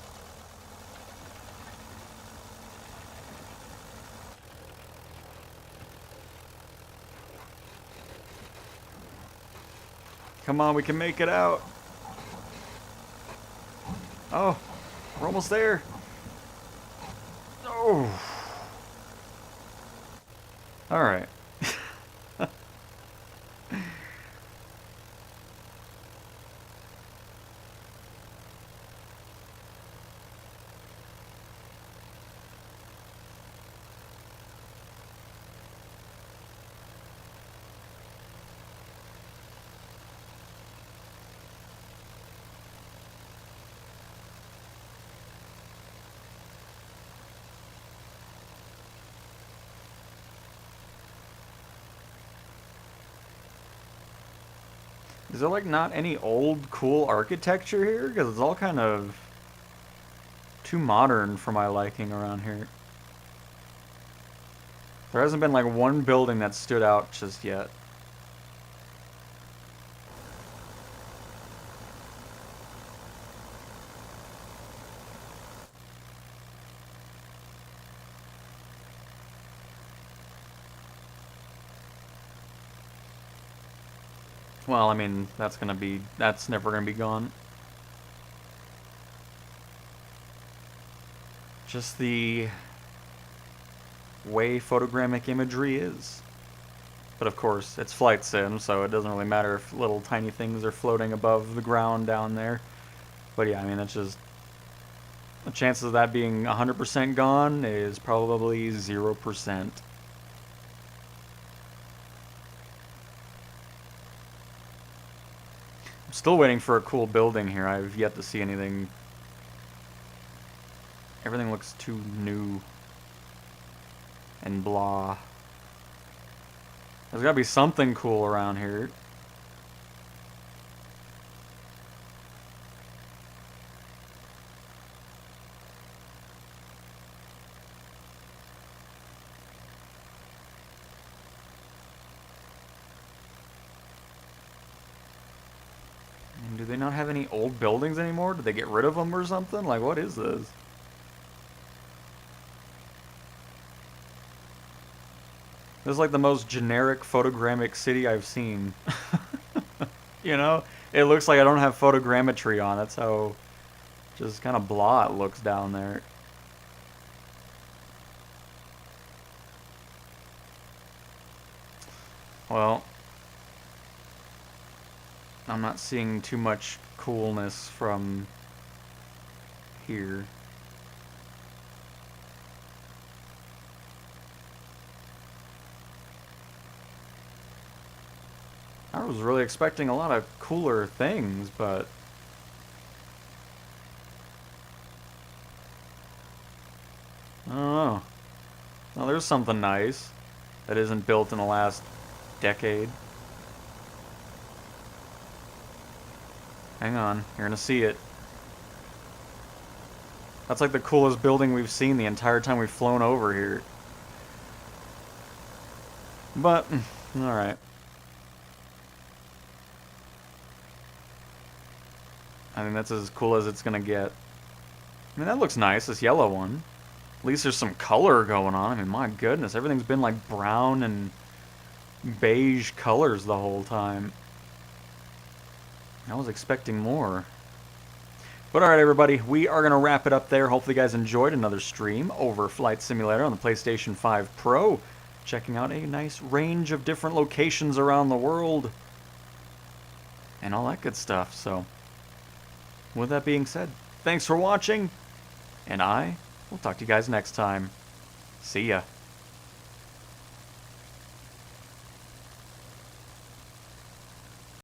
Come on, we can make it out. Oh, we're almost there. Oh. All right. Is there like not any old cool architecture here? Because it's all kind of too modern for my liking around here. There hasn't been like one building that stood out just yet. Well, I mean, that's never gonna be gone. Just the way photogrammic imagery is. But of course, it's flight sim, so it doesn't really matter if little tiny things are floating above the ground down there. But yeah, I mean, it's just... the chances of that being 100% gone is probably 0%. Still waiting for a cool building here. I've yet to see anything. Everything looks too new and blah. There's gotta be something cool around here. Do they not have any old buildings anymore? Did they get rid of them or something? Like, what is this? This is like the most generic photogrammic city I've seen. You know? It looks like I don't have photogrammetry on. That's how just kind of blah it looks down there. Well, I'm not seeing too much coolness from here. I was really expecting a lot of cooler things, but I don't know. Well, there's something nice that isn't built in the last decade. Hang on, you're gonna see it. That's like the coolest building we've seen the entire time we've flown over here. But, alright. I think that's as cool as it's gonna get. I mean, that looks nice, this yellow one. At least there's some color going on. I mean, my goodness, everything's been like brown and beige colors the whole time. I was expecting more. But alright, everybody, we are going to wrap it up there. Hopefully you guys enjoyed another stream over Flight Simulator on the PlayStation 5 Pro. Checking out a nice range of different locations around the world. And all that good stuff. So, with that being said, thanks for watching. And I will talk to you guys next time. See ya.